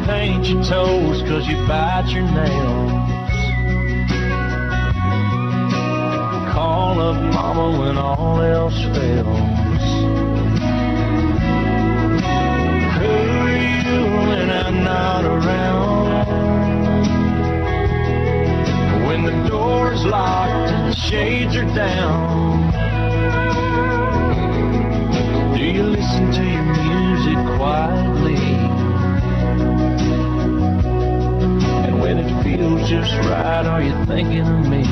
paint your toes 'cause you bite your nails. Call up mama when all else fails. Who are you when I'm not around? When the door's locked and the shades are down, do you listen to your music quietly? And when it feels just right, are you thinking of me?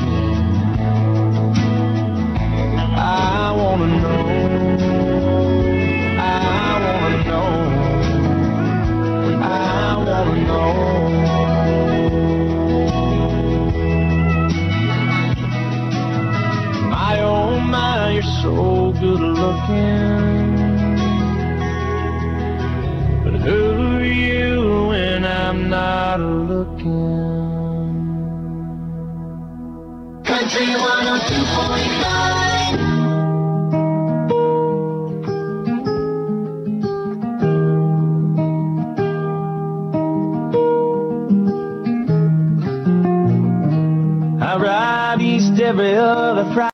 I wanna know, I wanna know, I wanna know. My oh my, you're so good looking, but who are you when I'm not looking? Country 102.9. I ride east every other Friday.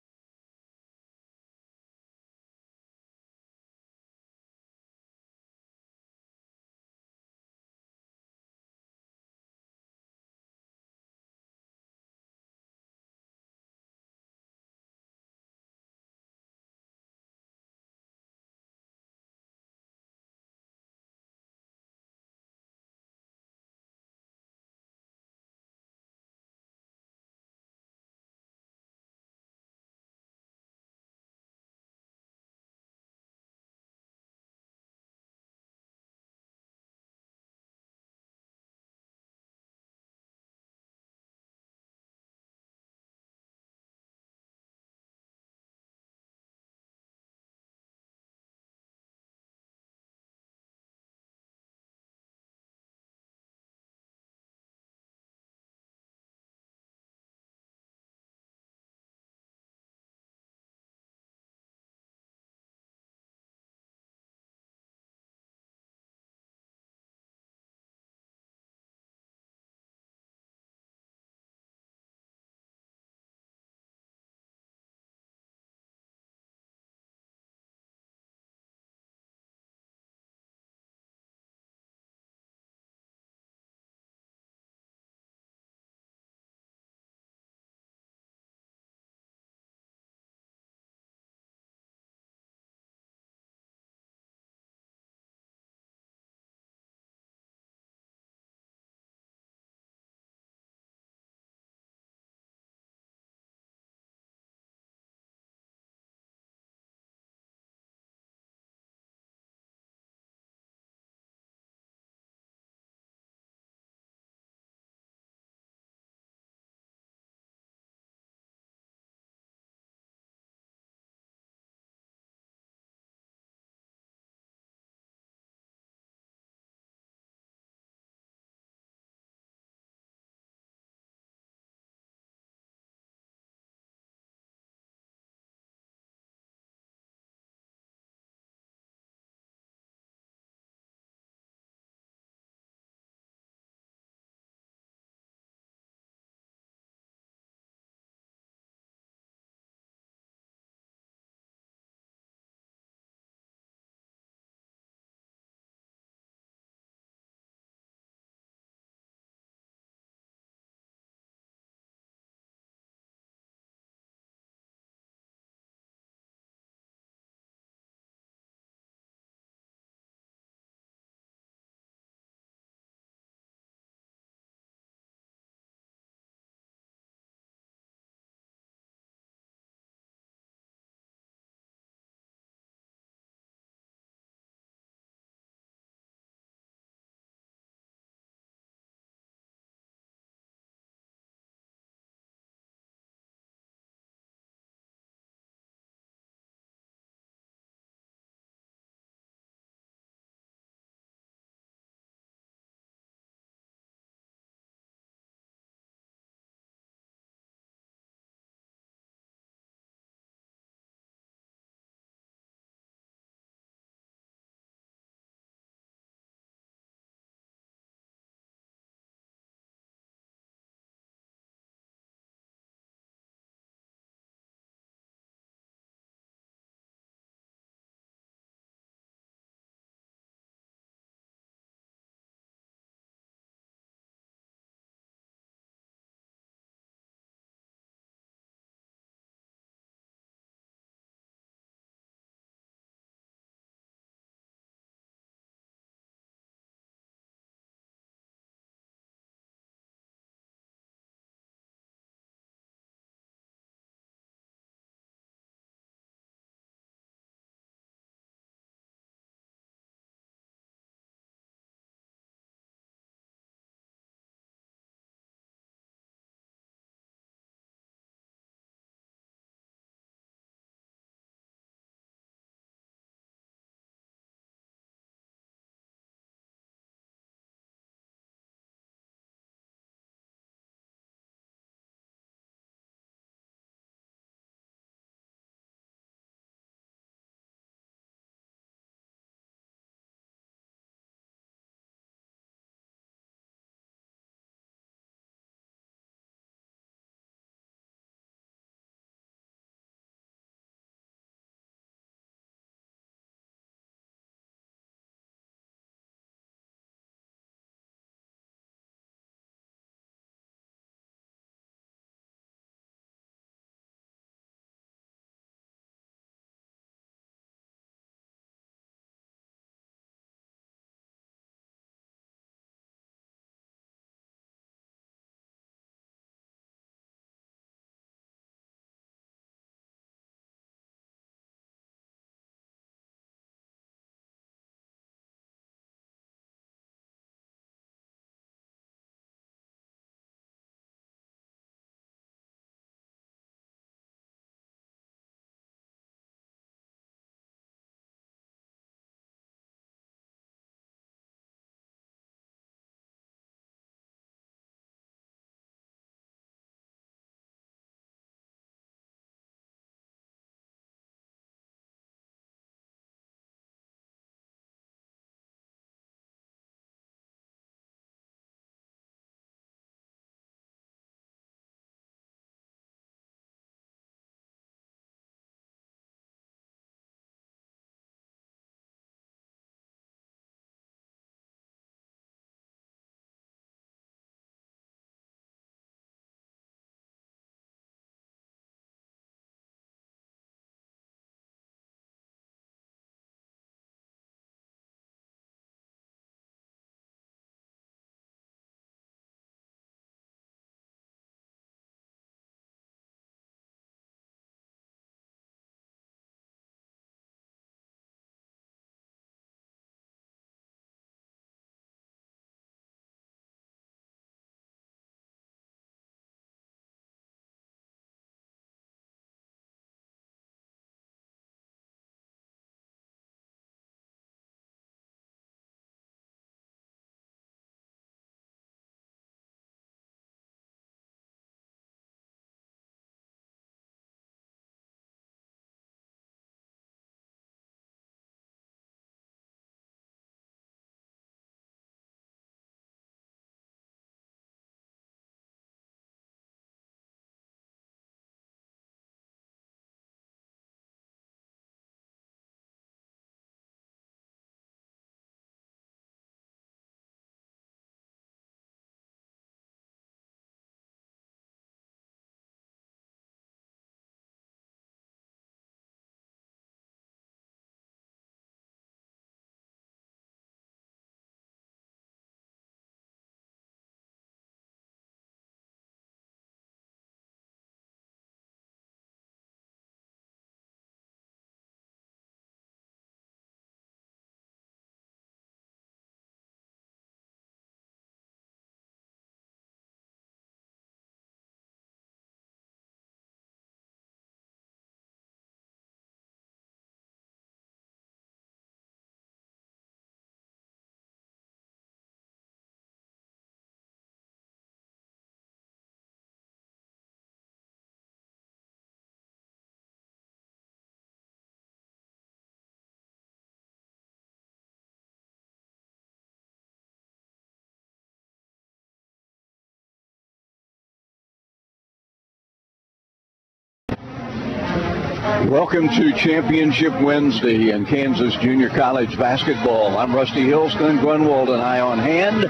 Welcome to Championship Wednesday in Kansas Junior College basketball. I'm Rusty Hills, Glenn Grunwald, and I on hand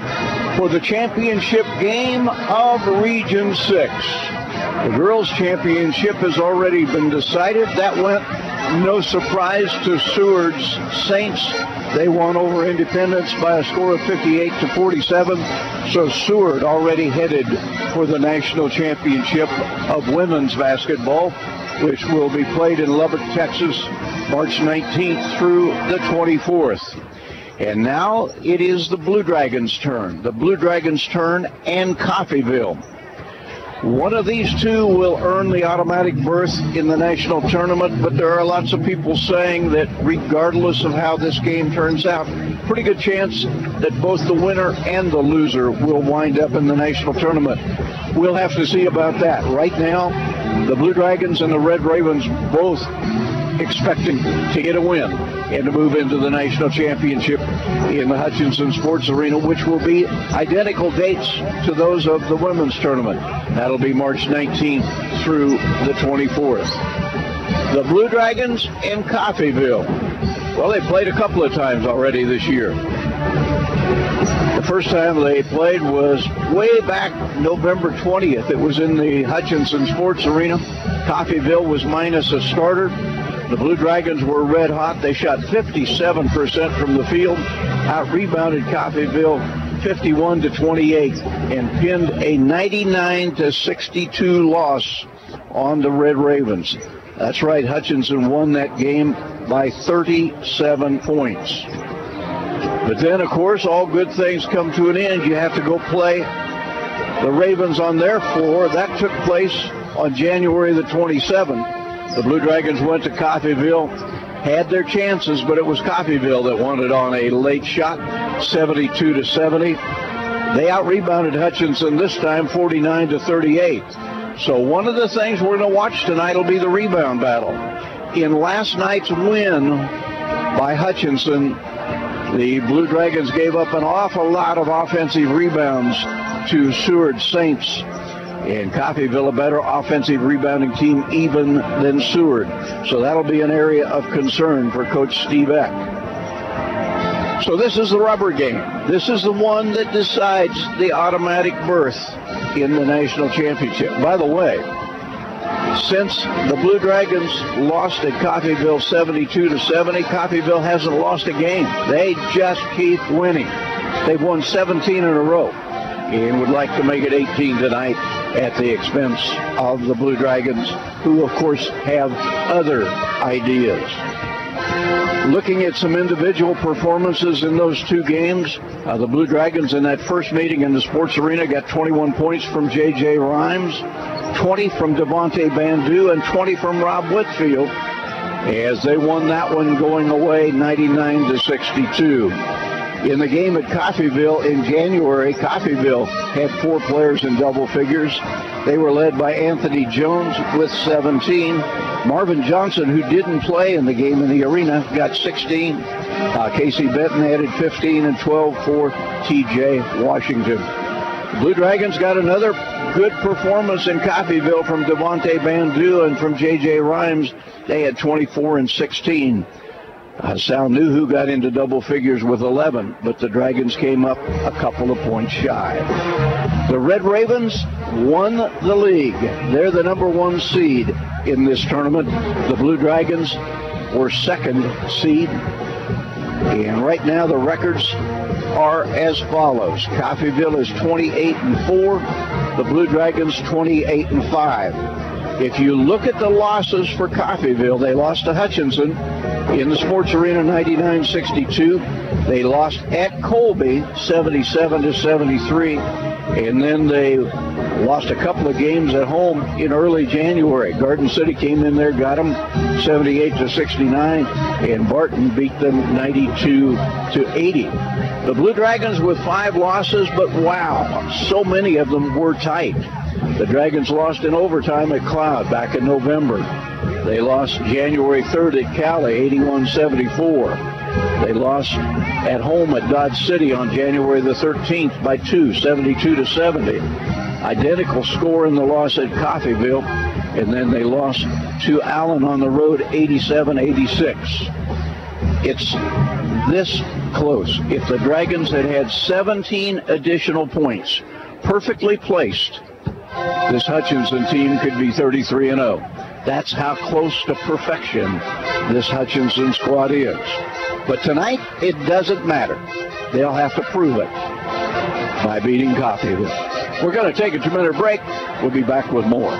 for the championship game of Region 6. The girls' championship has already been decided. That went no surprise to Seward's Saints. They won over Independence by a score of 58-47. So Seward already headed for the national championship of women's basketball, which will be played in Lubbock, Texas, March 19th through the 24th. And now it is the Blue Dragons' turn. The Blue Dragons' turn and Coffeyville. One of these two will earn the automatic berth in the national tournament, but there are lots of people saying that regardless of how this game turns out, pretty good chance that both the winner and the loser will wind up in the national tournament. We'll have to see about that. Right now, the Blue Dragons and the Red Ravens both expecting to get a win and to move into the national championship in the Hutchinson Sports Arena, which will be identical dates to those of the women's tournament. That'll be March 19th through the 24th. The Blue Dragons and Coffeyville. Well, they played a couple of times already this year. The first time they played was way back November 20th. It was in the Hutchinson Sports Arena. Coffeyville was minus a starter. The Blue Dragons were red hot. They shot 57% from the field, out-rebounded Coffeyville 51-28, and pinned a 99-62 loss on the Red Ravens. That's right, Hutchinson won that game by 37 points. But then, of course, all good things come to an end. You have to go play the Ravens on their floor. That took place on January the 27th. The Blue Dragons went to Coffeyville, had their chances, but it was Coffeyville that won it on a late shot, 72-70. They out-rebounded Hutchinson this time, 49-38. So one of the things we're going to watch tonight will be the rebound battle. In last night's win by Hutchinson, the Blue Dragons gave up an awful lot of offensive rebounds to Seward Saints. And Coffeyville, a better offensive rebounding team even than Seward. So that'll be an area of concern for Coach Steve Eck. So this is the rubber game. This is the one that decides the automatic berth in the national championship. By the way, since the Blue Dragons lost at Coffeyville 72-70, Coffeyville hasn't lost a game. They just keep winning. They've won 17 in a row and would like to make it 18 tonight at the expense of the Blue Dragons, who of course have other ideas. Looking at some individual performances in those two games, the Blue Dragons in that first meeting in the sports arena got 21 points from J.J. Rhymes, 20 from Devontae Bandu, and 20 from Rob Whitfield, as they won that one going away 99-62. In the game at Coffeyville in January, Coffeyville had 4 players in double figures. They were led by Anthony Jones with 17. Marvin Johnson, who didn't play in the game in the arena, got 16. Casey Benton added 15 and 12 for T.J. Washington. The Blue Dragons got another good performance in Coffeyville from Devontae Bandu and from J.J. Rhymes. They had 24 and 16. Sal Nuhu got into double figures with 11, but the Dragons came up a couple of points shy. The Red Ravens won the league. They're the #1 seed in this tournament. The Blue Dragons were 2nd seed. And right now the records are as follows. Coffeyville is 28-4. The Blue Dragons 28-5. If you look at the losses for Coffeyville, they lost to Hutchinson in the sports arena 99-62. They lost at Colby 77-73. And then they lost a couple of games at home in early January. Garden City came in there, got them 78-69, and Barton beat them 92-80. The Blue Dragons with 5 losses, but wow, so many of them were tight. The Dragons lost in overtime at Cloud back in November. They lost January 3rd at Cali, 81-74. They lost at home at Dodge City on January the 13th by 2, 72-70. Identical score in the loss at Coffeyville, and then they lost to Allen on the road, 87-86. It's this close. If the Dragons had had 17 additional points, perfectly placed, this Hutchinson team could be 33-0. That's how close to perfection this Hutchinson squad is. But tonight, it doesn't matter. They'll have to prove it by beating Coffeyville. We're going to take a 2-minute break. We'll be back with more.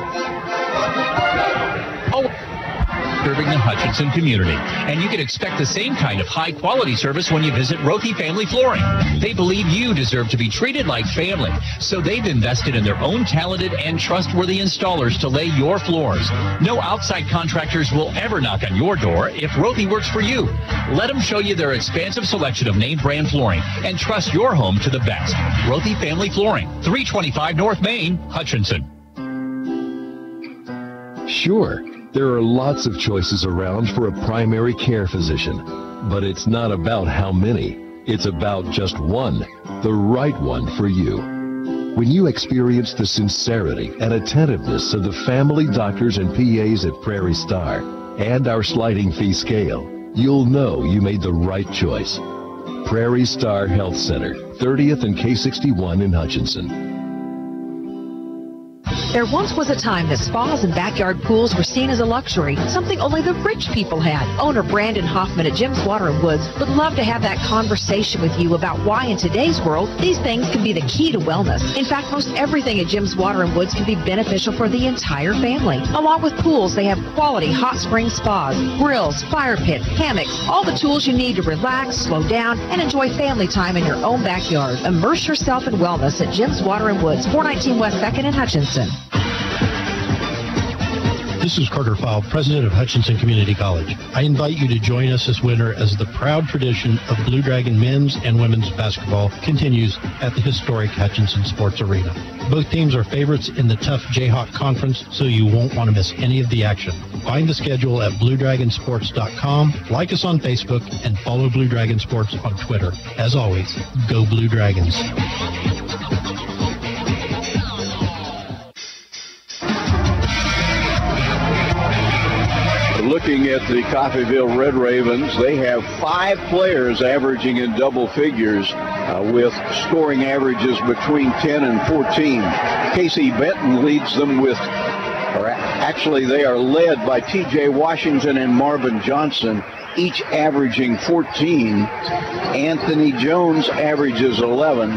Serving the Hutchinson community. And you can expect the same kind of high-quality service when you visit Rothy Family Flooring. They believe you deserve to be treated like family, so they've invested in their own talented and trustworthy installers to lay your floors. No outside contractors will ever knock on your door if Rothy works for you. Let them show you their expansive selection of name brand flooring and trust your home to the best. Rothy Family Flooring, 325 North Main, Hutchinson. Sure. There are lots of choices around for a primary care physician, but it's not about how many. It's about just one, the right one for you. When you experience the sincerity and attentiveness of the family doctors and PAs at Prairie Star and our sliding fee scale, you'll know you made the right choice. Prairie Star Health Center, 30th and K61 in Hutchinson. There once was a time that spas and backyard pools were seen as a luxury, something only the rich people had. Owner Brandon Hoffman at Jim's Water & Woods would love to have that conversation with you about why in today's world these things can be the key to wellness. In fact, most everything at Jim's Water & Woods can be beneficial for the entire family. Along with pools, they have quality hot spring spas, grills, fire pits, hammocks, all the tools you need to relax, slow down, and enjoy family time in your own backyard. Immerse yourself in wellness at Jim's Water & Woods, 419 West 2nd in Hutchinson. This is Carter File, president of Hutchinson Community College. I invite you to join us this winter as the proud tradition of Blue Dragon men's and women's basketball continues at the historic Hutchinson Sports Arena. Both teams are favorites in the tough Jayhawk Conference, so you won't want to miss any of the action. Find the schedule at BlueDragonSports.com, like us on Facebook, and follow Blue Dragon Sports on Twitter. As always, go Blue Dragons. Looking at the Coffeyville Red Ravens, they have 5 players averaging in double figures with scoring averages between 10 and 14. Casey Benton leads them with, or actually they are led by T.J. Washington and Marvin Johnson, each averaging 14. Anthony Jones averages 11.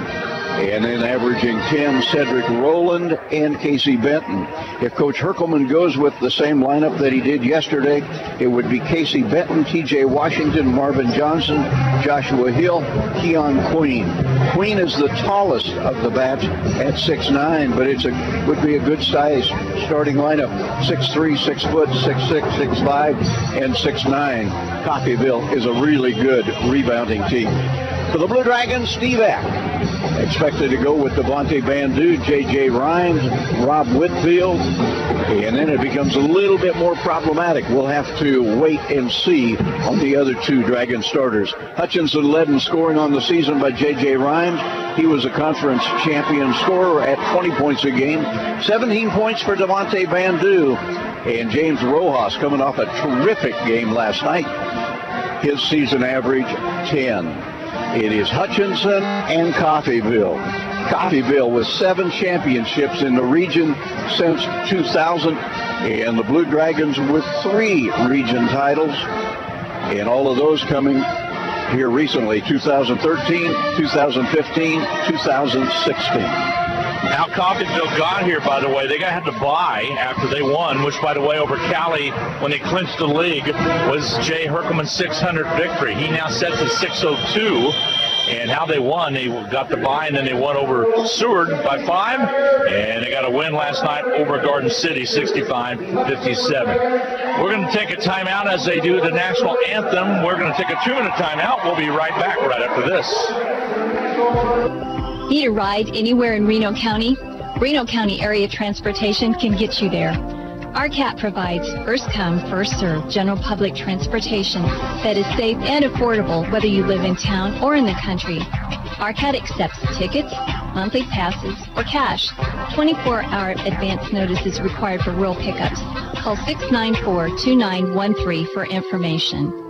And then averaging 10, Cedric Rowland and Casey Benton. If Coach Herkelman goes with the same lineup that he did yesterday, it would be Casey Benton, T.J. Washington, Marvin Johnson, Joshua Hill, Keon Queen. Queen is the tallest of the batch at 6'9", but would be a good size starting lineup. 6'3", 6 foot, 6'6", 6'5", and 6'9". Coffeyville is a really good rebounding team. For the Blue Dragons, Steve Ack. Expected to go with Devontae Bandu, J.J. Rhymes, Rob Whitfield, and then it becomes a little bit more problematic. We'll have to wait and see on the other 2 Dragon starters. Hutchinson led in scoring on the season by J.J. Rhymes. He was a conference champion scorer at 20 points a game. 17 points for Devontae Bandu, and James Rojas coming off a terrific game last night. His season average, 10. It is Hutchinson and Coffeyville. Coffeyville with 7 championships in the region since 2000, and the Blue Dragons with 3 region titles, and all of those coming here recently, 2013, 2015, 2016. Now Coffeyville got here, by the way. They had to buy after they won, which, by the way, over Cali, when they clinched the league, was Jay Herkelman's 600 victory. He now sets at 602. And how they won, they got the bye, and then they won over Seward by 5. And they got a win last night over Garden City, 65-57. We're going to take a timeout as they do the national anthem. We're going to take a 2-minute timeout. We'll be right back right after this. Need a ride anywhere in Reno County? Reno County Area Transportation can get you there. ARCAT provides first-come, first-served general public transportation that is safe and affordable whether you live in town or in the country. ARCAT accepts tickets, monthly passes, or cash. 24-hour advance notice is required for rural pickups. Call 694-2913 for information.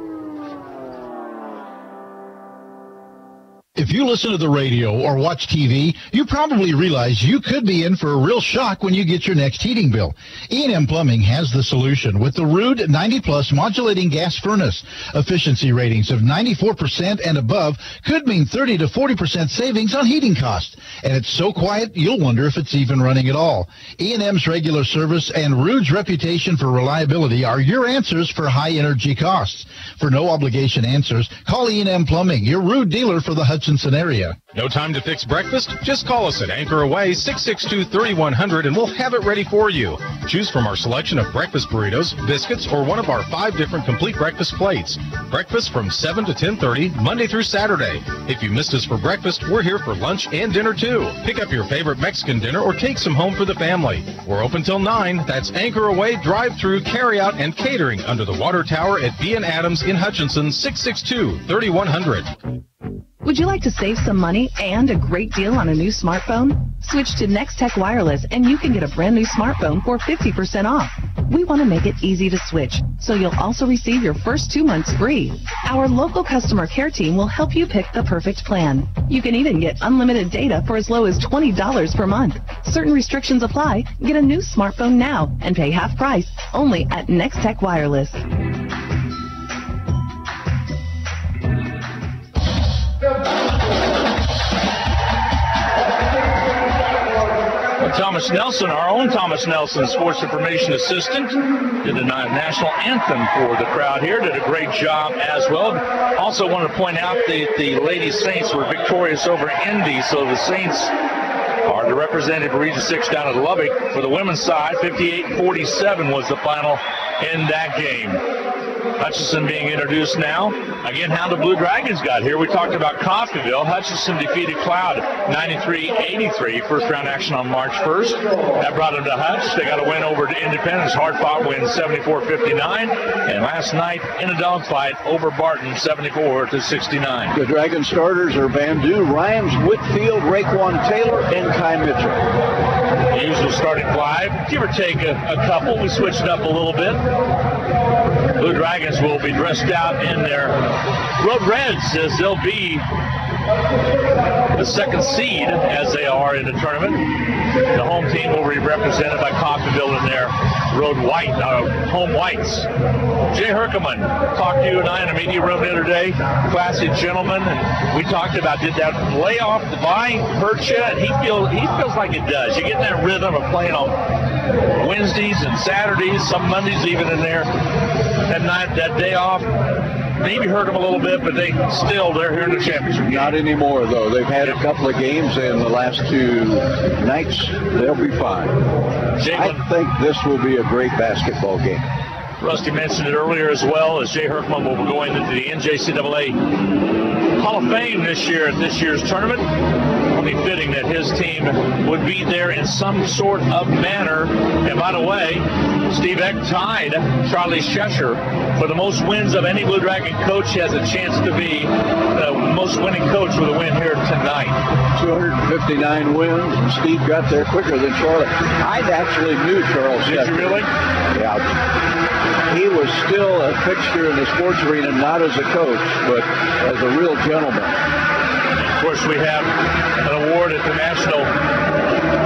If you listen to the radio or watch TV, you probably realize you could be in for a real shock when you get your next heating bill. E&M Plumbing has the solution with the Rude 90-plus modulating gas furnace. Efficiency ratings of 94% and above could mean 30 to 40% savings on heating costs. And it's so quiet, you'll wonder if it's even running at all. E&M's regular service and Rude's reputation for reliability are your answers for high energy costs. For no obligation answers, call E&M Plumbing, your Rude dealer for the Hutchinson area. No time to fix breakfast? Just call us at Anchor Away 662-3100 and we'll have it ready for you. Choose from our selection of breakfast burritos, biscuits, or one of our 5 different complete breakfast plates. Breakfast from 7 to 10:30, Monday through Saturday. If you missed us for breakfast, we're here for lunch and dinner too. Pick up your favorite Mexican dinner or take some home for the family. We're open till 9. That's Anchor Away, drive-through, carry-out, and catering under the water tower at B & Adams in Hutchinson, 662-3100. Would you like to save some money and a great deal on a new smartphone? Switch to Next Tech Wireless and you can get a brand new smartphone for 50% off. We want to make it easy to switch, so you'll also receive your first 2 months free. Our local customer care team will help you pick the perfect plan. You can even get unlimited data for as low as $20 per month. Certain restrictions apply. Get a new smartphone now and pay half price only at Next Tech Wireless. Thomas Nelson, our own Thomas Nelson, sports information assistant, did the national anthem for the crowd here, did a great job as well. Also wanted to point out that the Lady Saints were victorious over Indy, so the Saints are the representative of Region 6 down at Lubbock. For the women's side, 58-47 was the final in that game. Hutchinson being introduced now. Again, how the Blue Dragons got here. We talked about Coffeyville. Hutchinson defeated Cloud 93-83. First round action on March 1st. That brought them to Hutch. They got a win over to Independence. Hard-fought win 74-59. And last night in a dogfight over Barton 74-69. The Dragon starters are Van Du, Rhymes, Whitfield, Raekwon Taylor, and Kai Mitchell. The usual starting 5, give or take a couple. We switched it up a little bit. Blue Dragons will be dressed out in their Road Reds as they'll be the second seed as they are in the tournament. The home team will be represented by Coffeyville in their home whites. Jay Herkiman talked to you and I in the media room the other day. Classy gentleman. And we talked about, did that layoff the bye hurt you? And he feels like it does. You get in that rhythm of playing on Wednesdays and Saturdays, some Mondays even in there. That day off maybe hurt them a little bit, but they're here in the championship game. Not anymore, though. They've had a couple of games in the last 2 nights. They'll be fine. I think this will be a great basketball game. Rusty mentioned it earlier as well, as Jay Herkman will be going into the NJCAA Hall of Fame this year at this year's tournament. Only fitting that his team would be there in some sort of manner. And by the way, Steve Eck tied Charlie Shesher for the most wins of any Blue Dragon coach. He has a chance to be the most winning coach with a win here tonight. 259 wins, and Steve got there quicker than Charlie. I actually knew Charles Shesher. Did you really? Yeah. He was still a fixture in the sports arena, not as a coach, but as a real gentleman. Of course, we have an award at the national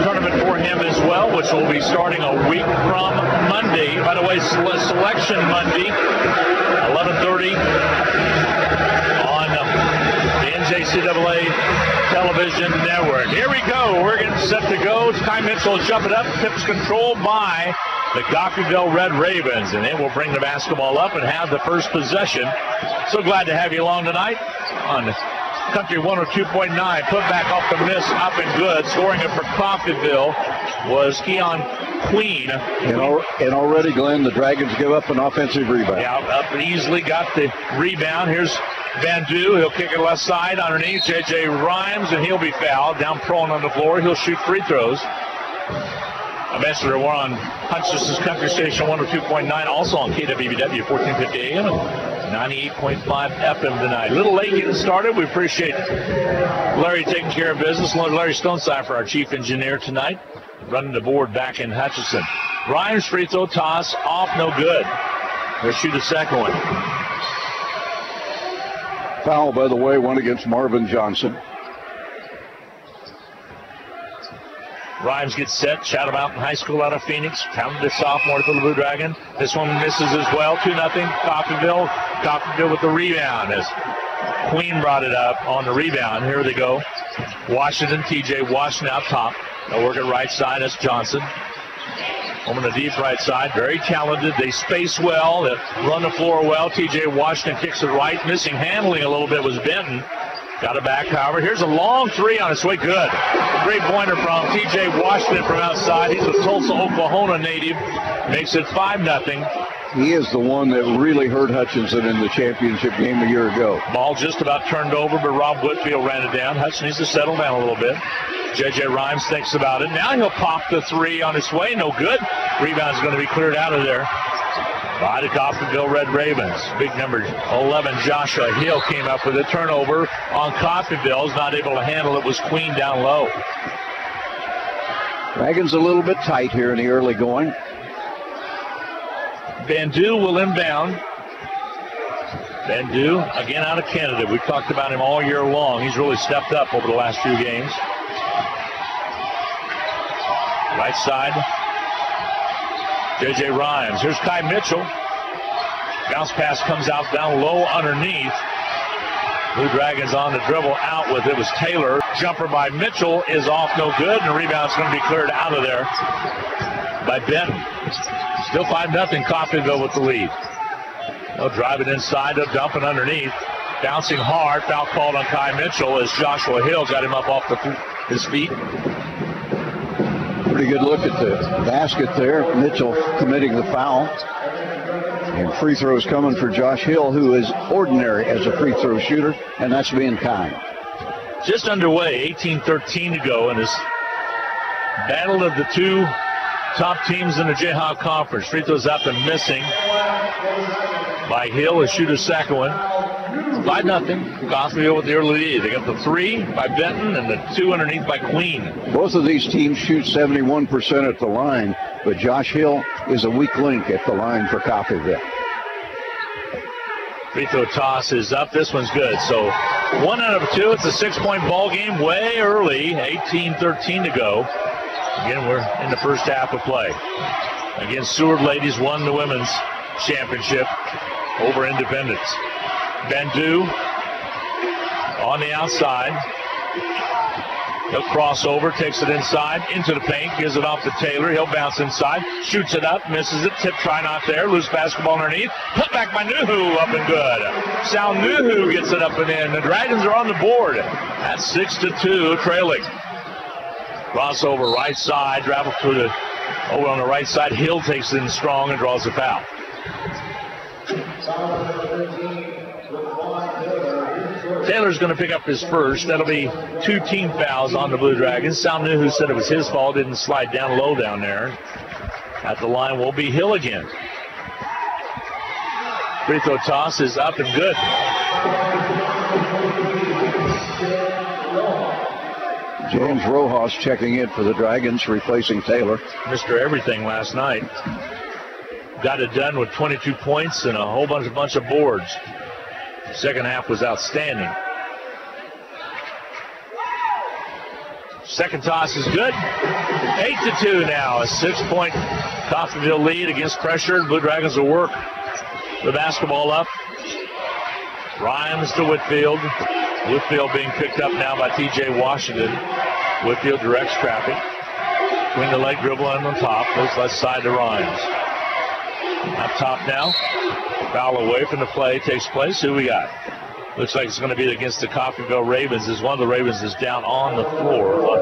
tournament for him as well, which will be starting a week from Monday. By the way, Selection Monday, 11:30 on the NJCAA television network. Here we go. We're getting set to go. Kai Mitchell will jump it up. Tips controlled by the Coffeyville Red Ravens, and they will bring the basketball up and have the first possession. So glad to have you along tonight on Country 102.9. Put back off the miss, up and good. Scoring it for Coffeyville was Keon Queen. And already, Glenn, the Dragons give up an offensive rebound. Yeah, up easily got the rebound. Here's Van Du. He'll kick it left side underneath J.J. Rhymes, and he'll be fouled. Down prone on the floor. He'll shoot free throws. I mentioned we're on Hutchinson's Country Station 102.9, also on KWBW 1450 AM and 98.5 FM tonight. A little late getting started. We appreciate Larry taking care of business. Larry Stoneside for our chief engineer tonight, running the board back in Hutchinson. Ryan's free throw toss off, no good. They'll shoot a second one. Foul, by the way, one against Marvin Johnson. Rhymes gets set. Shadow Mountain High School out of Phoenix. Talented sophomore for the Blue Dragon. This one misses as well. 2-0. Coffeyville. Coffeyville with the rebound as Queen brought it up on the rebound. Here they go. Washington, TJ Washington out top. They'll work it right side. That's Johnson. On the deep right side. Very talented. They space well. They run the floor well. TJ Washington kicks it right. Missing handling a little bit was Benton. Got it back, however. Here's a long three on its way. Good. Great pointer from T.J. Washington from outside. He's a Tulsa, Oklahoma native. Makes it 5-0. He is the one that really hurt Hutchinson in the championship game a year ago. Ball just about turned over, but Rob Whitfield ran it down. Hutchinson needs to settle down a little bit. J.J. Rhymes thinks about it. Now he'll pop the three on its way. No good. Rebound's going to be cleared out of there by the Coffeyville Red Ravens. Big number 11, Joshua Hill, came up with a turnover on Coffeyville. Is not able to handle it. Was Queen down low. Dragons a little bit tight here in the early going. Bandu will inbound. Bandu, again out of Canada. We've talked about him all year long. He's really stepped up over the last few games. Right side. J.J. Rhymes. Here's Kai Mitchell. Bounce pass comes out down low underneath. Blue Dragons on the dribble out with it was Taylor. Jumper by Mitchell is off, no good, and the rebound's going to be cleared out of there by Benton. Still 5-0, Coffeyville with the lead. They'll drive it inside, they'll dump it underneath. Bouncing hard, foul called on Kai Mitchell as Joshua Hill got him up off his feet. Pretty good look at the basket there. Mitchell committing the foul. And free throws coming for Josh Hill, who is ordinary as a free throw shooter, and that's being kind. Just underway, 18-13 to go in this battle of the two top teams in the Jayhawk Conference. Free throws up and missing by Hill. He'll shoot a second one. 5-0. Coffeyville with the early lead. They got the three by Benton and the two underneath by Queen. Both of these teams shoot 71% at the line, but Josh Hill is a weak link at the line for Coffeyville. Free throw toss is up. This one's good. So 1 out of 2. It's a 6-point ball game way early. 18-13 to go. Again, we're in the first half of play. Again, Seward Ladies won the women's championship over Independence. Bandu on the outside. He'll cross over, takes it inside, into the paint, gives it off to Taylor. He'll bounce inside, shoots it up, misses it. Tip try not there. Loose basketball underneath. Put back by Nuhu, up and good. Sal Nuhu gets it up and in. The Dragons are on the board. That's 6-2, trailing. Crossover right side, travel through the over on the right side. Hill takes it in strong and draws a foul. Taylor's going to pick up his first. That'll be 2 team fouls on the Blue Dragons. Sal Nuhu said it was his fault, didn't slide down low down there. At the line will be Hill again. Free throw toss is up and good. James Rojas checking in for the Dragons, replacing Taylor. Mr. Everything last night. Got it done with 22 points and a whole bunch of boards. Second half was outstanding. Second toss is good. 8-2 now. A 6-point Coffeyville lead against pressure. Blue Dragons will work the basketball up. Rhymes to Whitfield. Whitfield being picked up now by T.J. Washington. Whitfield directs traffic. Between the leg dribble and on top. Goes left side to Rhymes. Up top now. Foul away from the play takes place. Who we got? Looks like it's going to be against the Coffeyville Ravens as one of the Ravens is down on the floor.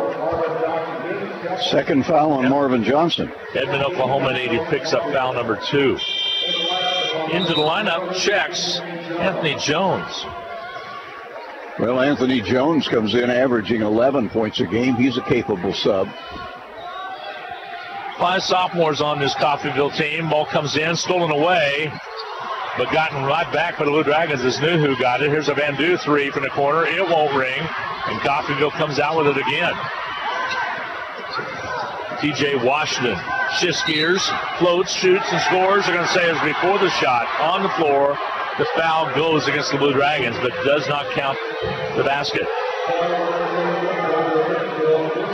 Second foul on Marvin Johnson. Edmond, Oklahoma native picks up foul number 2. Into the lineup, checks Anthony Jones. Well, Anthony Jones comes in averaging 11 points a game. He's a capable sub. 5 sophomores on this Coffeyville team. Ball comes in, stolen away, but gotten right back by the Blue Dragons. Is Nuhu got it. Here's a Van Du 3 from the corner. It won't ring, and Coffeyville comes out with it again. TJ Washington shifts gears, floats, shoots, and scores. They're going to say it was before the shot on the floor. The foul goes against the Blue Dragons, but does not count the basket.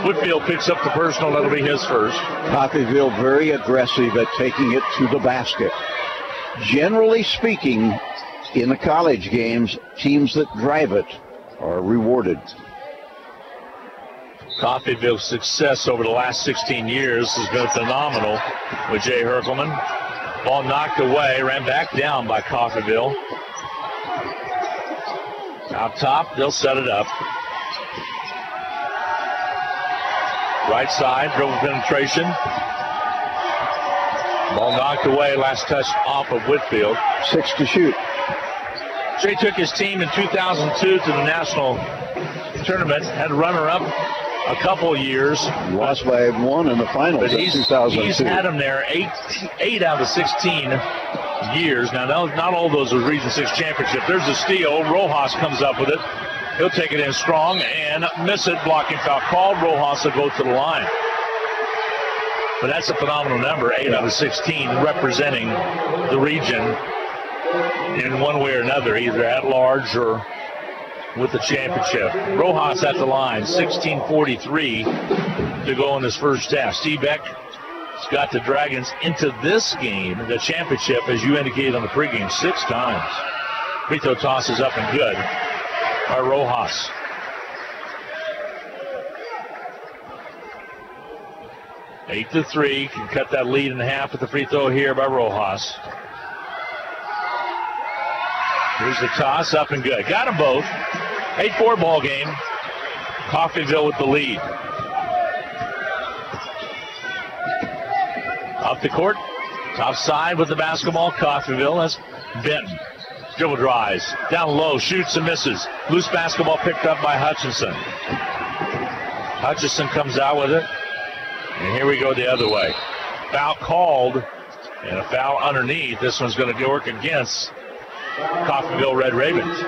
Whitfield picks up the personal. That'll be his first. Coffeyville very aggressive at taking it to the basket. Generally speaking, in the college games, teams that drive it are rewarded. Coffeyville's success over the last 16 years has been phenomenal with Jay Herkelman. Ball knocked away, ran back down by Coffeyville. Out top, they'll set it up. Right side, dribble penetration. Ball knocked away, last touch off of Whitfield. 6 to shoot. Jay took his team in 2002 to the national tournament, had a runner-up a couple of years. Lost by 1 in the finals in 2002. He's had them there 8 out of 16 years. Now, not all those was Region 6 championship. There's a steal. Rojas comes up with it. He'll take it in strong and miss it. Blocking foul called. Rojas will go to the line. But that's a phenomenal number, 8 out of 16, representing the region in one way or another, either at large or with the championship. Rojas at the line, 16:43 to go in this first half. Steve Beck's got the Dragons into this game, the championship, as you indicated on the pregame, 6 times. Free throw toss is up and good by Rojas. Eight to 3, can cut that lead in half with the free throw here by Rojas. Here's the toss, up and good. Got them both. 8-4 ball game. Coffeyville with the lead. Up the court, top side with the basketball. Coffeyville has Benton. Dribble drives, down low, shoots and misses. Loose basketball picked up by Hutchinson. Hutchinson comes out with it. And here we go the other way. Foul called, and a foul underneath. This one's going to work against Coffeyville Red Ravens.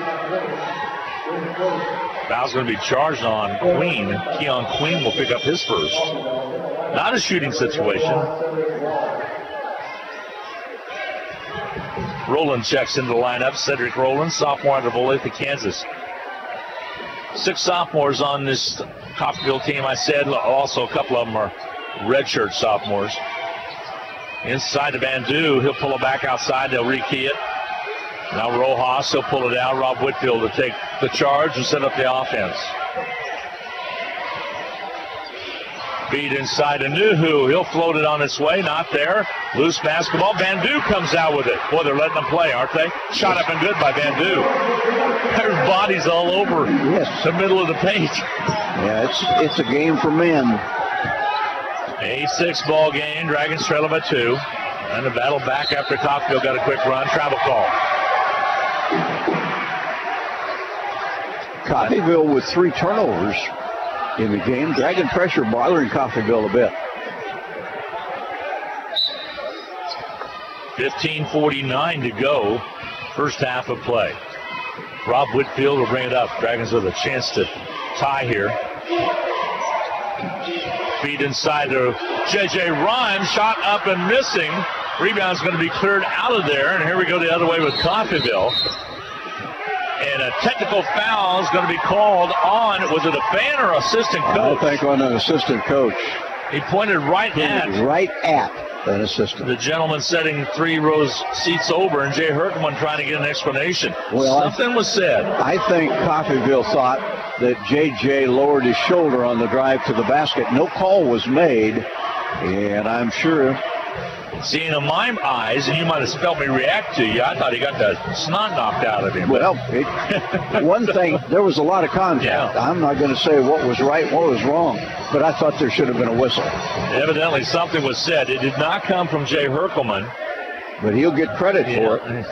Foul's going to be charged on Queen. Keon Queen will pick up his first. Not a shooting situation. Rowland checks into the lineup. Cedric Rowland, sophomore out of Olathe, Kansas. 6 sophomores on this Coffeyville team, I said. Also, a couple of them are redshirt sophomores. Inside to Van Du. He'll pull it back outside. They'll rekey it. Now Rojas, he'll pull it out. Rob Whitfield to take the charge and set up the offense. Feed inside to Nuhu. He'll float it on its way. Not there. Loose basketball. Van Du comes out with it. Boy, they're letting them play, aren't they? Shot up and good by Van Du. There's bodies all over the middle of the paint. Yeah, it's a game for men. 8-6 ball game. Dragons trail by 2. And the battle back after Coffeyville got a quick run. Travel call. Coffeyville with 3 turnovers in the game. Dragon pressure bothering Coffeyville a bit. 15:49 to go. First half of play. Rob Whitfield will bring it up. Dragons with a chance to tie here. Feed inside to J.J. Rhymes. Shot up and missing. Rebound's going to be cleared out of there. And here we go the other way with Coffeyville. And a technical foul is going to be called on, was it a fan or assistant coach? I think on an assistant coach. He pointed right at an assistant. The gentleman sitting 3 rows seats over, and Jay Herkelman trying to get an explanation. Well, something was said. I think Coffeyville thought that J.J. lowered his shoulder on the drive to the basket. No call was made, and I'm sure. Seeing in my eyes, and you might have felt me react to you, I thought he got the snot knocked out of him. Well, one thing, there was a lot of contact. Yeah. I'm not going to say what was right, what was wrong, but I thought there should have been a whistle. Evidently, something was said. It did not come from Jay Herkelman. But he'll get credit for it.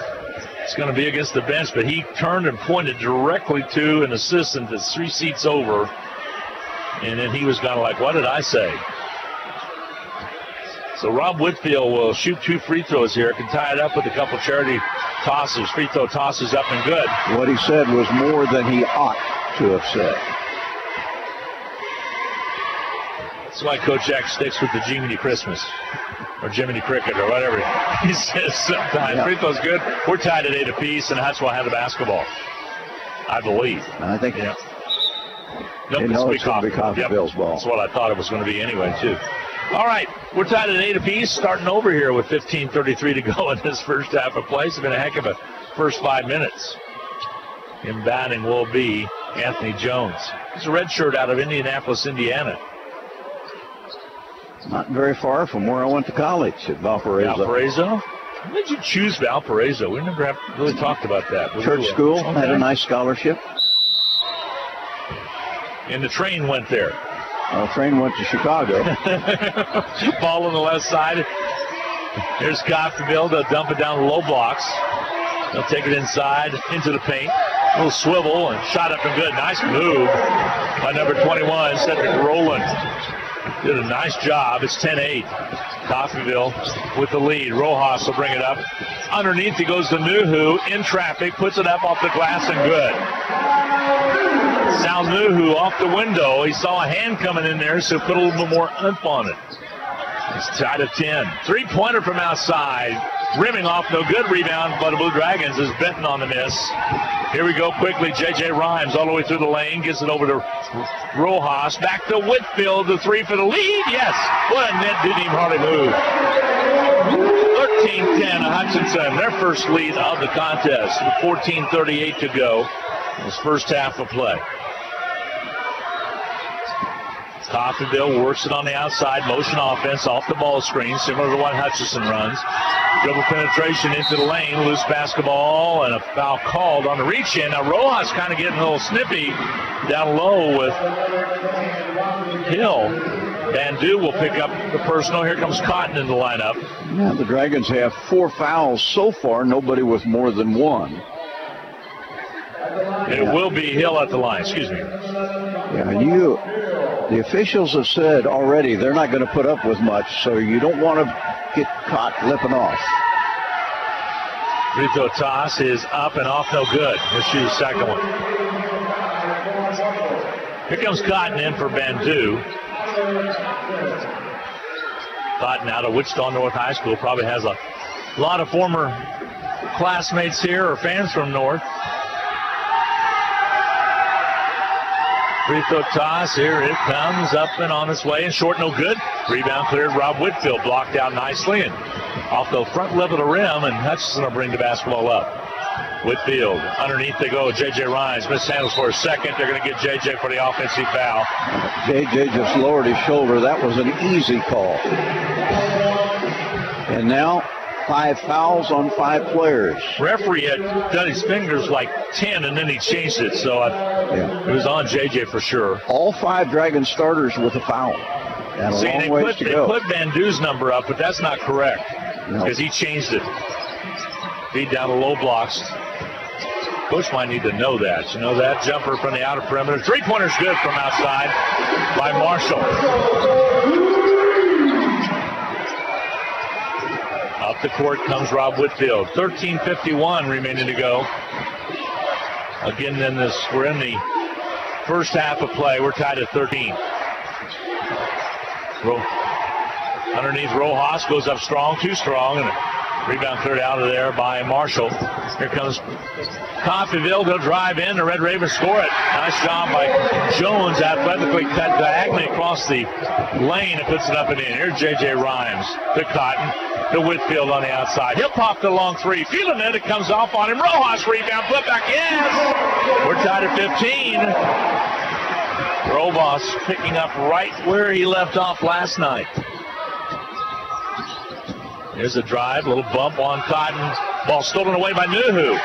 It's going to be against the bench, but he turned and pointed directly to an assistant that's 3 seats over, and then he was kind of like, what did I say? So Rob Whitfield will shoot 2 free throws here, can tie it up with a couple charity tosses. Free throw tosses up and good. What he said was more than he ought to have said. That's why Coach Jack sticks with the Jiminy Christmas or Jiminy Cricket or whatever he says sometimes. Yeah. Free throw's good. We're tied at 8 apiece, and Hutch will have the basketball, I believe. I think. Yeah. Nope, it's going to be Coffeyville's ball. That's what I thought it was going to be anyway, too. All right, we're tied at 8 apiece, starting over here with 15:33 to go in this first half of play. It's been a heck of a first 5 minutes. Inbounding will be Anthony Jones. He's a red shirt out of Indianapolis, Indiana. Not very far from where I went to college at Valparaiso. Valparaiso? Why did you choose Valparaiso? We never have really talked about that. Church school, okay. Had a nice scholarship. And the train went there. The train went to Chicago. Ball on the left side. Here's Coffeyville. They'll dump it down the low blocks. They'll take it inside into the paint. A little swivel and shot up and good. Nice move by number 21, Cedric Rowland. Did a nice job. It's 10-8. Coffeyville with the lead. Rojas will bring it up. Underneath he goes to Nuhu in traffic. Puts it up off the glass and good. Sal Nuhu off the window. He saw a hand coming in there, so put a little bit more oomph on it. It's tied at 10. 3-pointer from outside. Rimming off, no good. Rebound by the Blue Dragons is Benton on the miss. Here we go quickly. J.J. Rhymes all the way through the lane. Gets it over to Rojas. Back to Whitfield. The 3 for the lead. Yes. What a net. Didn't even hardly move. 13-10 Hutchinson. Their first lead of the contest. With 14:38 to go. This first half of play. Coffeyville works it on the outside. Motion offense off the ball screen, similar to what Hutchinson runs. Dribble penetration into the lane. Loose basketball and a foul called on the reach in. Now Rojas kind of getting a little snippy down low with Hill. Bandu will pick up the personal. Here comes Cotton in the lineup. Yeah, the Dragons have 4 fouls so far. Nobody with more than 1. It will be Hill at the line. Excuse me. Yeah, the officials have said already they're not going to put up with much, so you don't want to get caught lipping off. Free throw toss is up and off, no good. He'll shoot the second one. Here comes Cotton in for Bandu. Cotton out of Wichita North High School, probably has a lot of former classmates here or fans from North. Free throw toss, here it comes, up and on its way, and short, no good. Rebound cleared, Rob Whitfield blocked out nicely, and off the front lip of the rim, and Hutchinson will bring the basketball up. Whitfield, underneath they go, J.J. Rhymes, mishandles for a second. They're going to get J.J. for the offensive foul. J.J. just lowered his shoulder. That was an easy call. And now 5 fouls on 5 players. Referee had done his fingers like 10, and then he changed it, so it was on J.J. for sure. All 5 Dragon starters with a foul. And a long ways to go. They put Bandu's number up, but that's not correct because he changed it. Feed down the low blocks. Coach might need to know that. You know that? Jumper from the outer perimeter. 3-pointer's good from outside by Marshall. Up the court comes Rob Whitfield. 13:51 remaining to go. Again, we're in the first half of play. We're tied at 13. Underneath, Rojas goes up strong, too strong, and a rebound cleared out of there by Marshall. Here comes Coffeyville. They'll drive in. The Red Ravens score it. Nice job by Jones, athletically cut diagonally across the lane and puts it up and in. Here's J.J. Rhymes to Cotton. To Whitfield on the outside. He'll pop the long 3. Feeling it. It comes off on him. Rojas rebound. Put back. Yes! We're tied at 15. Rojas picking up right where he left off last night. There's a drive. A little bump on Cotton. Ball stolen away by Nuhu.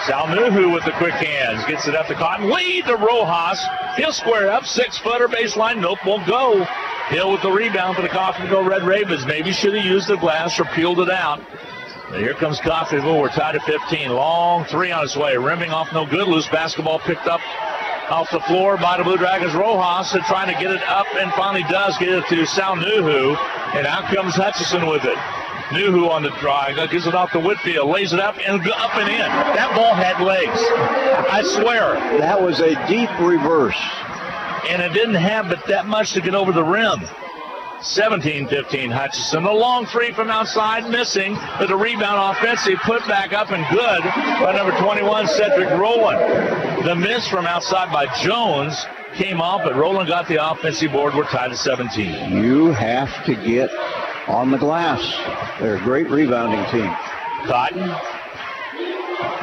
Sal Nuhu with the quick hands. Gets it up to Cotton. Lead to Rojas. He'll square up. 6-footer baseline. Nope, won't go. Hill with the rebound for the Coffeyville Red Ravens. Maybe should have used the glass or peeled it out. And here comes Coffeyville. We're tied at 15. Long 3 on its way. Rimming off, no good. Loose basketball picked up off the floor by the Blue Dragons. Rojas trying to get it up and finally does get it to Sal Nuhu. And out comes Hutchinson with it. Nuhu on the drive, gives it off to Whitfield, lays it up and up and in. That ball had legs. I swear. That was a deep reverse. And it didn't have but that much to get over the rim. 17-15 Hutchinson. A long three from outside, missing, but a rebound offensive, put back up and good by number 21, Cedric Rowland. The miss from outside by Jones came off, but Rowland got the offensive board. We're tied at 17. You have to get on the glass. They're a great rebounding team. Cotton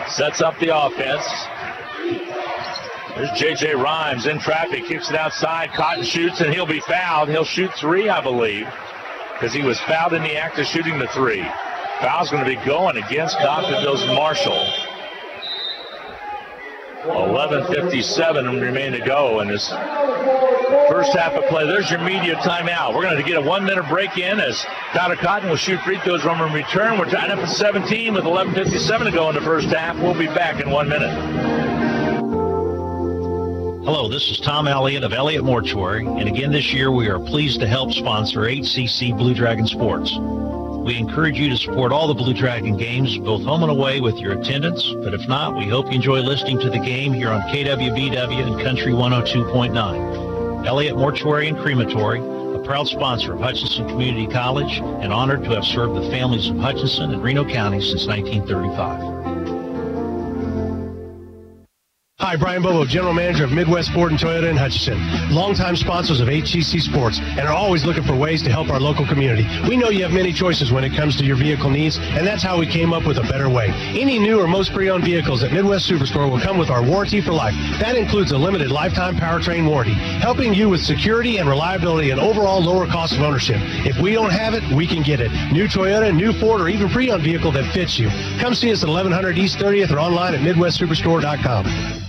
sets up the offense. There's J.J. Rhymes in traffic, kicks it outside. Cotton shoots, and he'll be fouled. He'll shoot three, I believe, because he was fouled in the act of shooting the three. Foul's going to be going against Coffeyville's Marshall. 11:57 remain to go in this first half of play. There's your media timeout. We're going to get a 1-minute break in as Tyler Cotton will shoot free throws from in return. We're tied up at 17 with 11:57 to go in the first half. We'll be back in 1 minute. Hello, this is Tom Elliott of Elliott Mortuary, and again this year we are pleased to help sponsor HCC Blue Dragon Sports. We encourage you to support all the Blue Dragon games, both home and away, with your attendance, but if not, we hope you enjoy listening to the game here on KWBW and Country 102.9. Elliott Mortuary and Crematory, a proud sponsor of Hutchinson Community College, and honored to have served the families of Hutchinson and Reno County since 1935. Hi, Brian Bobo, General Manager of Midwest Ford and Toyota in Hutchinson. Longtime sponsors of HCC Sports and are always looking for ways to help our local community. We know you have many choices when it comes to your vehicle needs, and that's how we came up with a better way. Any new or most pre-owned vehicles at Midwest Superstore will come with our warranty for life. That includes a limited lifetime powertrain warranty, helping you with security and reliability and overall lower cost of ownership. If we don't have it, we can get it. New Toyota, new Ford, or even pre-owned vehicle that fits you. Come see us at 1100 East 30th or online at MidwestSuperstore.com.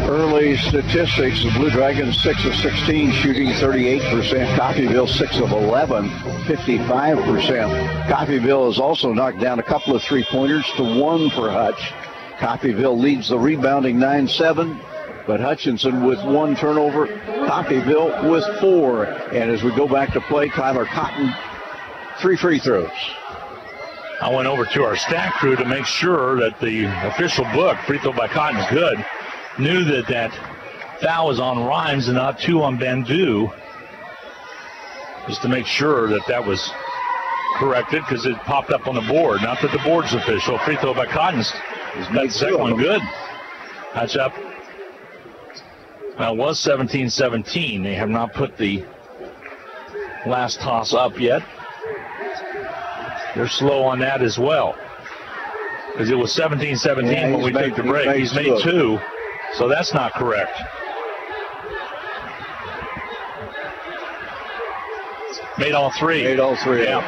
Early statistics, the Blue Dragons 6 of 16, shooting 38%. Coffeyville 6 of 11, 55%. Coffeyville has also knocked down a couple of three-pointers to 1 for Hutch. Coffeyville leads the rebounding 9-7, but Hutchinson with 1 turnover. Coffeyville with 4. And as we go back to play, Tyler Cotton, 3 free throws. I went over to our stat crew to make sure that the official book, free throw by Cotton, is good. Knew that that foul was on Rhymes and not 2 on Bandu. Just to make sure that that was corrected, because it popped up on the board. Not that the board's official. Free throw by Cotton's. That second one good. Hutch up. Now it was 17-17. They have not put the last toss up yet. They're slow on that as well, because it was 17-17 when we took the break. He's made 2, so that's not correct. Made all 3. Made all 3. Yeah.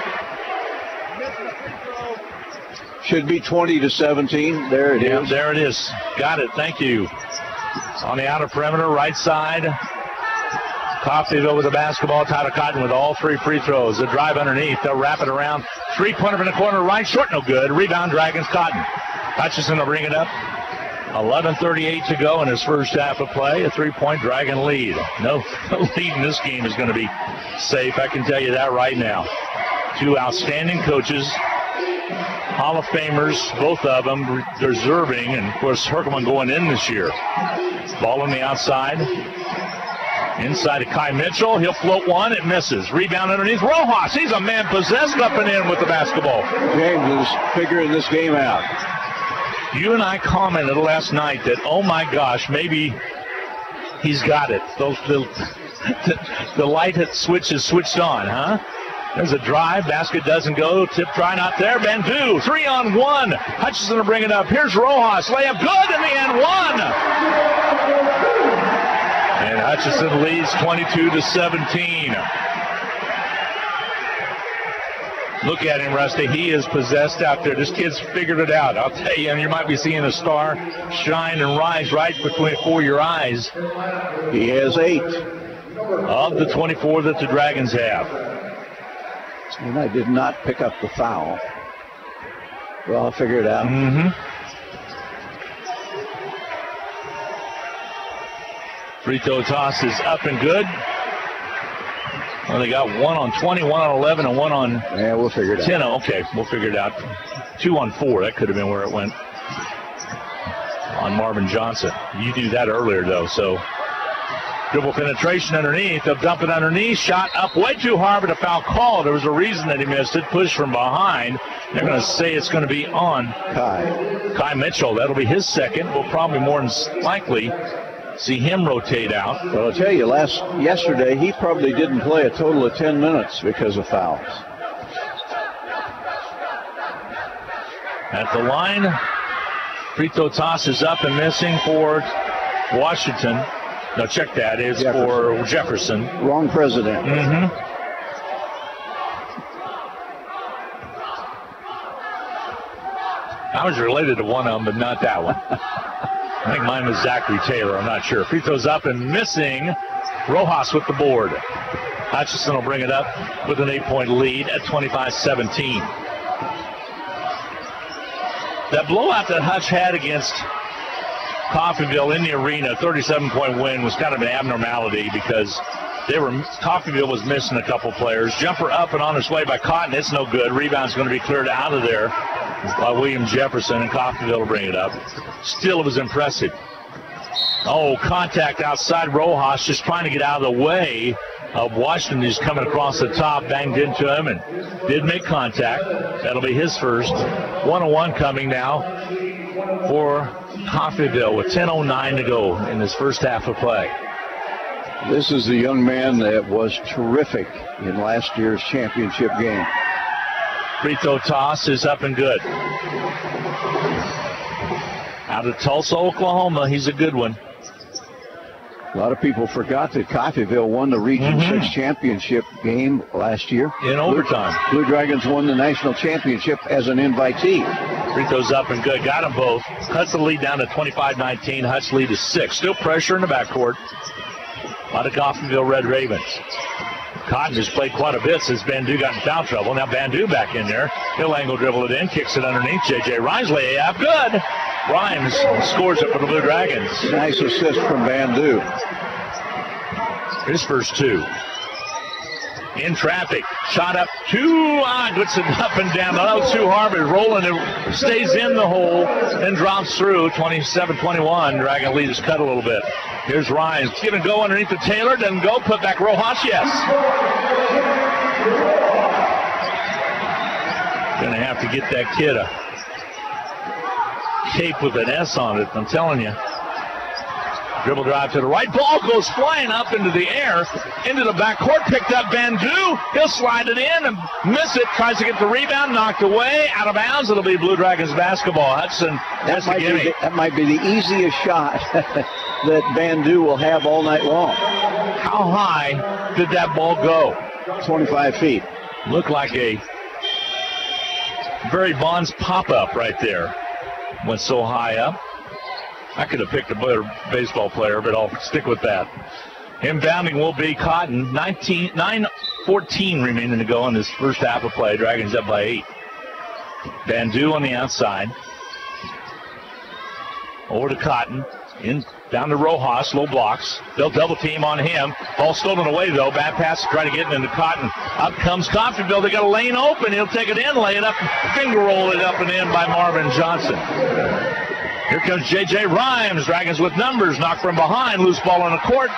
Should be 20-17. There it is. There it is. Got it. Thank you. On the outer perimeter, right side. Coffeyville with the basketball. Tyler Cotton with all 3 free throws. The drive underneath. They'll wrap it around. 3-pointer in the corner right. Short, no good. Rebound, Dragons, Cotton. Hutchinson will bring it up. 11:38 to go in his first half of play. A 3-point Dragon lead. No lead in this game is going to be safe. I can tell you that right now. 2 outstanding coaches. Hall of Famers, both of them deserving. And, of course, Herkiman going in this year. Ball on the outside. Inside to Kai Mitchell. He'll float one. It misses. Rebound underneath. Rojas. He's a man possessed up and in with the basketball. James is figuring this game out. You and I commented last night that, oh my gosh, maybe he's got it. The light switch is switched on, huh? There's a drive. Basket doesn't go. Tip try not there. Bandu. 3-on-1. Hutchinson will bring it up. Here's Rojas. Layup good in the end. 1. And Hutchinson leads 22-17. Look at him, Rusty. He is possessed out there. This kid's figured it out. I'll tell you, and you might be seeing a star shine and rise right before your eyes. He has 8 of the 24 that the Dragons have. And I did not pick up the foul. Well, I'll figure it out. Free throw toss is up and good. Well, they got one on 20, one on 11, and one on Yeah, we'll figure it out. 10. Okay, we'll figure it out. 2 on 4. That could have been where it went on Marvin Johnson. You knew that earlier, though. So dribble penetration underneath. They'll dump it underneath. Shot up way too hard, but a foul call. There was a reason that he missed it. Push from behind. They're going to say it's going to be on Kai Mitchell. That'll be his second. We'll probably more than likely see him rotate out. Well, I'll tell you, yesterday he probably didn't play a total of 10 minutes because of fouls. At the line, free throw toss is up and missing for Washington. No, check that. It's Jefferson. For Jefferson. Wrong president. I was related to one of them, but not that one. I think mine was Zachary Taylor. I'm not sure. Free throws up and missing. Rojas with the board. Hutchinson will bring it up with an 8-point lead at 25-17. That blowout that Hutch had against Coffeyville in the arena, 37-point win, was kind of an abnormality because Coffeyville was missing a couple players. Jumper up and on its way by Cotton. It's no good. Rebound's going to be cleared out of there by William Jefferson, and Coffeyville will bring it up. Still, it was impressive. Oh, contact outside. Rojas just trying to get out of the way of Washington. He's coming across the top, banged into him, and did make contact. That'll be his first. 1-1 coming now for Coffeyville with 10:09 to go in this first half of play. This is the young man that was terrific in last year's championship game. Free throw toss is up and good. Out of Tulsa, Oklahoma, he's a good one. A lot of people forgot that Coffeyville won the Region 6 championship game last year. In overtime. Blue Dragons won the national championship as an invitee. Free throws up and good. Got them both. Cuts the lead down to 25-19. Hutch lead is 6. Still pressure in the backcourt. A lot of Coffeyville Red Ravens. Cotton has played quite a bit since Bandu got in foul trouble. Now Bandu back in there. He'll angle dribble it in. Kicks it underneath. J.J. Rhymes layup. Good. Rhymes scores it for the Blue Dragons. Nice assist from Bandu. His first 2. In traffic. Shot up too high. Puts it up and down. Not too hard, but rolling. It stays in the hole. Then drops through. 27-21. Dragon lead is cut a little bit. Here's Rhymes. Give and go underneath the Taylor. Doesn't go. Put back Rojas. Yes. Gonna have to get that kid a cape with an S on it, I'm telling you. Dribble drive to the right. Ball goes flying up into the air, into the backcourt. Picked up Bandu. He'll slide it in and miss it. Tries to get the rebound. Knocked away. Out of bounds. It'll be Blue Dragons basketball. Hudson, that's the gimme. That might be the easiest shot that Bandu will have all night long. How high did that ball go? 25 feet. Looked like a Barry Bonds pop-up right there. Went so high up. I could have picked a better baseball player, but I'll stick with that. Inbounding will be Cotton. 9:14 remaining to go in this first half of play. Dragons up by 8. Bandu on the outside. Over to Cotton. Down to Rojas. Low blocks. They'll double team on him. Ball stolen away, though. Bad pass to try to get into Cotton. Up comes Coffeyville. They got a lane open. He'll take it in, lay it up, finger roll it up and in by Marvin Johnson. Here comes J.J. Rhymes. Dragons with numbers. Knocked from behind. Loose ball on the court.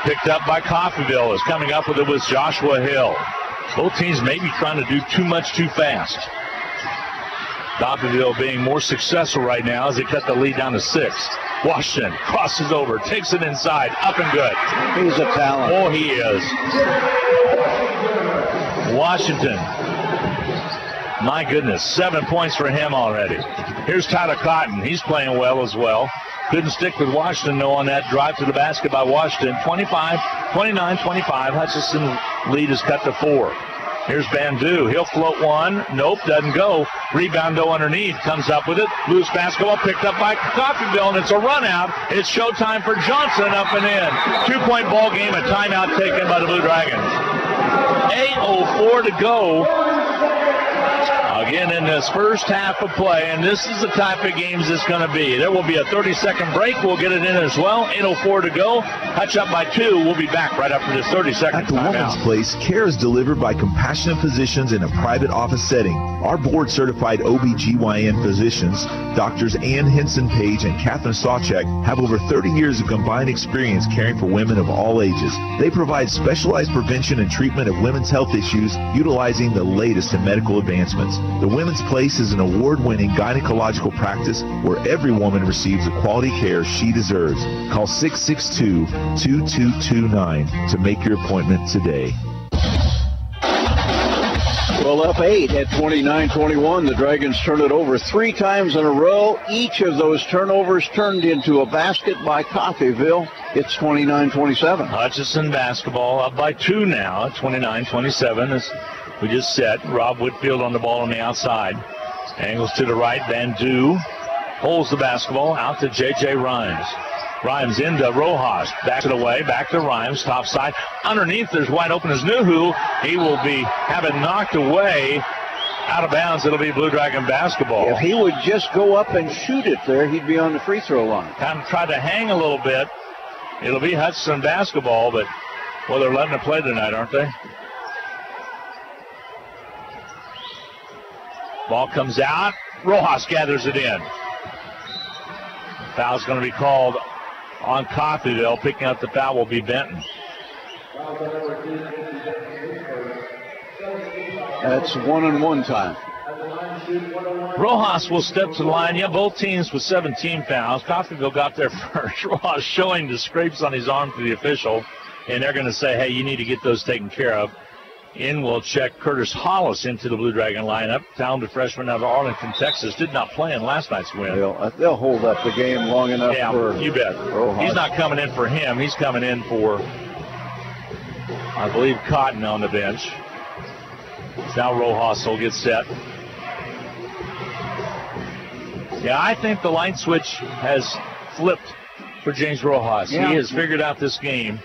Picked up by Coffeyville. Is coming up with it was Joshua Hill. Both teams may be trying to do too much too fast. Coffeyville being more successful right now as they cut the lead down to 6. Washington crosses over, takes it inside, up and good. He's a talent. Oh, he is. Washington. My goodness, 7 points for him already. Here's Tyler Cotton. He's playing well as well. Couldn't stick with Washington, though, on that drive to the basket by Washington. 29-25. Hutchinson lead is cut to 4. Here's Bandu. He'll float one. Nope, doesn't go. Rebound, though, underneath. Comes up with it. Loose basketball picked up by Coffeyville, and it's a run out. It's showtime for Johnson up and in. 2-point ball game. A timeout taken by the Blue Dragons. 8:04 to go. Again, in this first half of play, and this is the type of games it's going to be. There will be a 30-second break. We'll get it in as well. 8:04 to go. Hutch up by 2. We'll be back right after this 30-second At the Woman's Place, care is delivered by compassionate physicians in a private office setting. Our board-certified OB/GYN physicians, Drs. Ann Henson Page and Catherine Sawchek, have over 30 years of combined experience caring for women of all ages. They provide specialized prevention and treatment of women's health issues utilizing the latest in medical advancements. The Women's Place is an award-winning gynecological practice where every woman receives the quality care she deserves. Call 662-2229 to make your appointment today. Well, up 8 at 29-21. The Dragons turn it over 3 times in a row. Each of those turnovers turned into a basket by Coffeyville. It's 29-27. Hutchinson basketball up by 2 now at 29-27. As we just said, Rob Whitfield on the ball on the outside. Angles to the right. Van Du holds the basketball out to J.J. Rhymes. Rhymes into Rojas. Back it away. Back to Rhymes. Top side. Underneath, there's wide open as Nuhu. He will have it knocked away. Out of bounds. It'll be Blue Dragon basketball. If he would just go up and shoot it there, he'd be on the free throw line. Kind of tried to hang a little bit. It'll be Hutchinson basketball, but, well, they're letting it play tonight, aren't they? Ball comes out. Rojas gathers it in. Foul's going to be called on Coffeyville. Picking up the foul will be Benton. That's 1-and-1 time. Rojas will step to the line. Yeah, both teams with 17 fouls. Coffeyville got there first. Rojas showing the scrapes on his arm to the official, and they're going to say, hey, you need to get those taken care of. In will check Curtis Hollis into the Blue Dragon lineup. Talented freshman out of Arlington, Texas. Did not play in last night's win. They'll hold up the game long enough for you bet. Rojas. He's not coming in for him. He's coming in for, I believe, Cotton on the bench. Now Rojas will get set. Yeah, I think the light switch has flipped for James Rojas. Yeah. He has figured out this game.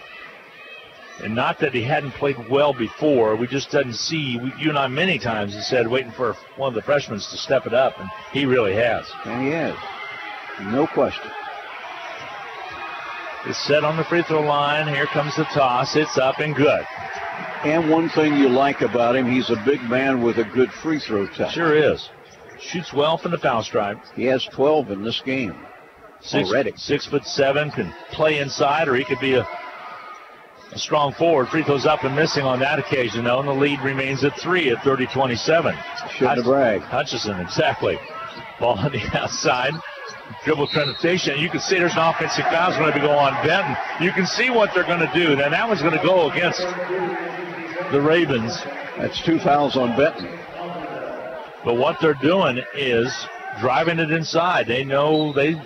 And not that he hadn't played well before. We just didn't see, you and I many times have said, waiting for one of the freshmen to step it up, and he really has. And he has. No question. It's set on the free throw line. Here comes the toss. It's up and good. And one thing you like about him, he's a big man with a good free throw touch. Sure is. Shoots well from the foul stripe. He has 12 in this game already. 6'7", can play inside, or he could be a strong forward. Free throws up and missing on that occasion, though, and the lead remains at 3 at 30-27. Shouldn't have bragged. Hutchinson, exactly. Ball on the outside. Dribble penetration. You can see there's an offensive foul going to go on Benton. You can see what they're going to do. Now that one's going to go against the Ravens. That's 2 fouls on Benton. But what they're doing is driving it inside. They know they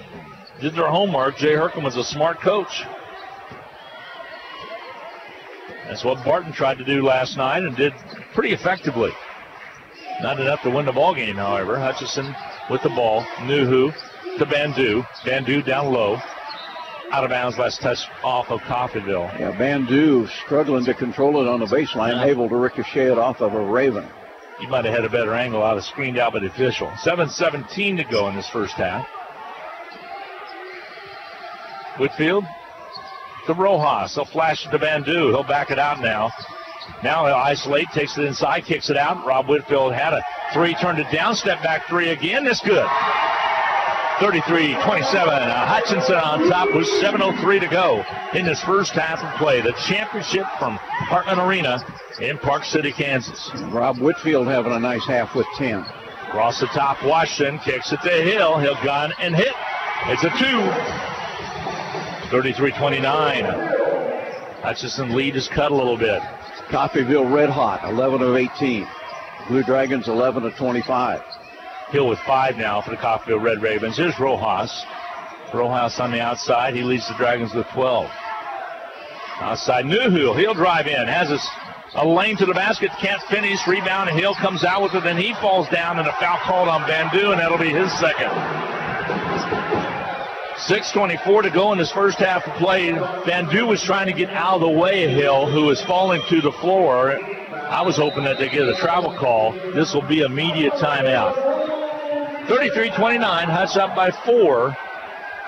did their homework. Jay Herkiman's a smart coach. That's what Barton tried to do last night and did pretty effectively. Not enough to win the ball game, however. Hutchinson with the ball. Nuhu to Van Du. Van Du down low. Out of bounds, last touch off of Coffeyville. Yeah, Van Du struggling to control it on the baseline, able to ricochet it off of a Raven. He might have had a better angle out of screened out by the official. 7:17 to go in this first half. Whitfield to Rojas. He'll flash it to Van Du. He'll back it out now. Now he'll isolate, takes it inside, kicks it out. Rob Whitfield had a 3, turned it down, step back 3 again. That's good. 33-27. Hutchinson on top with 7:03 to go in this first half of play. The championship from Hartman Arena in Park City, Kansas. Rob Whitfield having a nice half with 10. Across the top, Washington kicks it to Hill. He'll gun and hit. It's a 2. 33-29. Hutchinson lead is cut a little bit. Coffeyville red hot, 11 of 18. Blue Dragons 11 of 25. Hill with 5 now for the Coffeyville Red Ravens. Here's Rojas. Rojas on the outside. He leads the Dragons with 12. Outside, Nuhu. He'll drive in. Has a lane to the basket. Can't finish. Rebound. And Hill comes out with it. Then he falls down, and a foul called on Van Du, and that'll be his second. 6:24 to go in this first half of play. Van Du was trying to get out of the way of Hill, who is falling to the floor. I was hoping that they get a travel call. This will be immediate timeout. 33-29, Hutch up by 4.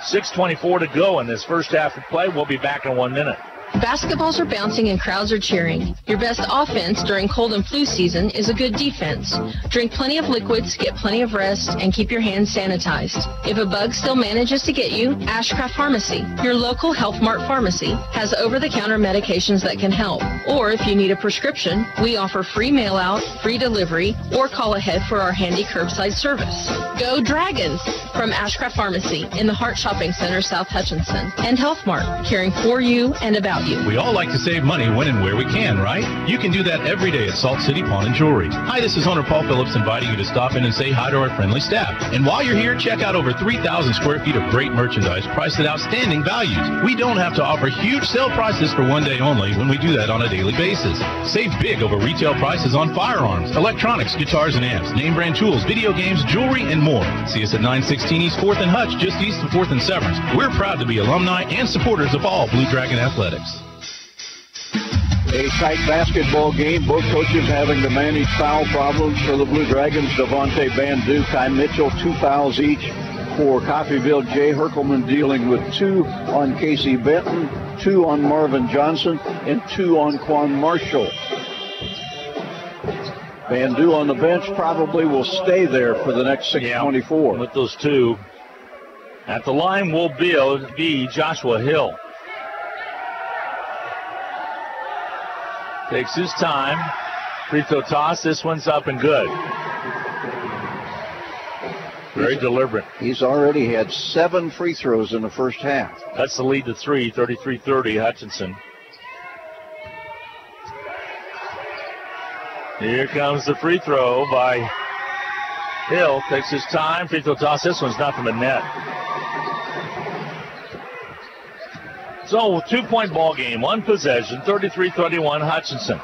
6:24 to go in this first half of play. We'll be back in 1 minute. Basketballs are bouncing and crowds are cheering. Your best offense during cold and flu season is a good defense. Drink plenty of liquids, get plenty of rest, and keep your hands sanitized. If a bug still manages to get you, Ashcraft Pharmacy, your local Health Mart pharmacy, has over-the-counter medications that can help. Or if you need a prescription, we offer free mail-out, free delivery, or call ahead for our handy curbside service. Go Dragons! From Ashcraft Pharmacy in the Hart Shopping Center, South Hutchinson, and Health Mart, caring for you and about you. We all like to save money when and where we can, right? You can do that every day at Salt City Pawn and Jewelry. Hi, this is owner Paul Phillips inviting you to stop in and say hi to our friendly staff. And while you're here, check out over 3,000 square feet of great merchandise priced at outstanding values. We don't have to offer huge sale prices for one day only when we do that on a daily basis. Save big over retail prices on firearms, electronics, guitars and amps, name brand tools, video games, jewelry, and more. See us at 916 East 4th and Hutch, just east of 4th and Severance. We're proud to be alumni and supporters of all Blue Dragon athletics. A tight basketball game. Both coaches having to manage foul problems for the Blue Dragons. Devontae Bandu, Kai Mitchell, 2 fouls each for Coffeyville. Jay Herkelman dealing with 2 on Casey Benton, 2 on Marvin Johnson, and 2 on Quan Marshall. Bandu on the bench probably will stay there for the next 6:24. With those 2. At the line will be Joshua Hill. Takes his time. Free throw toss. This one's up and good. Very deliberate. He's already had 7 free throws in the first half. That's the lead to 3, 33-30, Hutchinson. Here comes the free throw by Hill. Takes his time. Free throw toss. This one's nothing but net. So, 2-point ball game, 1 possession, 33-31 Hutchinson.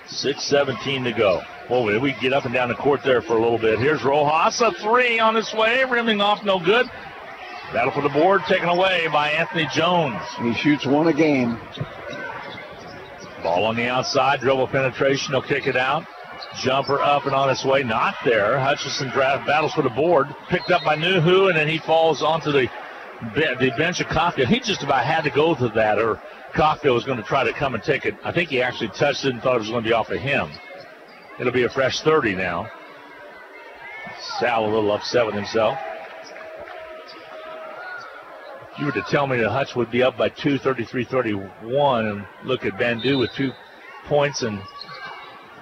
6:17 to go. Boy, we get up and down the court there for a little bit. Here's Rojas, a 3 on its way, rimming off, no good. Battle for the board, taken away by Anthony Jones. He shoots 1 a game. Ball on the outside, dribble penetration, he'll kick it out. Jumper up and on its way, not there. Hutchinson battles for the board, picked up by Nuhu, and then he falls onto the bench of Coffeyville. He just about had to go to that, or Coffeyville was going to try to come and take it. I think he actually touched it and thought it was going to be off of him. It'll be a fresh 30 now. Sal a little upset with himself. If you were to tell me that Hutch would be up by 2, 33-31, and look at Bandu with 2 points and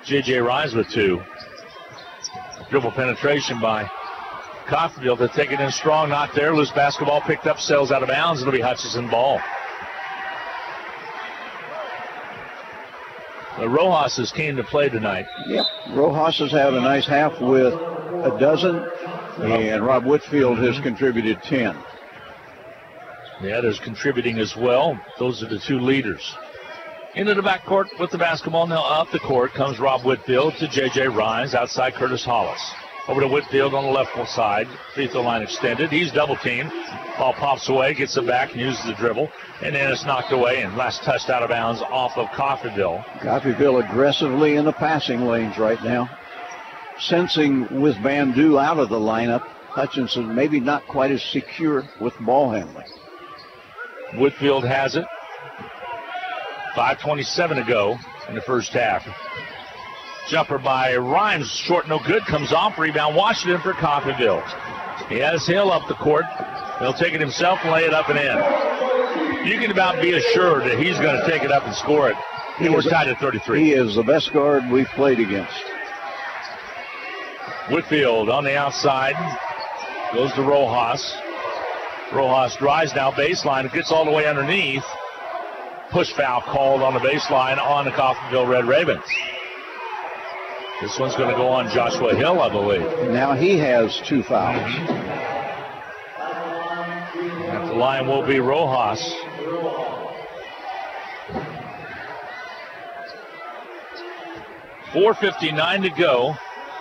J.J. Rise with 2. Dribble penetration by Coffeyville. They'll take it in strong, not there. Loose basketball picked up, sails out of bounds. It'll be Hutchinson ball. The Rojas's came to play tonight. Yep. Rojas has had a nice half with a dozen, and Rob Whitfield has contributed 10. Yeah, there's contributing as well. Those are the 2 leaders. Into the backcourt with the basketball. Now up the court comes Rob Whitfield to J.J. Rise, outside Curtis Hollis. Over to Whitfield on the left side. Free throw line extended. He's double teamed. Ball pops away, gets it back, and uses the dribble. And then it's knocked away and last touched out of bounds off of Coffeyville. Coffeyville aggressively in the passing lanes right now. Sensing with Bandu out of the lineup, Hutchinson maybe not quite as secure with ball handling. Whitfield has it. 5:27 to go in the first half. Jumper by Rhymes, short, no good, comes off, rebound Washington for Coffeyville. He has Hill up the court. He'll take it himself and lay it up and in. You can about be assured that he's going to take it up and score it. We're tied at 33. He is the best guard we've played against. Whitfield on the outside. Goes to Rojas. Rojas drives now baseline. It gets all the way underneath. Push foul called on the baseline on the Coffeyville Red Ravens. This one's going to go on Joshua Hill, I believe. Now he has 2 fouls. At the line will be Rojas. .4:59 to go.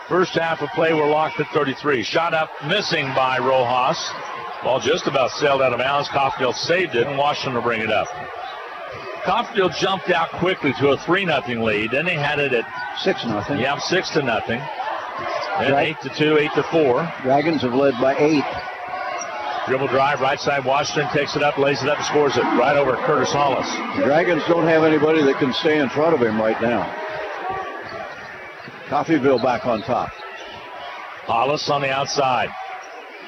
First half of play, we're locked at 33. Shot up, missing by Rojas. Ball just about sailed out of bounds. Coffeyville saved it, and Washington will bring it up. Coffeyville jumped out quickly to a 3-0 lead. Then they had it at 6-0. Yeah, 6-0. Then 8-2, 8-4. Dragons have led by 8. Dribble drive, right side. Washington takes it up, lays it up, and scores it right over Curtis Hollis. The Dragons don't have anybody that can stay in front of him right now. Coffeyville back on top. Hollis on the outside.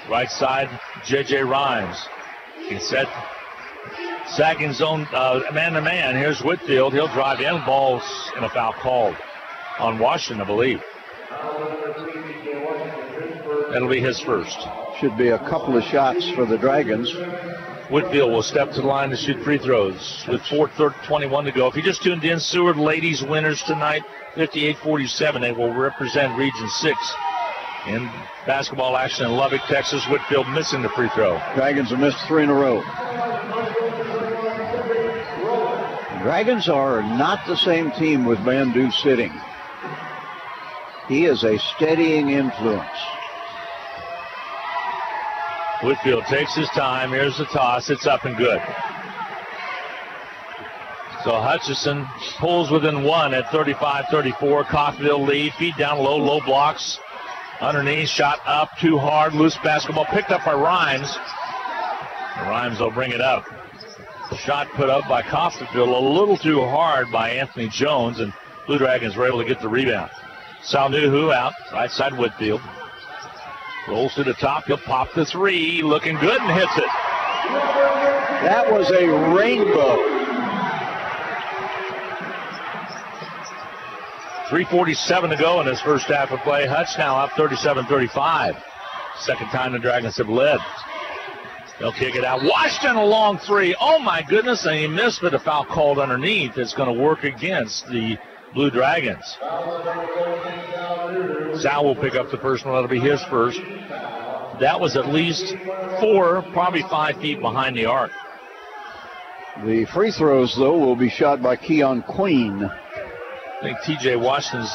Right side, J.J. Rhymes. He's set. Sagging zone, man-to-man. Here's Whitfield. He'll drive in. Ball's and a foul called on Washington, I believe. That'll be his first. Should be a couple of shots for the Dragons. Whitfield will step to the line to shoot free throws with 4:21 to go. If you just tuned in, Seward ladies winners tonight, 58-47. They will represent Region 6 in basketball action in Lubbock, Texas. Whitfield missing the free throw. Dragons have missed 3 in a row. Dragons are not the same team with Bandu sitting. He is a steadying influence. Whitfield takes his time. Here's the toss. It's up and good. So Hutchinson pulls within 1 at 35-34. Coffeyville lead. Feed down low, low blocks. Underneath, shot up, too hard. Loose basketball picked up by Rhymes. Rhymes will bring it up. Shot put up by Coffeyville, a little too hard by Anthony Jones, and Blue Dragons were able to get the rebound. Salnuhu out, right side Whitfield. Rolls to the top, he'll pop the 3, looking good and hits it. That was a rainbow. 3:47 to go in this first half of play. Hutch now up 37-35. Second time the Dragons have led. They'll kick it out. Washington a long 3. Oh my goodness, and he missed, but a foul called underneath. It's going to work against the Blue Dragons. Sal will pick up the first one. That'll be his first. That was at least 4, probably 5 feet behind the arc. The free throws, though, will be shot by Keon Queen. I think T.J. Washington's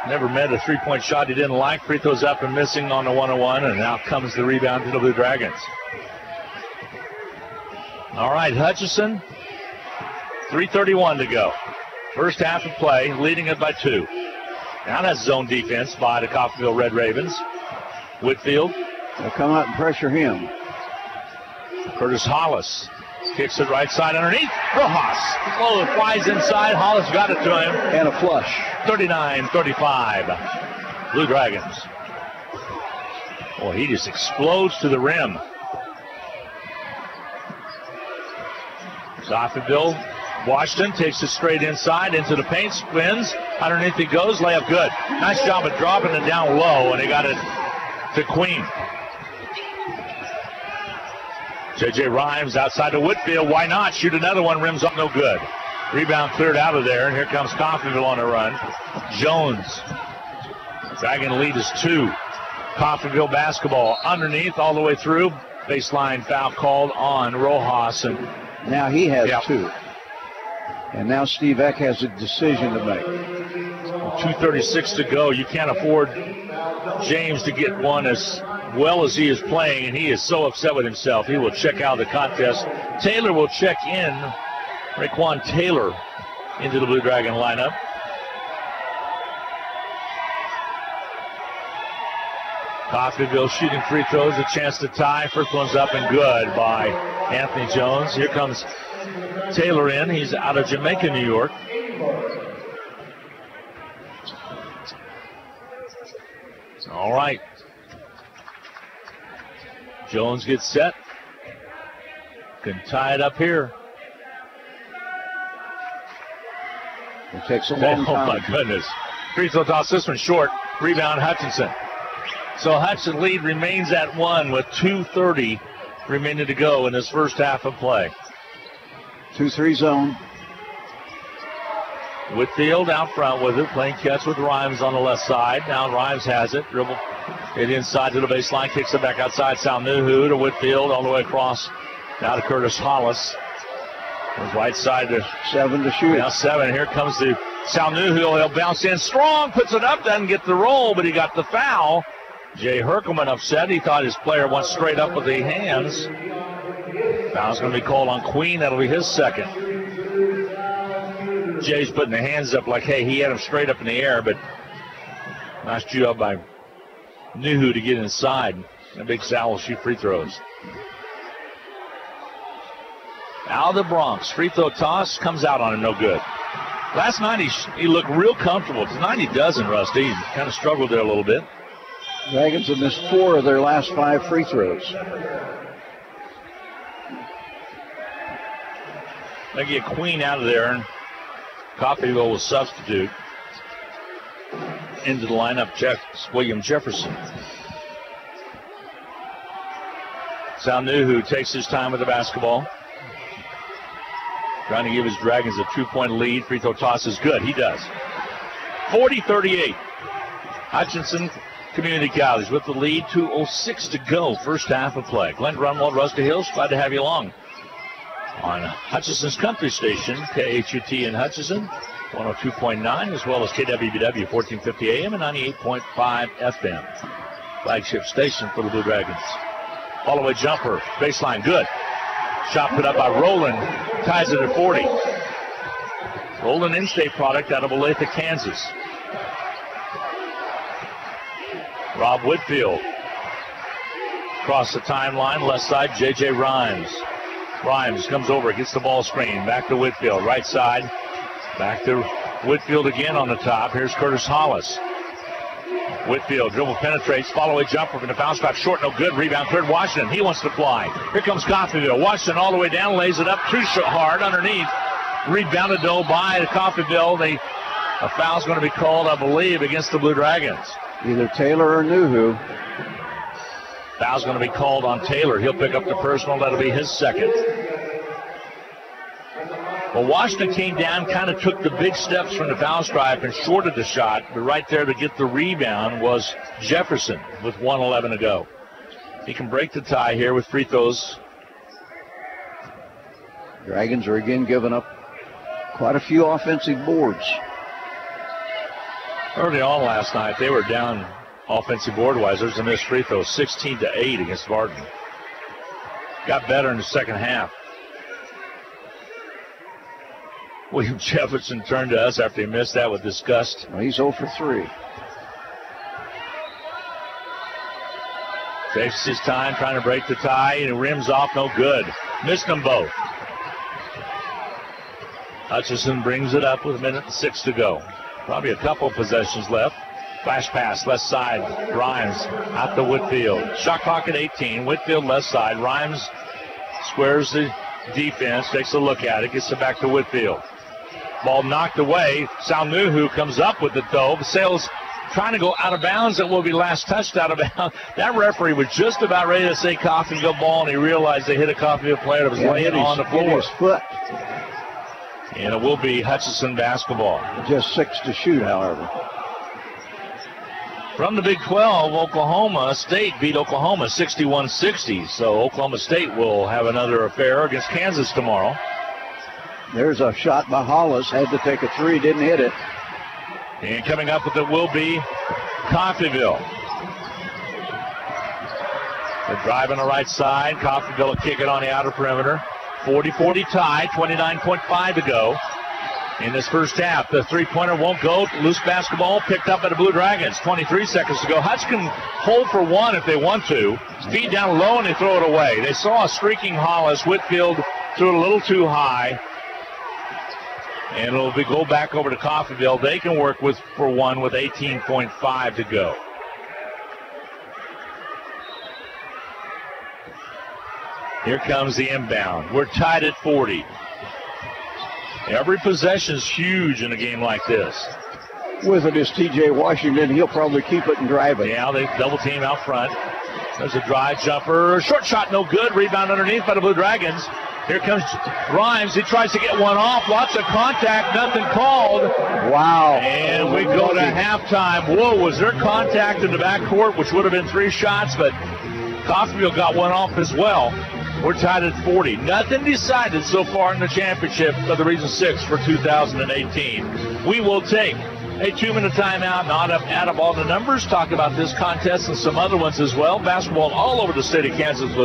never met a three-point shot he didn't like. Free throws up and missing on the 1-on-1, and now comes the rebound to the Blue Dragons. All right, Hutchinson, 3:31 to go. First half of play, leading it by 2. Now that's zone defense by the Coffeyville Red Ravens. Whitfield. They'll come out and pressure him. Curtis Hollis kicks it right side underneath. Rojas. Oh, it flies inside. Hollis got it to him. And a flush. 39-35. Blue Dragons. Boy, he just explodes to the rim. Coffeyville. Washington takes it straight inside into the paint, spins. Underneath he goes. Layup good. Nice job of dropping it down low, and they got it to Queen. J.J. Rhymes outside to Whitfield. Why not? Shoot another one. Rims up, no good. Rebound cleared out of there, and here comes Coffeyville on the run. Jones. Dragon lead is 2. Coffeyville basketball underneath all the way through. Baseline foul called on Rojas. And now he has 2. And now Steve Eck has a decision to make. 2:36 to go. You can't afford James to get one as well as he is playing, and he is so upset with himself. He will check out the contest. Taylor will check in. Raekwon Taylor into the Blue Dragon lineup. Coffeyville shooting free throws, a chance to tie. First one's up and good by Anthony Jones. Here comes Taylor in. He's out of Jamaica, New York. All right. Jones gets set. Can tie it up here. It takes a long time. Oh, my goodness. Free throw toss this one short. Rebound Hutchinson. So Hutchinson lead remains at 1 with 2:30 remaining to go in this first half of play. 2-3 zone. Whitfield out front with it, playing catch with Rhymes on the left side. Now Rhymes has it. Dribble it inside to the baseline, kicks it back outside. Salnuhu to Whitfield all the way across. Now to Curtis Hollis. His right side to 7 to shoot. Now 7. Here comes the Salnuhu. He'll bounce in strong, puts it up, doesn't get the roll, but he got the foul. Jay Herkelman upset. He thought his player went straight up with the hands. Foul's going to be called on Queen. That'll be his second. Jay's putting the hands up like, hey, he had him straight up in the air, but nice job by Nuhu to get inside. And Big Sal will shoot free throws. Out of the Bronx, free throw toss comes out on him, no good. Last night he looked real comfortable. Tonight he doesn't, Rusty. He kind of struggled there a little bit. Dragons have missed 4 of their last 5 free throws. They get Queen out of there, and Coffeyville will substitute. Into the lineup, William Jefferson. Sal Nuhu takes his time with the basketball. Trying to give his Dragons a 2-point lead. Free throw toss is good. He does. 40-38. Hutchinson Community College with the lead. 2:06 to go. First half of play. Glenn Grunwald, Rusty Hills, glad to have you along on Hutchinson's Country Station, KHUT in Hutchinson, 102.9, as well as KWBW, 1450 AM and 98.5 FM. Flagship station for the Blue Dragons. Fall-away jumper, baseline, good. Shot put up by Roland, ties it at 40. Roland in-state product out of Olathe, Kansas. Rob Whitfield. Across the timeline, left side, J.J. Rhymes. Rhymes comes over, gets the ball screen, back to Whitfield, right side. Back to Whitfield again on the top. Here's Curtis Hollis. Whitfield dribble penetrates, follow-away jumper from the foul spot, short, no good. Rebound cleared Washington. He wants to fly. Here comes Coffeyville. Washington all the way down, lays it up too hard underneath. Rebounded though by Coffeyville. A foul's going to be called, I believe, against the Blue Dragons. Either Taylor or Nuhu. Foul's going to be called on Taylor. He'll pick up the personal. That'll be his second. Well, Washington came down, kind of took the big steps from the foul stripe and shorted the shot, but right there to get the rebound was Jefferson with 1:11 to go. He can break the tie here with free throws. Dragons are again giving up quite a few offensive boards. Early on last night, they were down offensive board-wise. There's a missed free throw, 16-8 against Barton. Got better in the second half. William Jefferson turned to us after he missed that with disgust. Well, he's 0 for 3. Takes his time trying to break the tie, and it rims off, no good. Missed them both. Hutchinson brings it up with 1:06 to go. Probably a couple possessions left. Flash pass, left side. Rhymes out to Whitfield. Shot clock at 18. Whitfield left side. Rhymes squares the defense, takes a look at it, gets it back to Whitfield. Ball knocked away. Sal Nuhu comes up with it though. Sale's trying to go out of bounds. It will be last touched out of bounds. That referee was just about ready to say Coffeyville ball, and he realized they hit a Coffeyville player that was laying on the floor. His foot. And it will be Hutchinson basketball. Just 6 to shoot, however. From the Big 12, Oklahoma State beat Oklahoma 61-60. So Oklahoma State will have another affair against Kansas tomorrow. There's a shot by Hollis. Had to take a 3, didn't hit it. And coming up with it will be Coffeyville. The drive on the right side. Coffeyville will kick it on the outer perimeter. 40-40 tie, 29.5 to go in this first half. The three-pointer won't go. Loose basketball picked up by the Blue Dragons. 23 seconds to go. Hutch can hold for one if they want to. Feed down low and they throw it away. They saw a streaking Hollis. Whitfield threw it a little too high. And it'll go back over to Coffeyville. They can work for one with 18.5 to go. Here comes the inbound. We're tied at 40. Every possession is huge in a game like this. With it is T.J. Washington. He'll probably keep it and drive it. Yeah, they double team out front. There's a drive jumper. Short shot, no good. Rebound underneath by the Blue Dragons. Here comes Rhymes. He tries to get one off. Lots of contact. Nothing called. Wow. And we go to halftime. Whoa, was there contact in the backcourt, which would have been 3 shots, but Coffeyville got one off as well. We're tied at 40. Nothing decided so far in the championship of the Region 6 for 2018. We will take a 2-minute timeout and add up all the numbers, talk about this contest and some other ones as well. Basketball all over the state of Kansas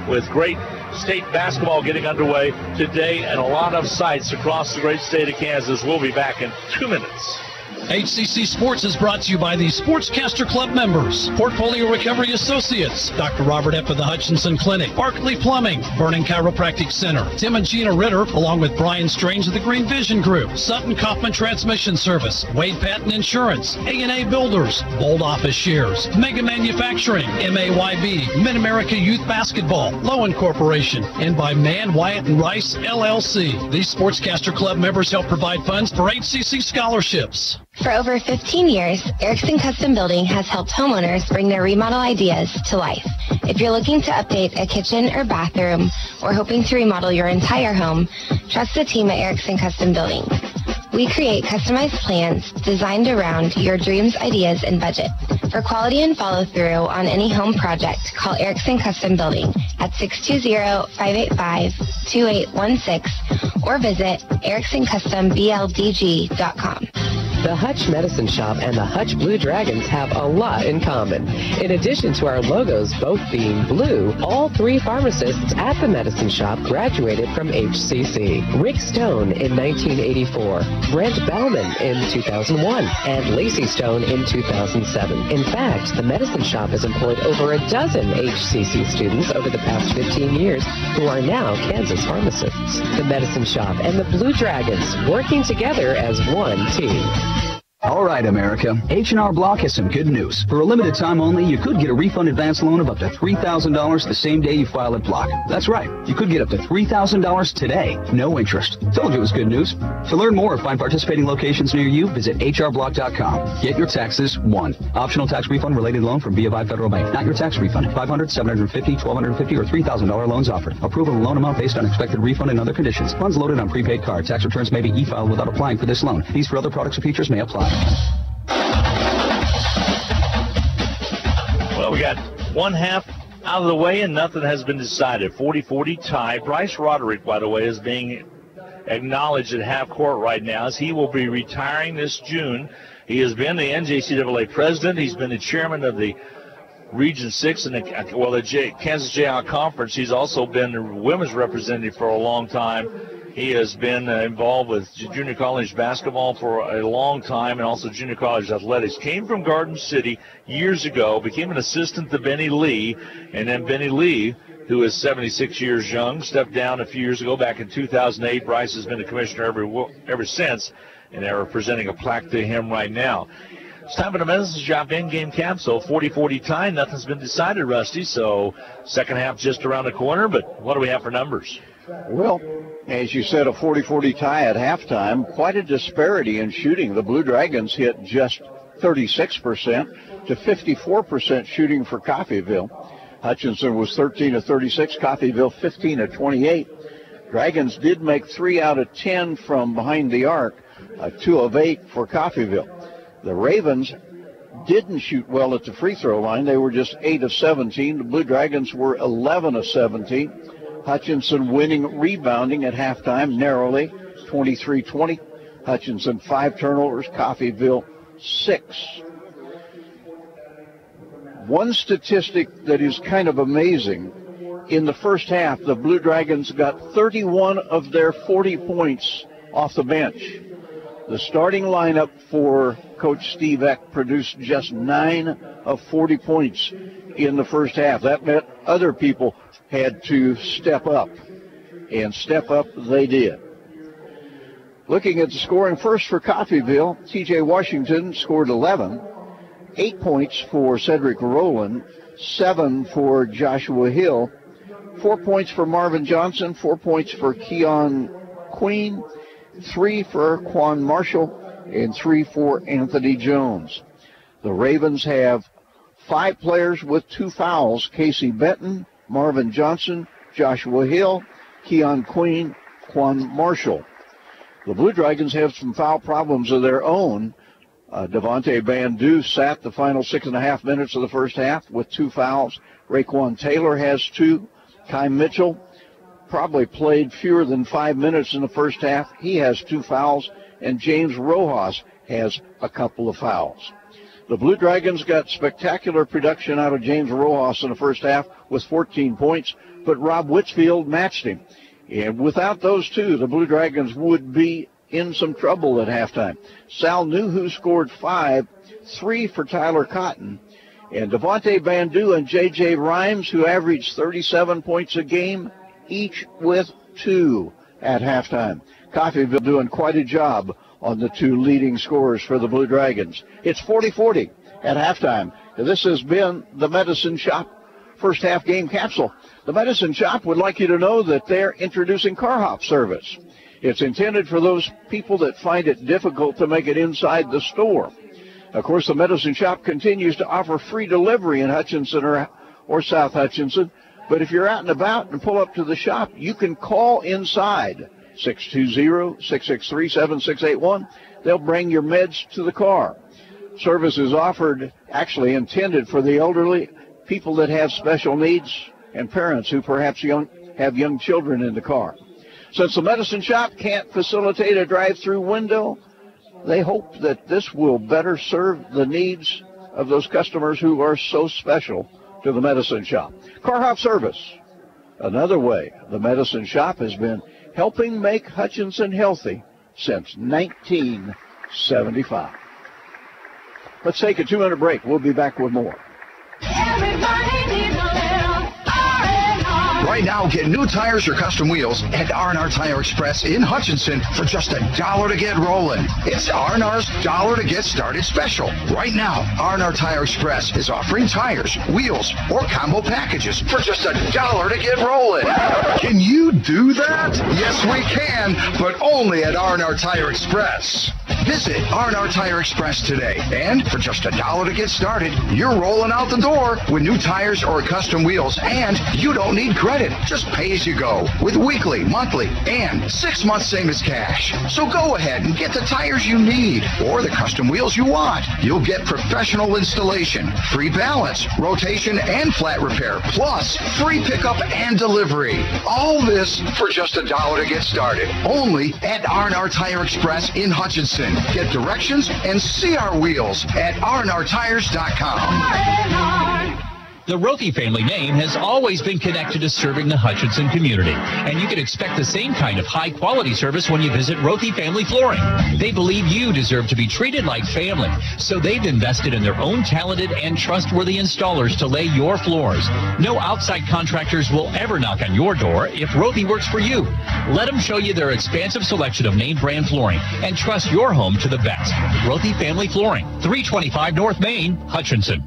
with great State basketball getting underway today at a lot of sites across the great state of Kansas. We'll be back in 2 minutes. HCC Sports is brought to you by the Sportscaster Club members, Portfolio Recovery Associates, Dr. Robert F. of the Hutchinson Clinic, Barkley Plumbing, Vernon Chiropractic Center, Tim and Gina Ritter, along with Brian Strange of the Green Vision Group, Sutton Kaufman Transmission Service, Wade Patton Insurance, A&A Builders, Bold Office Shares, Mega Manufacturing, MAYB, Mid-America Youth Basketball, Lowen Corporation, and by Mann, Wyatt, and Rice, LLC. These Sportscaster Club members help provide funds for HCC scholarships. For over 15 years, Erickson Custom Building has helped homeowners bring their remodel ideas to life. If you're looking to update a kitchen or bathroom or hoping to remodel your entire home, trust the team at Erickson Custom Building. We create customized plans designed around your dreams, ideas, and budget. For quality and follow-through on any home project, call Erickson Custom Building at 620-585-2816 or visit ericksoncustombldg.com. The Hutch Medicine Shop and the Hutch Blue Dragons have a lot in common. In addition to our logos both being blue, all three pharmacists at the Medicine Shop graduated from HCC. Rick Stone in 1984, Brent Bellman in 2001, and Lacey Stone in 2007. In fact, the Medicine Shop has employed over a dozen HCC students over the past 15 years who are now Kansas pharmacists. The Medicine Shop and the Blue Dragons working together as one team. All right, America. H&R Block has some good news. For a limited time only, you could get a refund advance loan of up to $3,000 the same day you file at Block. That's right. You could get up to $3,000 today. No interest. Told you it was good news. To learn more or find participating locations near you, visit hrblock.com. Get your taxes won. Optional tax refund related loan from BofI Federal Bank. Not your tax refund. $500, $750, $1,250, or $3,000 loans offered. Approval of loan amount based on expected refund and other conditions. Funds loaded on prepaid card. Tax returns may be e-filed without applying for this loan. These for other products or features may apply. Well, we got one half out of the way and nothing has been decided. 40-40 tie. Bryce Roderick, by the way, is being acknowledged at half court right now as he will be retiring this June. He has been the NJCAA president. He's been the chairman of the Region 6 and the Kansas Jayhawk Conference. He's also been the women's representative for a long time. He has been involved with junior college basketball for a long time and also junior college athletics. Came from Garden City years ago, became an assistant to Benny Lee, and then Benny Lee, who is 76 years young, stepped down a few years ago back in 2008. Bryce has been the commissioner ever since, and they're presenting a plaque to him right now. It's time for the Medicine Shop in-game capsule. 40-40 tie. Nothing's been decided, Rusty, so second half just around the corner, but what do we have for numbers? Well, as you said, a 40-40 tie at halftime. Quite a disparity in shooting. The Blue Dragons hit just 36% to 54% shooting for Coffeyville. Hutchinson was 13 of 36, Coffeyville 15 of 28. Dragons did make 3 out of 10 from behind the arc, 2 of 8 for Coffeyville. The Ravens didn't shoot well at the free throw line. They were just 8 of 17. The Blue Dragons were 11 of 17. Hutchinson winning rebounding at halftime narrowly, 23-20. Hutchinson 5 turnovers, Coffeyville 6. One statistic that is kind of amazing, in the first half, the Blue Dragons got 31 of their 40 points off the bench. The starting lineup for Coach Steve Eck produced just 9 of 40 points in the first half. That meant other people had to step up, and step up they did. Looking at the scoring first for Coffeyville, T.J. Washington scored 11, 8 points for Cedric Rowland, 7 for Joshua Hill, 4 points for Marvin Johnson, 4 points for Keon Queen, 3 for Quan Marshall, and 3 for Anthony Jones. The Ravens have 5 players with 2 fouls: Casey Benton, Marvin Johnson, Joshua Hill, Keon Queen, Quan Marshall. The Blue Dragons have some foul problems of their own. Devontae Bandu sat the final 6.5 minutes of the first half with 2 fouls. Raekwon Taylor has 2. Kai Mitchell probably played fewer than 5 minutes in the first half. He has 2 fouls. And James Rojas has a couple of fouls. The Blue Dragons got spectacular production out of James Rojas in the first half with 14 points, but Rob Whitfield matched him. And without those two, the Blue Dragons would be in some trouble at halftime. Sal Nuhu scored 5, 3 for Tyler Cotton. And Devontae Bandu and J.J. Rhymes, who averaged 37 points a game, each with 2 at halftime. Coffeyville doing quite a job on the 2 leading scorers for the Blue Dragons. It's 40-40 at halftime. This has been the Medicine Shop first half game capsule. The Medicine Shop would like you to know that they're introducing car hop service. It's intended for those people that find it difficult to make it inside the store. Of course, the Medicine Shop continues to offer free delivery in Hutchinson or South Hutchinson. But if you're out and about and pull up to the shop, you can call inside, 620-663-7681. They'll bring your meds to the car. Service is offered, actually intended for the elderly, people that have special needs, and parents who perhaps have young children in the car. Since the Medicine Shop can't facilitate a drive-through window, they hope that this will better serve the needs of those customers who are so special to the Medicine Shop. Car hop service, another way the Medicine Shop has been helping make Hutchinson healthy since 1975. Let's take a 2-minute break. We'll be back with more. Right now, get new tires or custom wheels at R&R Tire Express in Hutchinson for just $1 to get rolling. It's R&R's $1 to get started special. Right now, R&R Tire Express is offering tires, wheels, or combo packages for just $1 to get rolling. Can you do that? Yes, we can, but only at R&R Tire Express. Visit R&R Tire Express today, and for just $1 to get started, you're rolling out the door with new tires or custom wheels, and you don't need credit. Just pay as you go with weekly, monthly, and 6 months same as cash. So go ahead and get the tires you need or the custom wheels you want. You'll get professional installation, free balance, rotation, and flat repair, plus free pickup and delivery. All this for just $1 to get started. Only at R&R Tire Express in Hutchinson. Get directions and see our wheels at rnrtires.com. The Rothy family name has always been connected to serving the Hutchinson community, and you can expect the same kind of high-quality service when you visit Rothy Family Flooring. They believe you deserve to be treated like family, so they've invested in their own talented and trustworthy installers to lay your floors. No outside contractors will ever knock on your door if Rothy works for you. Let them show you their expansive selection of name brand flooring and trust your home to the best. Rothy Family Flooring, 325 North Main, Hutchinson.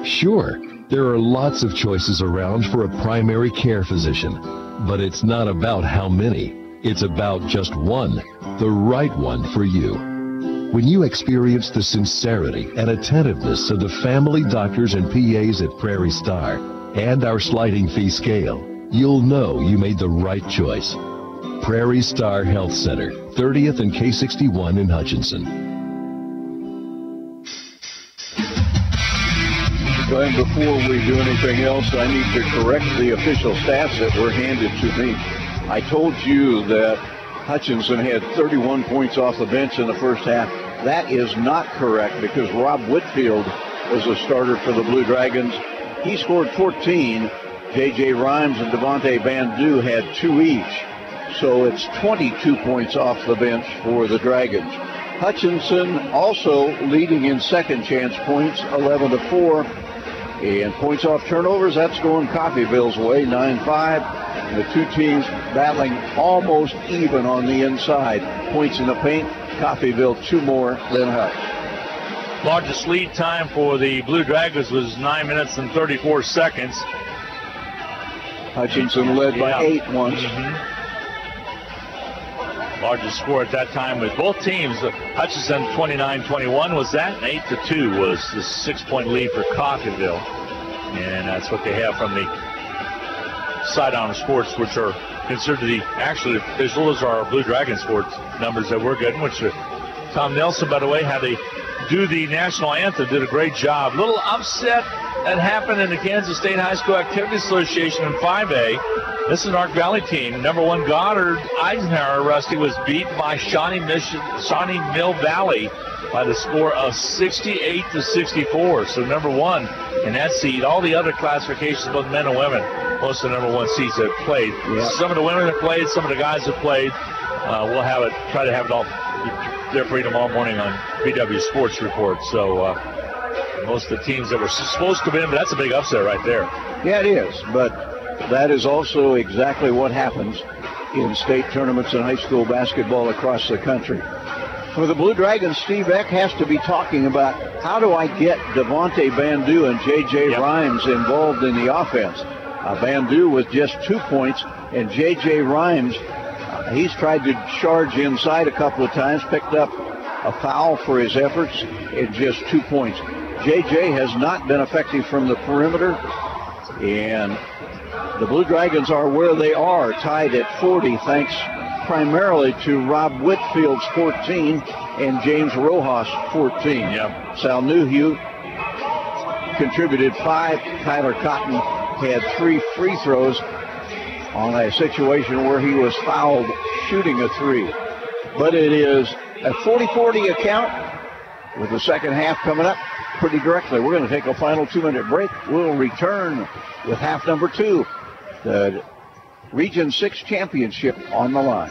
Sure, there are lots of choices around for a primary care physician, but it's not about how many. It's about just one, the right one for you. When you experience the sincerity and attentiveness of the family doctors and PAs at Prairie Star and our sliding fee scale, you'll know you made the right choice. Prairie Star Health Center, 30th and K61 in Hutchinson. And before we do anything else, I need to correct the official stats that were handed to me. I told you that Hutchinson had 31 points off the bench in the first half. That is not correct because Rob Whitfield was a starter for the Blue Dragons. He scored 14. J.J. Rhymes and Devontae Bandu had 2 each. So it's 22 points off the bench for the Dragons. Hutchinson also leading in second chance points, 11-4. And points off turnovers, that's going Coffeyville's way, 9-5. The two teams battling almost even on the inside. Points in the paint, Coffeyville 2 more than Hutch. Largest lead time for the Blue Dragons was 9 minutes and 34 seconds. Hutchinson led by 8 once. Largest score at that time with both teams. Hutchinson 29-21 was that, and 8-2 was the 6-point lead for Coffeyville. And that's what they have from the Sidearm Sports, which are considered to be, actually, those are our Blue Dragon Sports numbers that we're getting, which Tom Nelson, by the way, had to do the national anthem, did a great job. Little upset that happened in the Kansas State High School Activity Association in 5A. This is an Ark Valley team. Number 1 Goddard Eisenhower, Rusty, was beat by Shawnee Mill Valley by the score of 68-64. So number one in that seed. All the other classifications, both men and women, most of the number one seeds have played. Yeah. Some of the women have played, some of the guys have played. We'll have it, try to have it all there for you tomorrow morning on BW Sports Report. So most of the teams that were supposed to win, but that's a big upset right there. Yeah, it is, but that is also exactly what happens in state tournaments in high school basketball across the country. For the Blue Dragons, Steve Eck has to be talking about how do I get Devontae Bandu and J.J. Rhymes involved in the offense. Bandu with just 2 points, and J.J. Rhymes, he's tried to charge inside a couple of times, picked up a foul for his efforts, and just 2 points. J.J. has not been effective from the perimeter, and the Blue Dragons are where they are, tied at 40, thanks primarily to Rob Whitfield's 14 and James Rojas' 14. Yep. Sal Newhue contributed 5. Tyler Cotton had 3 free throws on a situation where he was fouled shooting a 3. But it is a 40-40 account with the second half coming up pretty directly. We're going to take a final 2-minute break. We'll return with half number 2. The Region 6 championship on the line.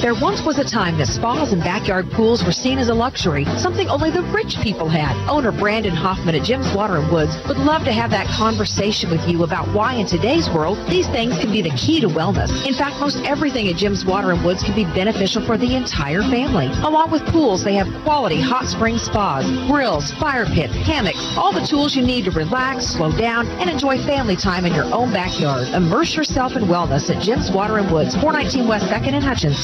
There once was a time that spas and backyard pools were seen as a luxury, something only the rich people had. Owner Brandon Hoffman at Jim's Water and Woods would love to have that conversation with you about why in today's world these things can be the key to wellness. In fact, most everything at Jim's Water and Woods can be beneficial for the entire family. Along with pools, they have quality hot spring spas, grills, fire pits, hammocks, all the tools you need to relax, slow down, and enjoy family time in your own backyard. Immerse yourself in wellness at Jim's Water and Woods, 419 West 2nd in Hutchinson.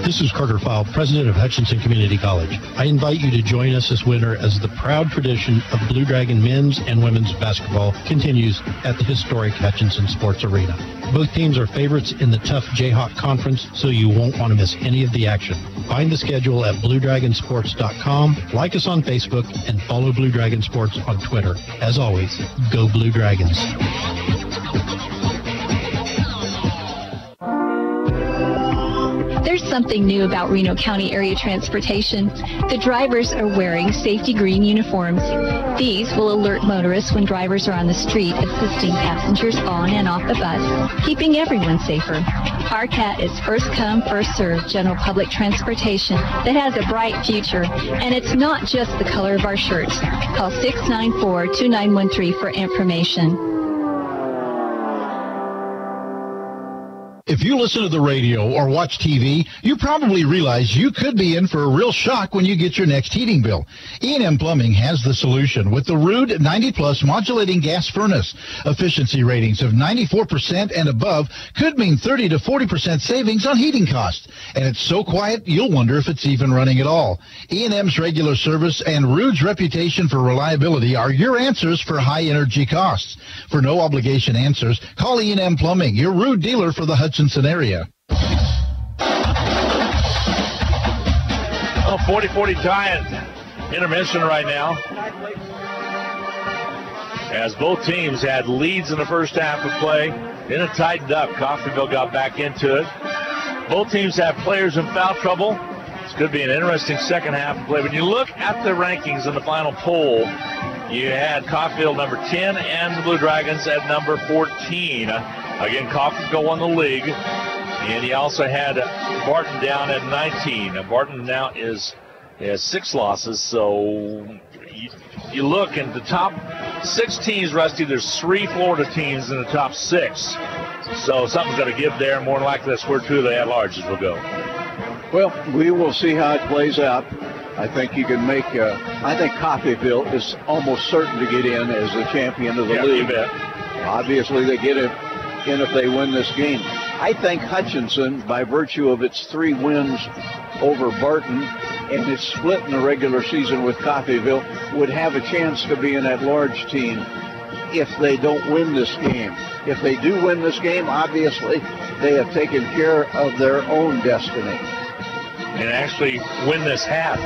This is Carter File, president of Hutchinson Community College. I invite you to join us this winter as the proud tradition of Blue Dragon men's and women's basketball continues at the historic Hutchinson Sports Arena. Both teams are favorites in the tough Jayhawk Conference, so you won't want to miss any of the action. Find the schedule at BlueDragonSports.com, like us on Facebook, and follow Blue Dragon Sports on Twitter. As always, go Blue Dragons. There's something new about Reno County area transportation. The drivers are wearing safety green uniforms. These will alert motorists when drivers are on the street, assisting passengers on and off the bus, keeping everyone safer. RCAT is first come, first served general public transportation that has a bright future, and it's not just the color of our shirts. Call 694-2913 for information. If you listen to the radio or watch TV, you probably realize you could be in for a real shock when you get your next heating bill. E&M Plumbing has the solution with the Rude 90-plus modulating gas furnace. Efficiency ratings of 94% and above could mean 30 to 40% savings on heating costs. And it's so quiet, you'll wonder if it's even running at all. E&M's regular service and Rude's reputation for reliability are your answers for high energy costs. For no obligation answers, call E&M Plumbing, your Rude dealer for the Hutchinson area. 40-40 tie, intermission right now. As both teams had leads in the first half of play, then it tightened up. Coffeyville got back into it. Both teams have players in foul trouble. This could be an interesting second half of play. When you look at the rankings in the final poll, you had Coffeyville number 10 and the Blue Dragons at number 14. Again, Coffeyville won the league, and he also had Barton down at 19. Barton now has 6 losses, so you look in the top 6 teams, Rusty, there's 3 Florida teams in the top 6. So something's going to give there, and more than likely that's where 2 of the at-larges will go. Well, we will see how it plays out. I think you can make, I think Coffeyville is almost certain to get in as the champion of the league. You bet. Obviously, they get it in if they win this game. I think Hutchinson, by virtue of its 3 wins over Barton and its split in the regular season with Coffeyville, would have a chance to be an at-large team if they don't win this game. If they do win this game, obviously, they have taken care of their own destiny. And actually win this half.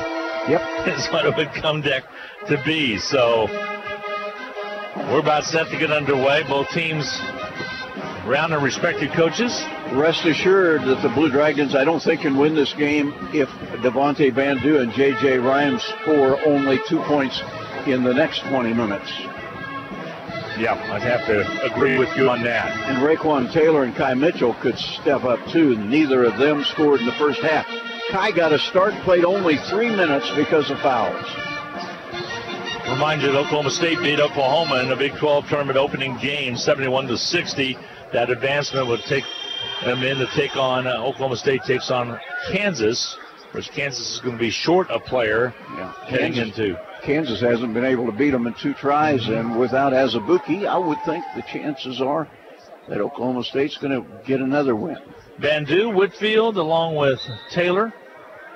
Yep. Is what it would come to be. So we're about set to get underway. Both teams Around their respective coaches. Rest assured that the Blue Dragons, I don't think, can win this game if Devontae Bandu and J.J. Rhymes score only 2 points in the next 20 minutes. Yeah, I'd have to agree with you on that. And Raekwon Taylor and Kai Mitchell could step up too. Neither of them scored in the first half. Kai got a start, played only 3 minutes because of fouls. Remind you that Oklahoma State beat Oklahoma in the Big 12 tournament opening game, 71-60. That advancement would take them in to take on Oklahoma State takes on Kansas, which Kansas is going to be short a player heading into. Kansas hasn't been able to beat them in 2 tries, and without Azubuike, I would think the chances are that Oklahoma State's going to get another win. Bandu, Whitfield, along with Taylor,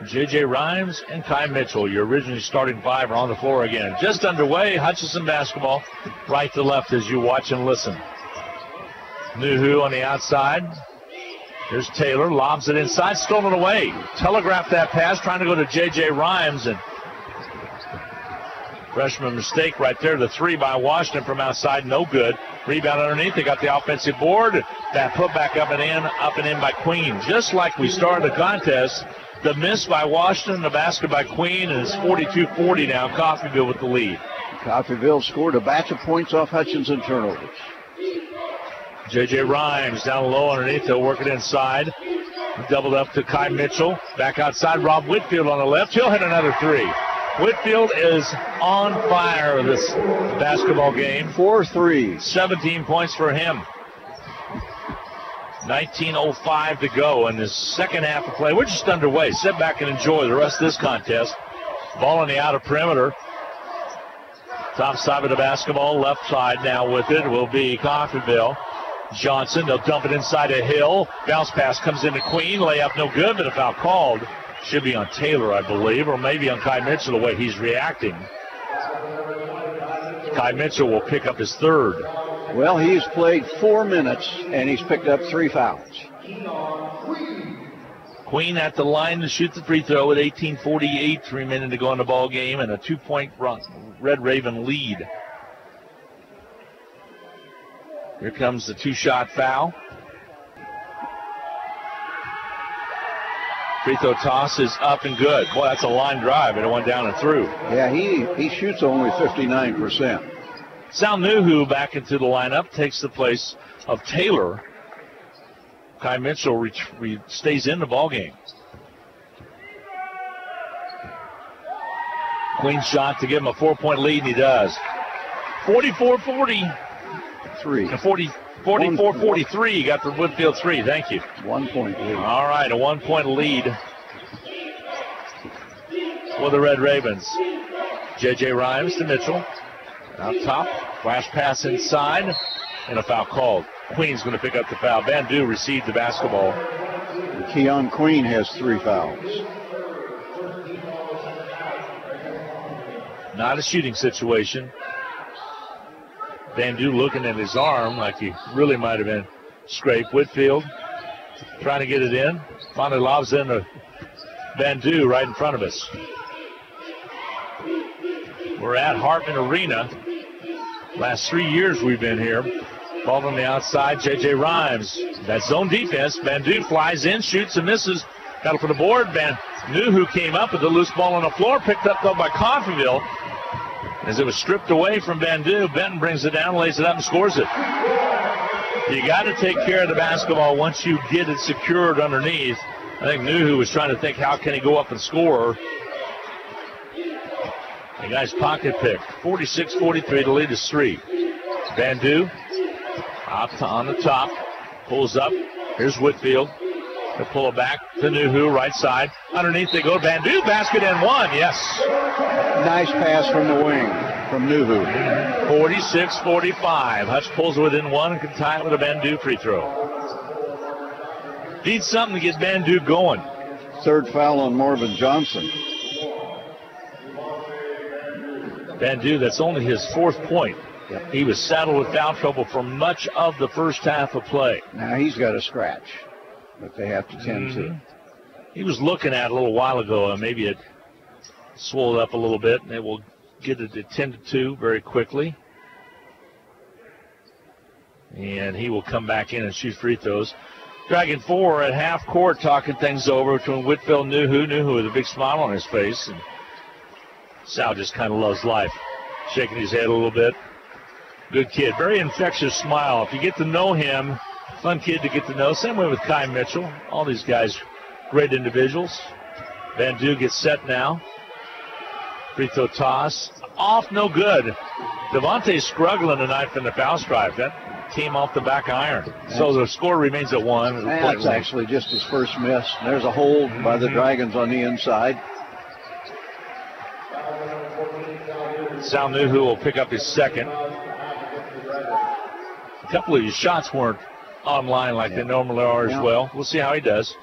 J.J. Rhymes, and Kai Mitchell, your originally starting 5, are on the floor again. Just underway, Hutchinson basketball, right to left as you watch and listen. Nuhu on the outside. Here's Taylor, lobs it inside, stolen away. Telegraphed that pass, trying to go to J.J. Rhymes, and freshman mistake right there. The 3 by Washington from outside, no good. Rebound underneath, they got the offensive board. That put back up and in by Queen. Just like we started the contest, the miss by Washington, the basket by Queen, and it's 42-40 now. Coffeyville with the lead. Coffeyville scored a batch of points off Hutchinson turnovers. J.J. Rhymes down low underneath. They'll work it inside. Doubled up to Kai Mitchell. Back outside, Rob Whitfield on the left. He'll hit another 3. Whitfield is on fire this basketball game. 4 threes. 17 points for him. 19:05 to go in the second half of play. We're just underway. Sit back and enjoy the rest of this contest. Ball on the outer perimeter. Top side of the basketball, left side now with it will be Coffeyville. Johnson, they'll dump it inside a Hill. Bounce pass comes into Queen. Layup no good, but a foul called. Should be on Taylor, I believe, or maybe on Kai Mitchell the way he's reacting. Kai Mitchell will pick up his 3rd. Well, he's played 4 minutes, and he's picked up 3 fouls. Queen at the line to shoot the free throw at 18:48, 3 minutes to go in the ball game, and a 2-point Red Raven lead. Here comes the 2-shot foul. Free throw toss is up and good. Boy, that's a line drive, and it went down and through. Yeah, he shoots only 59%. Sal Nuhu back into the lineup, takes the place of Taylor. Kai Mitchell stays in the ball game. Queen shot to give him a 4-point lead, and he does. 44-40. 44-43. Got the Whitfield 3. Thank you. 1 point lead. All right, a 1 point lead for the Red Ravens. J.J. Rhymes to Mitchell. Out top. Flash pass inside. And a foul called. Queen's going to pick up the foul. Bandu received the basketball. Keon Queen has 3 fouls. Not a shooting situation. Bandu looking at his arm like he really might have been scraped. Whitfield trying to get it in. Finally lobs in to Bandu right in front of us. We're at Hartman Arena. Last 3 years we've been here. Ball on the outside, J.J. Rhymes. That zone defense. Bandu flies in, shoots and misses. Battle for the board. Bandu, who came up with the loose ball on the floor, picked up though by Coffeyville. As it was stripped away from Bandu, Benton brings it down, lays it up, and scores it. You got to take care of the basketball once you get it secured underneath. I think Nuhu was trying to think, how can he go up and score? The guy's pocket pick. 46-43 to lead is 3. Bandu up on the top, pulls up. Here's Whitfield. They'll pull it back to Nuhu, right side. Underneath they go. Bandu, basket and 1. Yes. Nice pass from the wing from Nuhu. 46-45. Hutch pulls within 1 and can tie it with a Bandu free throw. Need something to get Bandu going. 3rd foul on Marvin Johnson. Bandu, that's only his 4th point. Yep. He was saddled with foul trouble for much of the first half of play. Now he's got a scratch that they have to tend to. He was looking at it a little while ago, and maybe it swelled up a little bit, and they will get it attended to very quickly. And he will come back in and shoot free throws. Dragon 4 at half court talking things over between Whitfield and Nuhu with a big smile on his face. And Sal just kind of loves life, shaking his head a little bit. Good kid, very infectious smile. If you get to know him, fun kid to get to know. Same way with Kai Mitchell. All these guys, great individuals. Van Du gets set now. Free throw toss. Off, no good. Devontae's struggling tonight from the foul stripe. That came off the back iron. So the score remains at 1. That's actually just his first miss. There's a hold by the Dragons on the inside. Sal Nuhu will pick up his second. A couple of his shots weren't online like they normally are as well. We'll see how he does.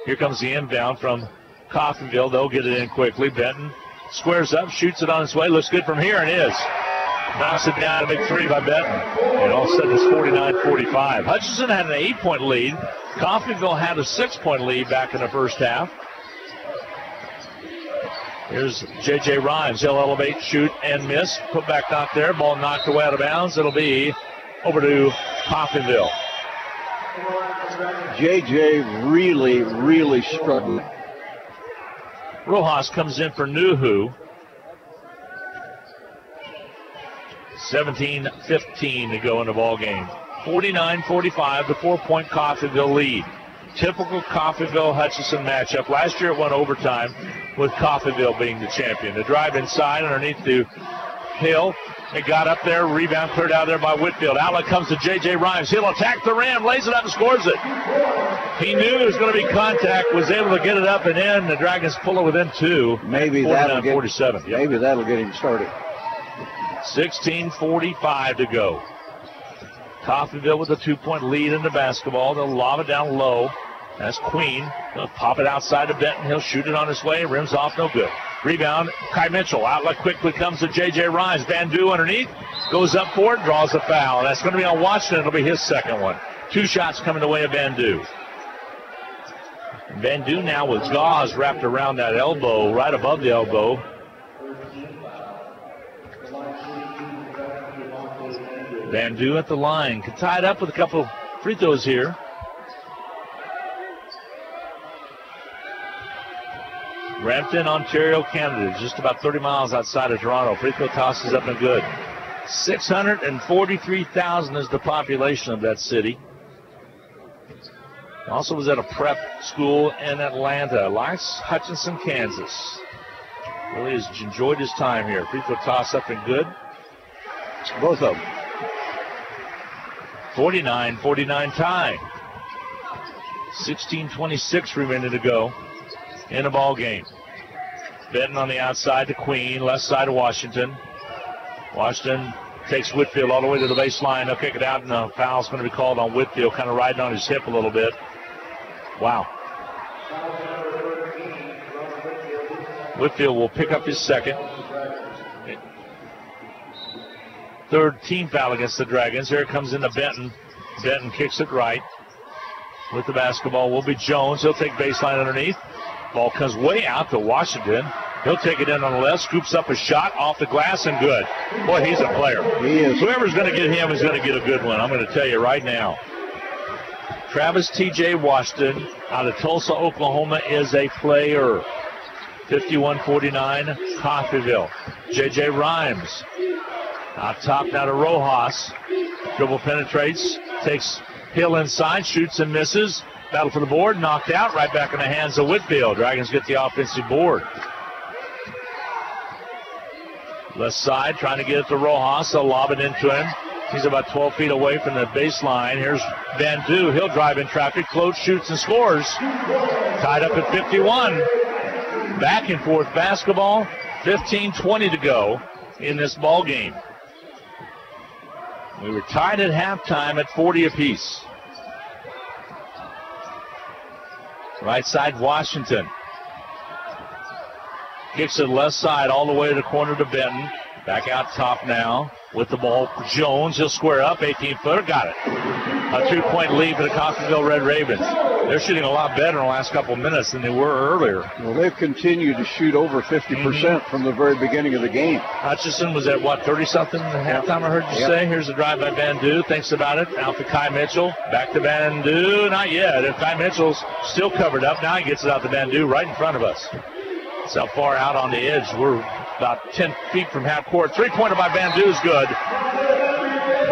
Here comes the inbound from Coffeyville. They'll get it in quickly. Benton squares up, shoots it on his way. Looks good from here, and is. Knocks it down, a big three by Benton. And all of a sudden it's 49-45. Hutchinson had an 8-point lead. Coffeyville had a 6-point lead back in the first half. Here's J.J. Rhymes. He'll elevate, shoot, and miss. Put back not there. Ball knocked away out of bounds. It'll be over to Coffeyville. J.J. really struggling. Rojas comes in for Nuhu. 17-15 to go in the ball game. 49-45, the 4-point Coffeyville lead. Typical Coffeyville-Hutchinson matchup. Last year it went overtime with Coffeyville being the champion. The drive inside underneath the Hill. It got up there. Rebound cleared out there by Whitfield. Outlet comes to J.J. Rhymes. He'll attack the rim, lays it up and scores it. He knew there was going to be contact, was able to get it up and in. The Dragons pull it within 2. Maybe that'll get 47. Yep. Maybe that'll get him started. 16:45 to go. Coffeyville with a 2-point lead in the basketball. They'll lob it down low. That's Queen. They'll pop it outside to Benton. He'll shoot it on his way. Rims off, no good. Rebound, Kai Mitchell. Outlet quickly comes to J.J. Rhymes. Van Du underneath. Goes up for it, draws a foul. That's going to be on Washington. It'll be his second one. 2 shots coming the way of Van Du. Van Du now with gauze wrapped around that elbow, right above the elbow. Van Du at the line. Tied up with a couple of free throws here. Brampton, Ontario, Canada, just about 30 miles outside of Toronto. Free throw toss is up and good. 643,000 is the population of that city. Also was at a prep school in Atlanta. Likes Hutchinson, Kansas. Really has enjoyed his time here. Free throw toss up and good. Both of them. 49-49 tie. 16:26 remaining to go in the ball game. Benton on the outside to Queen, left side of Washington. Washington takes Whitfield all the way to the baseline. They'll kick it out, and the foul's going to be called on Whitfield, kind of riding on his hip a little bit. Wow. Whitfield will pick up his second. Third team foul against the Dragons. Here it comes into Benton. Benton kicks it right. With the basketball will be Jones. He'll take baseline underneath. Ball comes way out to Washington. He'll take it in on the left, scoops up a shot off the glass and good. Boy, he's a player. He is. Whoever's going to get him is going to get a good one. I'm going to tell you right now. Travis T.J. Washington out of Tulsa, Oklahoma is a player. 51-49, Coffeyville. J.J. Rhymes out top now to Rojas. Dribble penetrates, takes Hill inside, shoots and misses. Battle for the board, knocked out, right back in the hands of Whitfield. Dragons get the offensive board. Left side, trying to get it to Rojas. They'll lob it into him. He's about 12 feet away from the baseline. Here's Van Du. He'll drive in traffic, floats, shoots, and scores. Tied up at 51. Back and forth basketball. 15:20 to go in this ball game. We were tied at halftime at 40 apiece. Right side, Washington. Kicks it left side all the way to the corner to Benton. Back out top now. with the ball. Jones, he'll square up, 18-footer, got it. A 2-point lead for the Coffeyville Red Ravens. They're shooting a lot better in the last couple of minutes than they were earlier. Well, they've continued to shoot over 50% from the very beginning of the game. Hutchinson was at, what, 30-something at halftime, I heard you say? Here's a drive by Bandu. Thinks about it. Out to Kai Mitchell. Back to Bandu. Not yet. And Kai Mitchell's still covered up. Now he gets it out to Bandu right in front of us. So far out on the edge. We're about 10 feet from half court. 3-pointer by Bandu is good.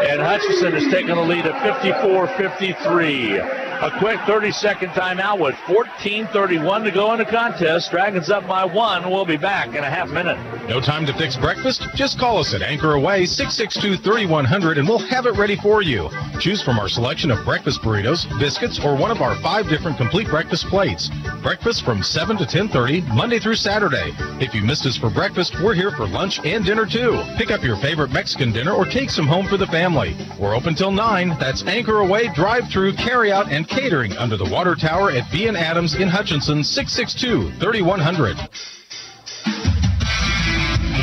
And Hutchinson has taken the lead at 54-53. A quick 30-second timeout with 14:31 to go in the contest. Dragons up by 1. We'll be back in a half minute. No time to fix breakfast? Just call us at Anchor Away 662-3100 and we'll have it ready for you. Choose from our selection of breakfast burritos, biscuits, or one of our 5 different complete breakfast plates. Breakfast from 7 to 10:30, Monday through Saturday. If you missed us for breakfast, we're here for lunch and dinner too. Pick up your favorite Mexican dinner or take some home for the family. We're open till 9. That's Anchor Away, drive-through, carry-out, and catering under the water tower at B & Adams in Hutchinson, 662-3100.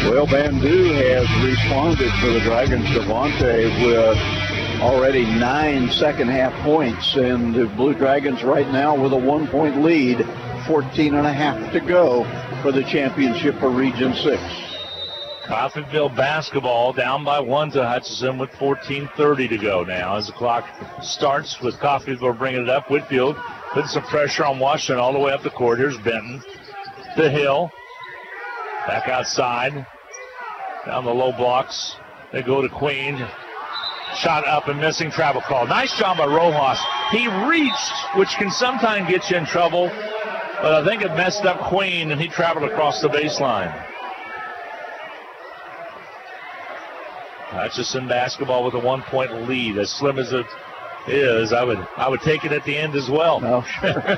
Well, Bandu has responded for the Dragons. Devontae with already 9 second-half points, and the Blue Dragons right now with a 1-point lead, 14.5 to go for the championship of Region 6. Coffeyville basketball down by 1 to Hutchinson with 14:30 to go now as the clock starts with Coffeyville bringing it up. Whitfield putting some pressure on Washington all the way up the court. Here's Benton. The Hill. Back outside. Down the low blocks. They go to Queen. Shot up and missing. Travel call. Nice job by Rojas. He reached, which can sometimes get you in trouble, but I think it messed up Queen and he traveled across the baseline. Hutchinson basketball with a 1-point lead. As slim as it is, I would take it at the end as well. Oh, sure.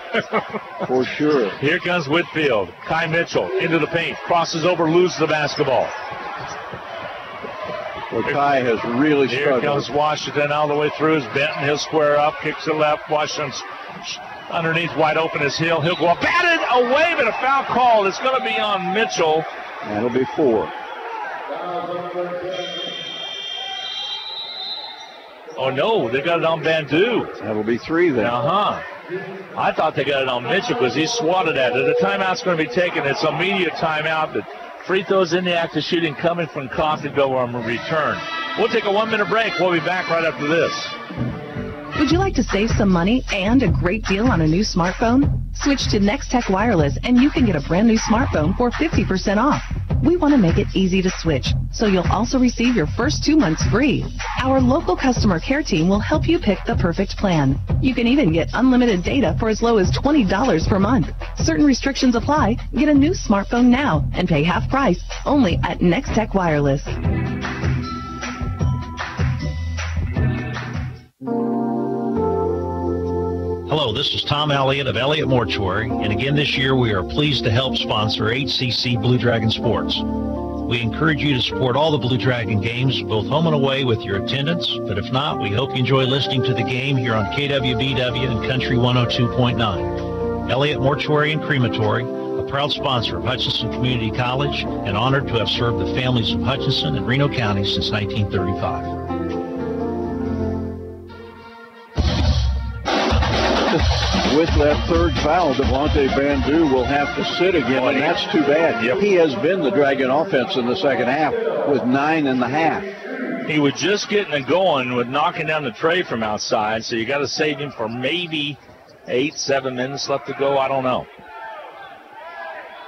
For sure. Here comes Whitfield. Kai Mitchell into the paint. Crosses over, loses the basketball. Well, Kai has really struggled. Here comes Washington all the way through. Is Benton. He'll square up, kicks it left. Washington's underneath, wide open is Hill. He'll go up. Batted away, but a foul call. It's going to be on Mitchell. That'll be 4. Oh, no, they got it on Bandu. That'll be 3 then. Uh-huh. I thought they got it on Mitchell because he swatted at it. The timeout's going to be taken. It's an immediate timeout. The free throws in the act of shooting coming from Coffeyville on return. We'll take a 1-minute break. We'll be back right after this. Would you like to save some money and a great deal on a new smartphone? Switch to Next Tech Wireless and you can get a brand new smartphone for 50% off. We want to make it easy to switch, so you'll also receive your first 2 months free. Our local customer care team will help you pick the perfect plan. You can even get unlimited data for as low as $20 per month. Certain restrictions apply. Get a new smartphone now and pay half price only at Next Tech Wireless. Hello, this is Tom Elliott of Elliott Mortuary, and again this year we are pleased to help sponsor HCC Blue Dragon Sports. We encourage you to support all the Blue Dragon games, both home and away, with your attendance, but if not, we hope you enjoy listening to the game here on KWBW and Country 102.9. Elliott Mortuary and Crematory, a proud sponsor of Hutchinson Community College, and honored to have served the families of Hutchinson and Reno County since 1935. With that third foul, Devontae Bandu will have to sit again, and that's too bad. Yep. He has been the Dragon offense in the second half with 9.5. He was just getting it going with knocking down the tray from outside, so you got to save him for maybe 8-7 minutes left to go. I don't know.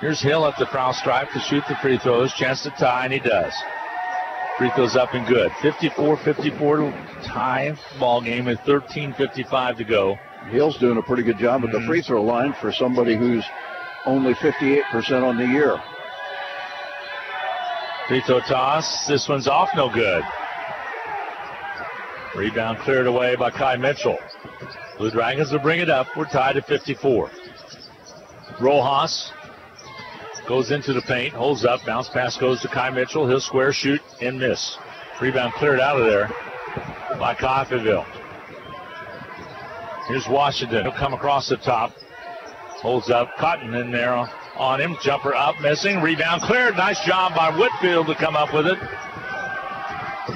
Here's Hill at the foul stripe to shoot the free throws. Chance to tie, and he does. Free throws up and good. 54-54 to tie ball game with 13:55 to go. Hill's doing a pretty good job at the free throw line for somebody who's only 58% on the year. Free throw toss. This one's off, no good. Rebound cleared away by Kai Mitchell. Blue Dragons will bring it up. We're tied at 54. Rojas goes into the paint, holds up, bounce pass goes to Kai Mitchell. He'll square, shoot, and miss. Rebound cleared out of there by Coffeyville. Here's Washington. He'll come across the top. Holds up. Cotton in there on him. Jumper up, missing. Rebound cleared. Nice job by Whitfield to come up with it.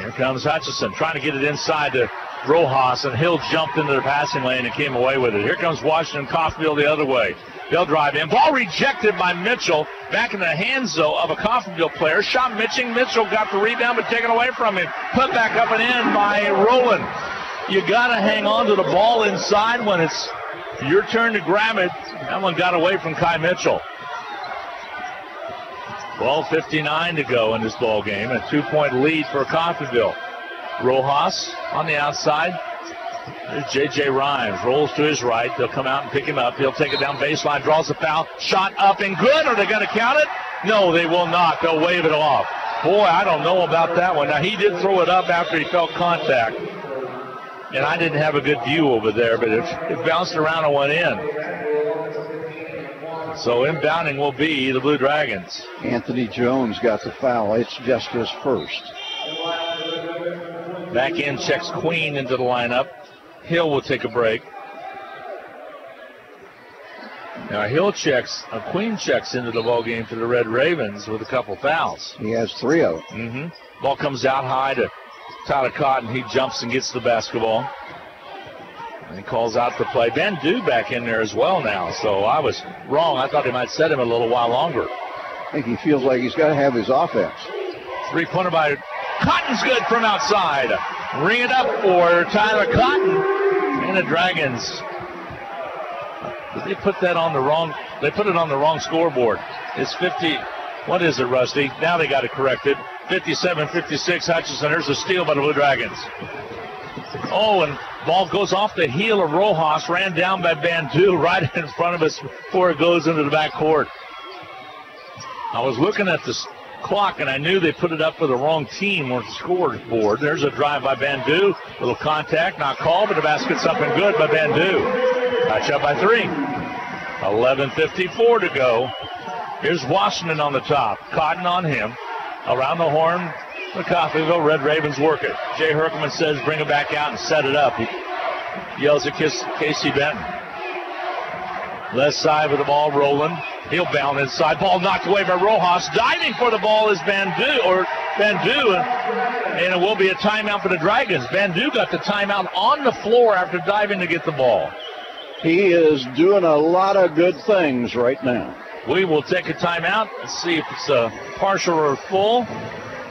Here comes Hutchinson trying to get it inside to Rojas, and Hill jumped into the passing lane and came away with it. Here comes Washington Coffeyville the other way. They'll drive in. Ball rejected by Mitchell. Back in the hands, though, of a Coffeyville player. Shot Mitchell. Mitchell got the rebound, but taken away from him. Put back up and in by Rowland. You got to hang on to the ball inside when it's your turn to grab it. That one got away from Kai Mitchell. 12:59 to go in this ball game. A 2-point lead for Coffeyville. Rojas on the outside. There's J.J. Rhymes. Rolls to his right. They'll come out and pick him up. He'll take it down baseline. Draws a foul. Shot up and good. Are they going to count it? No, they will not. They'll wave it off. Boy, I don't know about that one. Now, he did throw it up after he felt contact. And I didn't have a good view over there, but it bounced around and went in. So inbounding will be the Blue Dragons. Anthony Jones got the foul. It's just his first. Back in checks Queen into the lineup. Hill will take a break. Now Queen checks into the ball game for the Red Ravens with a couple fouls. He has 3 of them. Ball comes out high to Tyler Cotton. He jumps and gets the basketball. And he calls out the play. Van Dew back in there as well now. So I was wrong. I thought he might set him a little while longer. I think he feels like he's got to have his offense. 3-pointer by Cotton's good from outside. Ring it up for Tyler Cotton. And the Dragons. Did they put that on the wrong? They put it on the wrong scoreboard. It's 50. What is it, Rusty? Now they got it corrected. 57-56 Hutchinson. There's a steal by the Blue Dragons. Oh, and ball goes off the heel of Rojas. Ran down by Bandu right in front of us before it goes into the backcourt. I was looking at this clock, and I knew they put it up for the wrong team on the scoreboard. There's a drive by Bandu. Little contact, not called, but the basket's up and good by Bandu. Touch up by 3. 11:54 to go. Here's Washington on the top. Cotton on him. Around the horn, the Coffeyville Red Ravens work it. Jay Herkman says bring it back out and set it up. He yells at Casey Benton. Left side with the ball rolling. He'll bound inside. Ball knocked away by Rojas. Diving for the ball is Bandu, and it will be a timeout for the Dragons. Bandu got the timeout on the floor after diving to get the ball. He is doing a lot of good things right now. We will take a timeout. Let's see if it's a partial or full.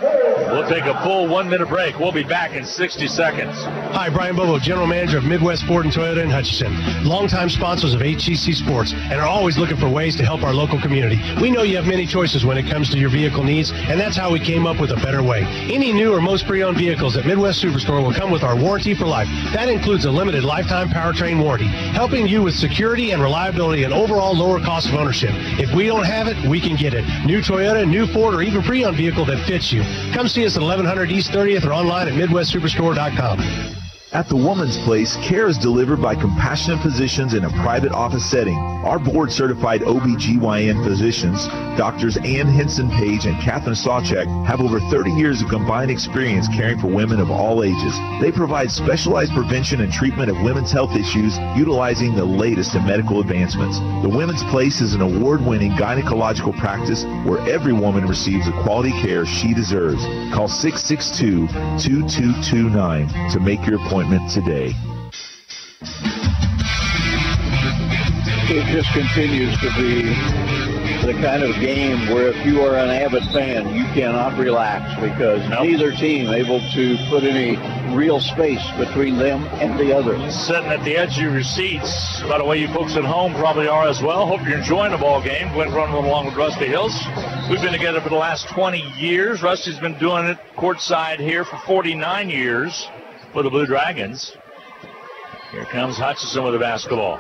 We'll take a full 1-minute break. We'll be back in 60 seconds. Hi, Brian Bobo, General Manager of Midwest Ford and Toyota in Hutchinson. Longtime sponsors of HCC Sports and are always looking for ways to help our local community. We know you have many choices when it comes to your vehicle needs, and that's how we came up with a better way. Any new or most pre-owned vehicles at Midwest Superstore will come with our warranty for life. That includes a limited lifetime powertrain warranty, helping you with security and reliability and overall lower cost of ownership. If we don't have it, we can get it. New Toyota, new Ford, or even pre-owned vehicle that fits you. Come see us at 1100 East 30th or online at MidwestSuperstore.com. At the Woman's Place, care is delivered by compassionate physicians in a private office setting. Our board-certified OBGYN physicians, Drs. Ann Henson-Page and Catherine Sawchek, have over 30 years of combined experience caring for women of all ages. They provide specialized prevention and treatment of women's health issues utilizing the latest in medical advancements. The Women's Place is an award-winning gynecological practice where every woman receives the quality care she deserves. Call 662-2229 to make your appointment today. It just continues to be the kind of game where if you are an avid fan, you cannot relax because neither team able to put any real space between them and the other. Sitting at the edge of your seats, by the way, you folks at home probably are as well. Hope you're enjoying the ball game. Went running along with Rusty Hills. We've been together for the last 20 years. Rusty's been doing it courtside here for 49 years for the Blue Dragons. Here comes Hutchinson with the basketball.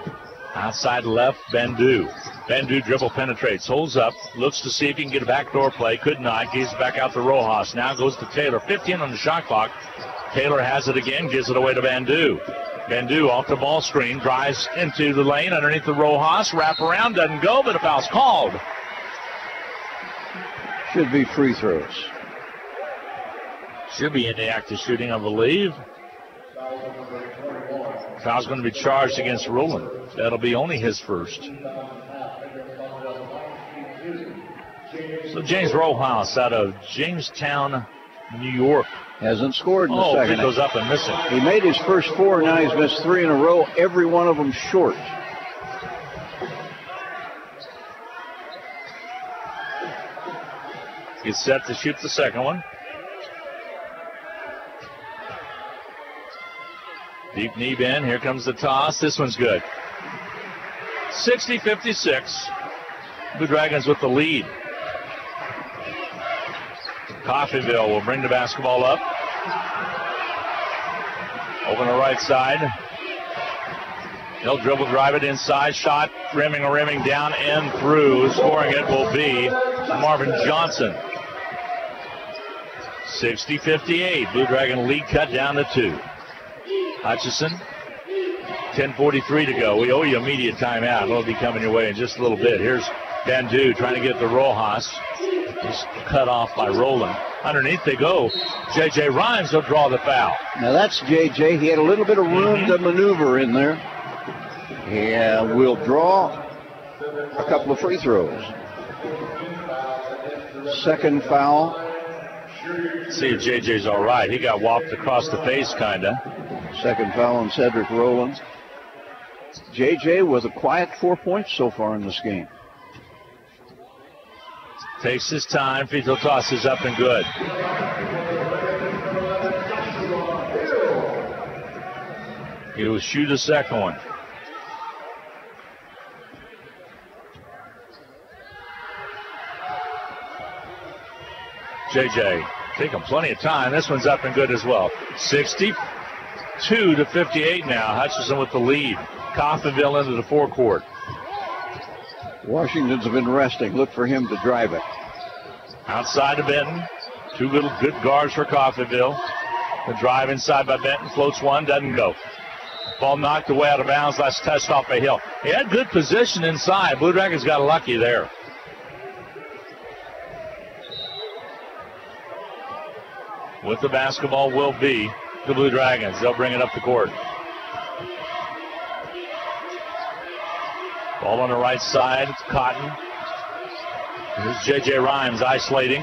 Outside left, Bandu. Bandu dribble penetrates, holds up, looks to see if he can get a backdoor play. Could not. Gives it back out to Rojas. Now goes to Taylor. 15 on the shot clock. Taylor has it again, gives it away to Bandu. Bandu off the ball screen, drives into the lane underneath the Rojas. Wrap around, doesn't go, but a foul's called. Should be free throws. Should be in the act of shooting, I believe. Foul's going to be charged against Rowland. That'll be only his first. So James Rojas out of Jamestown, New York, Hasn't scored in the Oh, second. he goes up and missing. He made his first 4, now he's missed 3 in a row, every one of them short. He's set to shoot the second one. Deep knee bend. Here comes the toss. This one's good. 60-56. Blue Dragons with the lead. Coffeyville will bring the basketball up. Over the right side. He'll dribble, drive it inside. Shot, rimming down and through. Scoring it will be Marvin Johnson. 60-58. Blue Dragon lead cut down to 2. Hutchinson, 10:43 to go. We owe you a media timeout. It'll be coming your way in just a little bit. Here's Bandu trying to get the Rojas. He's cut off by Rowland. Underneath they go. J.J. Rhymes will draw the foul. Now that's J.J. He had a little bit of room to maneuver in there. And we'll draw a couple of free throws. Second foul. See if J.J.'s all right. He got whopped across the face, kind of. Second foul on Cedric Rowland. J.J. with a quiet 4 points so far in this game. Takes his time. Free throw toss is up and good. He will shoot a second one. J.J. taking plenty of time. This one's up and good as well. 62-58 now. Hutchinson with the lead. Coffeyville into the forecourt. Washington's been resting. Look for him to drive it. Outside of Benton. 2 good guards for Coffeyville. The drive inside by Benton. Floats one. Doesn't go. Ball knocked away out of bounds. Last touched off a Hill. He had good position inside. Blue Dragons got lucky there. With the basketball will be the Blue Dragons. They'll bring it up the court. Ball on the right side. It's Cotton. Here's J.J. Rhymes isolating.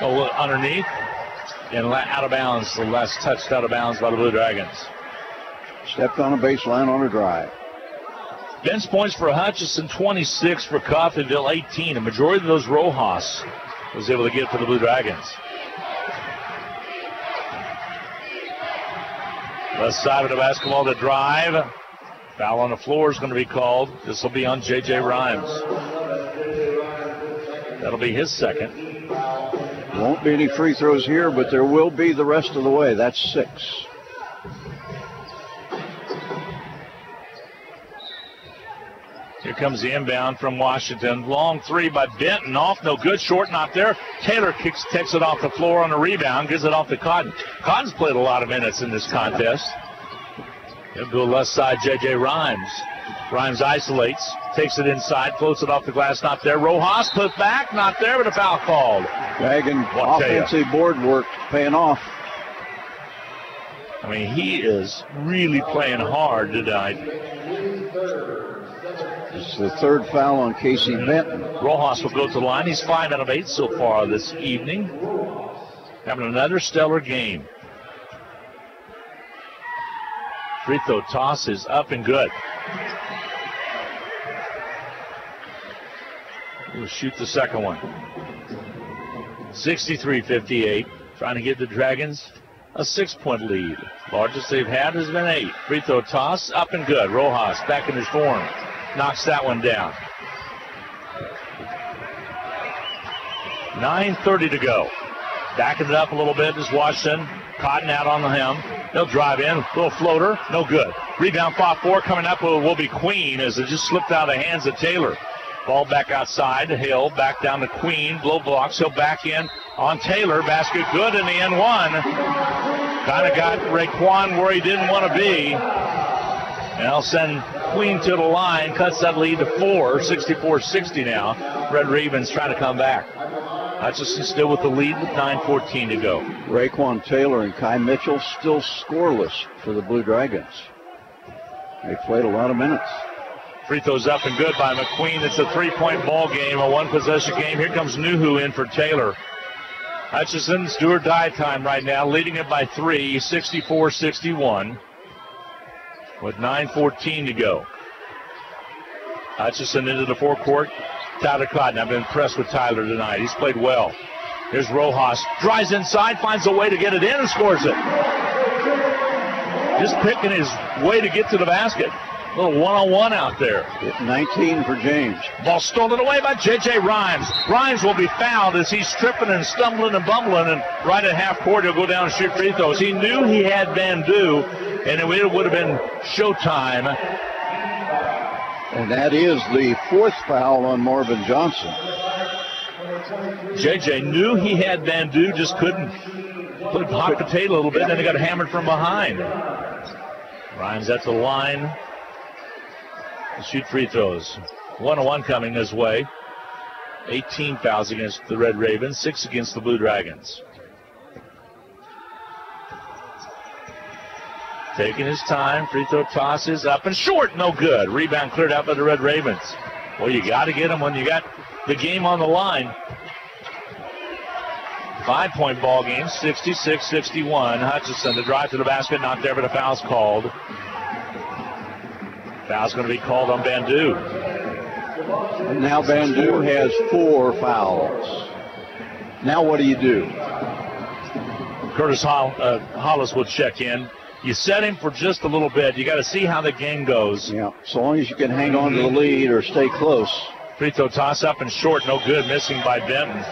Underneath. And out of bounds. The last touched out of bounds by the Blue Dragons. Stepped on a baseline on a drive. Bench points for Hutchinson, 26 for Coffeyville, 18. A majority of those Rojas was able to get for the Blue Dragons. Left side of the basketball to drive. Foul on the floor is going to be called. This will be on J.J. Rhymes. That'll be his second. Won't be any free throws here, but there will be the rest of the way. That's 6. Here comes the inbound from Washington. Long 3 by Benton. Off, no good. Short, not there. Taylor takes it off the floor on the rebound. Gives it off to Cotton. Cotton's played a lot of minutes in this contest. He'll go left side, J.J. Rhymes. Rhymes isolates. Takes it inside. Floats it off the glass. Not there. Rojas put back. Not there, but a foul called. Dragon offensive board work paying off. I mean, he is really playing hard tonight. It's the 3rd foul on Casey Benton. Rojas will go to the line. He's 5 out of 8 so far this evening. Having another stellar game. Free throw toss is up and good. We'll shoot the second one. 63-58. Trying to give the Dragons a 6-point lead. Largest they've had has been 8. Free throw toss up and good. Rojas back in his form. Knocks that one down. 9:30 to go. Backing it up a little bit is Washington. Cotton out on the hem. He'll drive in. Little floater. No good. Rebound 5-4 coming up will be Queen as it just slipped out of the hands of Taylor. Ball back outside to Hill. Back down to Queen. Blow blocks. He'll back in on Taylor. Basket good in the N1. Kind of got Raekwon where he didn't want to be. And I'll send Queen to the line. Cuts that lead to 4. 64-60 now. Red Ravens trying to come back. Hutchinson still with the lead with 9:14 to go. Raekwon Taylor and Kai Mitchell still scoreless for the Blue Dragons. They played a lot of minutes. Free throws up and good by McQueen. It's a 3-point ball game, a 1-possession game. Here comes Nuhu in for Taylor. Hutchinson's do or die time right now, leading it by 3, 64-61, with 9:14 to go. Hutchinson into the forecourt. Tyler Cotton. I've been impressed with Tyler tonight. He's played well. Here's Rojas. Drives inside, finds a way to get it in, and scores it. Just picking his way to get to the basket. A little one-on-one out there. 19 for James. Ball stolen away by J.J. Rhymes. Rhymes will be fouled as he's tripping and stumbling and bumbling, and right at half court he'll go down and shoot free throws. He knew he had Van Du, and it would have been showtime. And that is the 4th foul on Marvin Johnson. J.J. knew he had Van Du, just couldn't put hot potato a little bit, and then he got hammered from behind. Rhymes at the line. Shoot free throws. 1-1 coming his way. 18 fouls against the Red Ravens, 6 against the Blue Dragons. Taking his time, free throw tosses up and short, no good. Rebound cleared out by the Red Ravens. Well, you got to get them when you got the game on the line. 5-point ball game, 66-61. Hutchinson to drive to the basket, not there, but a foul's called. Foul's going to be called on Van Du. And now Van Du has 4 fouls. Now what do you do? Curtis Hollis will check in. You set him for just a little bit. You got to see how the game goes. Yeah, so long as you can hang on to the lead or stay close. Free throw toss up and short, no good. Missing by Benton.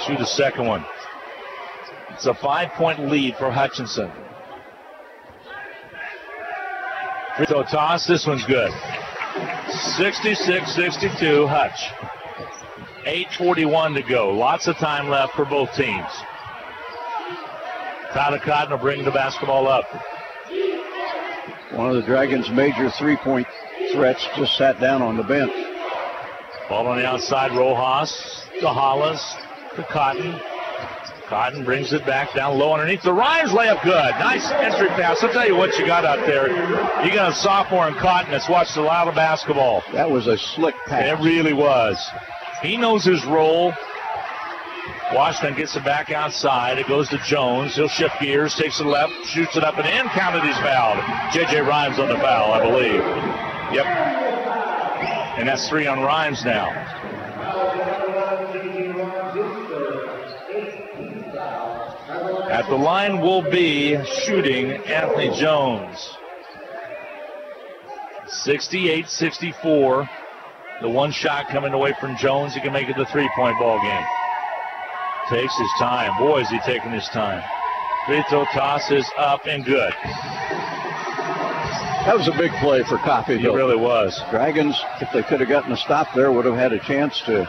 Shoot a second one. It's a 5-point lead for Hutchinson. Free throw toss, this one's good. 66-62, Hutch. 8:41 to go. Lots of time left for both teams. Tyler Cotton will bring the basketball up. One of the Dragons' major 3-point threats just sat down on the bench. Ball on the outside, Rojas to Hollis to Cotton. Cotton brings it back down low underneath. The Rhymes layup good. Nice entry pass. I'll tell you what you got out there. You got a sophomore in Cotton that's watched a lot of basketball. That was a slick pass. It really was. He knows his role. Washington gets it back outside. It goes to Jones. He'll shift gears, takes it left, shoots it up and in. Counted, he's fouled. J.J. Rhymes on the foul, I believe. Yep. And that's 3 on Rhymes now. At the line will be shooting Anthony Jones. 68-64. The one shot coming away from Jones. He can make it the 3-point ball game. Takes his time. Boy, is he taking his time. Free throw toss is up and good. That was a big play for Coffeyville. It really was. Dragons, if they could have gotten a stop there, would have had a chance to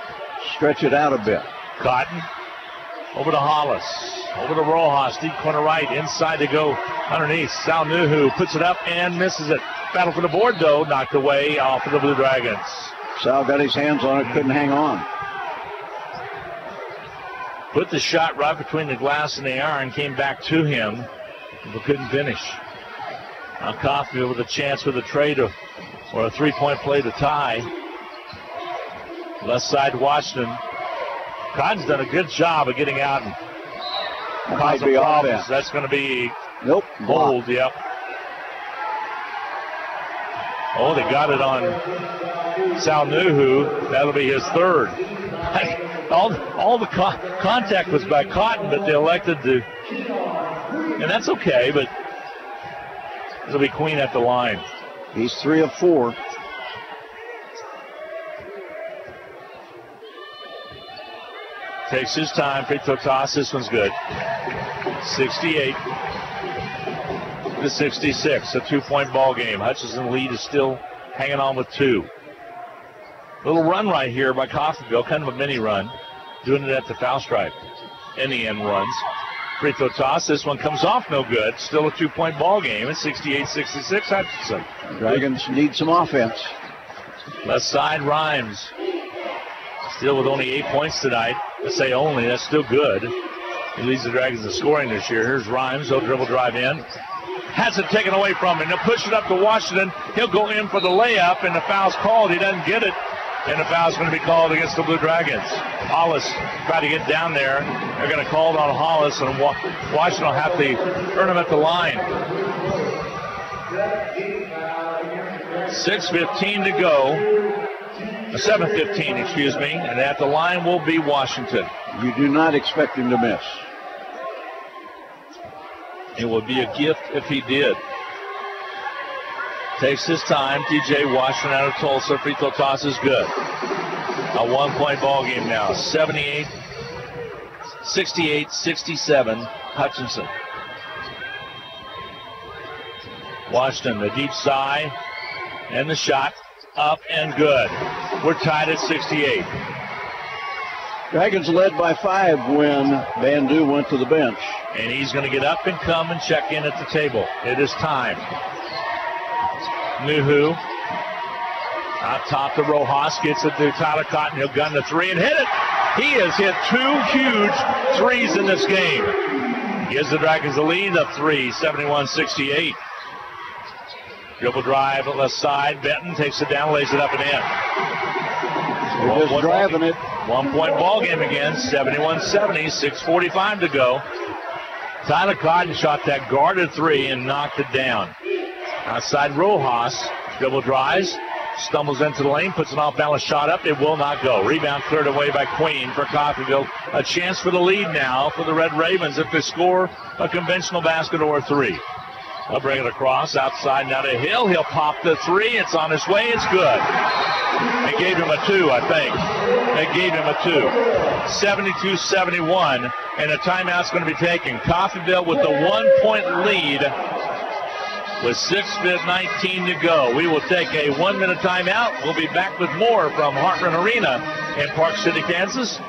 stretch it out a bit. Cotton over to Hollis. Over to Rojas, deep corner right, inside to go underneath. Sal Nuhu puts it up and misses it. Battle for the board, though, knocked away off of the Blue Dragons. Sal got his hands on it, couldn't hang on. Put the shot right between the glass and the iron, came back to him, but couldn't finish. Now Coffeyville with a chance for the trade or a 3-point play to tie. Left side, Washington. Cotton's done a good job of getting out and causing problems. That's going to be bold, yep. Oh, they got it on Sal Nuhu. That'll be his 3rd. All the contact was by Cotton, but they elected to, and that's okay, but it'll be Queen at the line. He's 3 of 4. Takes his time, free throw toss, this one's good. 68-66, a 2-point ball game. Hutchinson lead is still hanging on with 2. Little run right here by Coffeyville, kind of a mini run. Doing it at the foul stripe. In the end runs. Free throw toss, this one comes off no good. Still a 2-point ball game. It's 68-66 Hutchinson. Dragons need some offense. Left side, Rhymes. Still with only 8 points tonight. I say only, that's still good. He leads the Dragons in scoring this year. Here's Rhymes, he'll dribble drive in. Has it taken away from him. He'll push it up to Washington. He'll go in for the layup, and the foul's called. He doesn't get it. and the foul's going to be called against the Blue Dragons. Hollis tried to get down there. They're going to call it on Hollis, and Washington will have to earn him at the line. 6:15 to go. 7:15, excuse me, and at the line will be Washington. You do not expect him to miss. It would be a gift if he did. Takes his time. TJ Washington out of Tulsa. Free throw toss is good. A 1-point ball game now. 68-67, Hutchinson. Washington, the deep side, and the shot up and good. We're tied at 68. Dragons led by 5 when Bandu went to the bench. And he's going to get up and come and check in at the table. It is time. Nuhu out top to Rojas, gets it to Tyler Cotton. He'll gun the 3 and hit it. He has hit 2 huge threes in this game. Gives the Dragons the lead of 3, 71-68. Dribble drive left side. Benton takes it down, lays it up and in. They're just driving it. 1-point ball game again, 71-70, 6:45 to go. Tyler Cotton shot that guarded 3 and knocked it down. Outside Rojas, dribble drives, stumbles into the lane, puts an off-balance shot up. It will not go. Rebound cleared away by Queen for Coffeyville. A chance for the lead now for the Red Ravens if they score a conventional basket or a 3. They'll bring it across, outside now to Hill. He'll pop the 3. It's on its way. It's good. They gave him a 2, I think. They gave him a 2. 72-71, and a timeout's going to be taken. Coffeyville with the 1-point lead with 6:19 to go. We will take a 1-minute timeout. We'll be back with more from Hartman Arena in Park City, Kansas.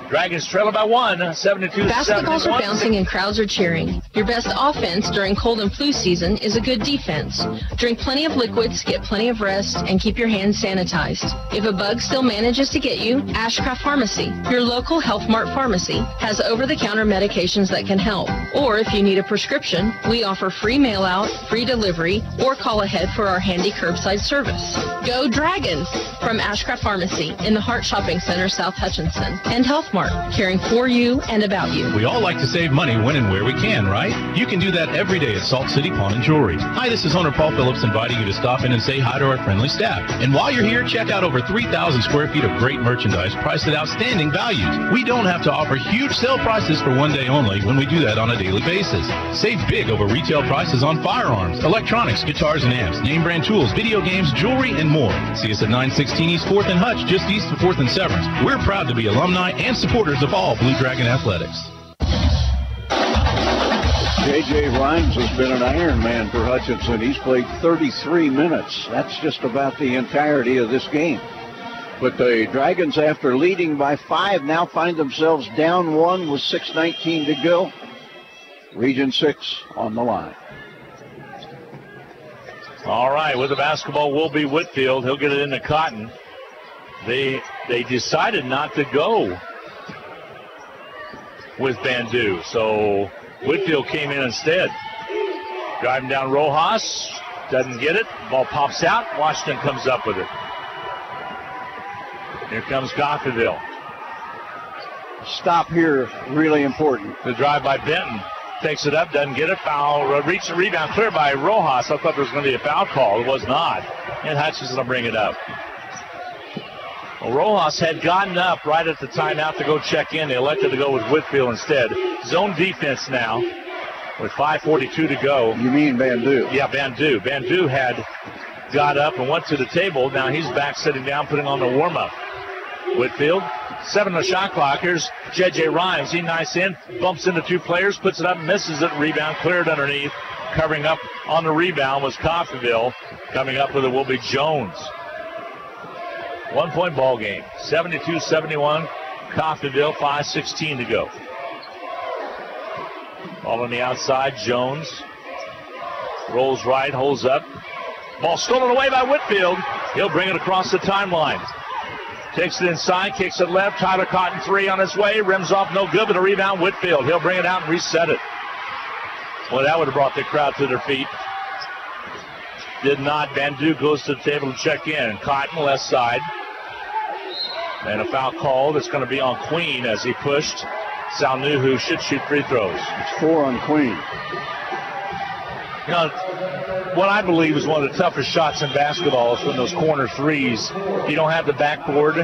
Dragons trail by 1, 72-71. Basketballs are bouncing and crowds are cheering. Your best offense during cold and flu season is a good defense. Drink plenty of liquids, get plenty of rest, and keep your hands sanitized. If a bug still manages to get you, Ashcraft Pharmacy, your local Health Mart pharmacy, has over-the-counter medications that can help. Or if you need a prescription, we offer free mail-out, free delivery, or call ahead for our handy curbside service. Go Dragons! From Ashcraft Pharmacy in the Hart Shopping Center, South Hutchinson, and Health Mart, caring for you and about you. We all like to save money when and where we can, right? You can do that every day at Salt City Pawn and Jewelry. Hi, this is owner Paul Phillips inviting you to stop in and say hi to our friendly staff. And while you're here, check out over 3,000 square feet of great merchandise priced at outstanding values. We don't have to offer huge sale prices for one day only when we do that on a daily basis. Save big over retail prices on firearms, electronics, guitars and amps, name brand tools, video games, jewelry, and more. See us at 916 East 4th and Hutch, just east of 4th and Severance. We're proud to be alumni and supporters of all Blue Dragon athletics. J.J. Rhymes has been an Iron Man for Hutchinson. He's played 33 minutes. That's just about the entirety of this game. But the Dragons, after leading by 5, now find themselves down 1 with 6:19 to go. Region 6 on the line. All right, with the basketball will be Whitfield. He'll get it into Cotton. They decided not to go with Bandu, so Whitfield came in instead. Driving down Rojas, doesn't get it. Ball pops out. Washington comes up with it. Here comes Coffeyville. Stop here, really important. The drive by Benton. Takes it up, doesn't get it. Foul, reach the rebound, cleared by Rojas. I thought there was going to be a foul call. It was not. And Hutchinson will bring it up. Well, Rojas had gotten up right at the timeout to go check in. They elected to go with Whitfield instead. Zone defense now with 5:42 to go. You mean Bandu? Yeah, Bandu. Bandu had got up and went to the table. Now he's back sitting down, putting on the warm-up. Whitfield, 7 on the shot clock. Here's J.J. Rhymes. He nice in, bumps into 2 players, puts it up, misses it. Rebound cleared underneath. Covering up on the rebound was Coffeyville. Coming up with it will be Jones. 1-point ball game. 72-71. Coffeyville, 5:16 to go. Ball on the outside. Jones rolls right, holds up. Ball stolen away by Whitfield. He'll bring it across the timeline. Takes it inside, kicks it left. Tyler Cotton 3 on his way. Rims off, no good, but a rebound. Whitfield. He'll bring it out and reset it. Well, that would have brought the crowd to their feet. Did not. Bandu goes to the table to check in. Cotton left side. And a foul call that's going to be on Queen as he pushed. Sal Nuhu should shoot free throws. It's 4 on Queen. You know, what I believe is one of the toughest shots in basketball is from those corner threes. You don't have the backboard.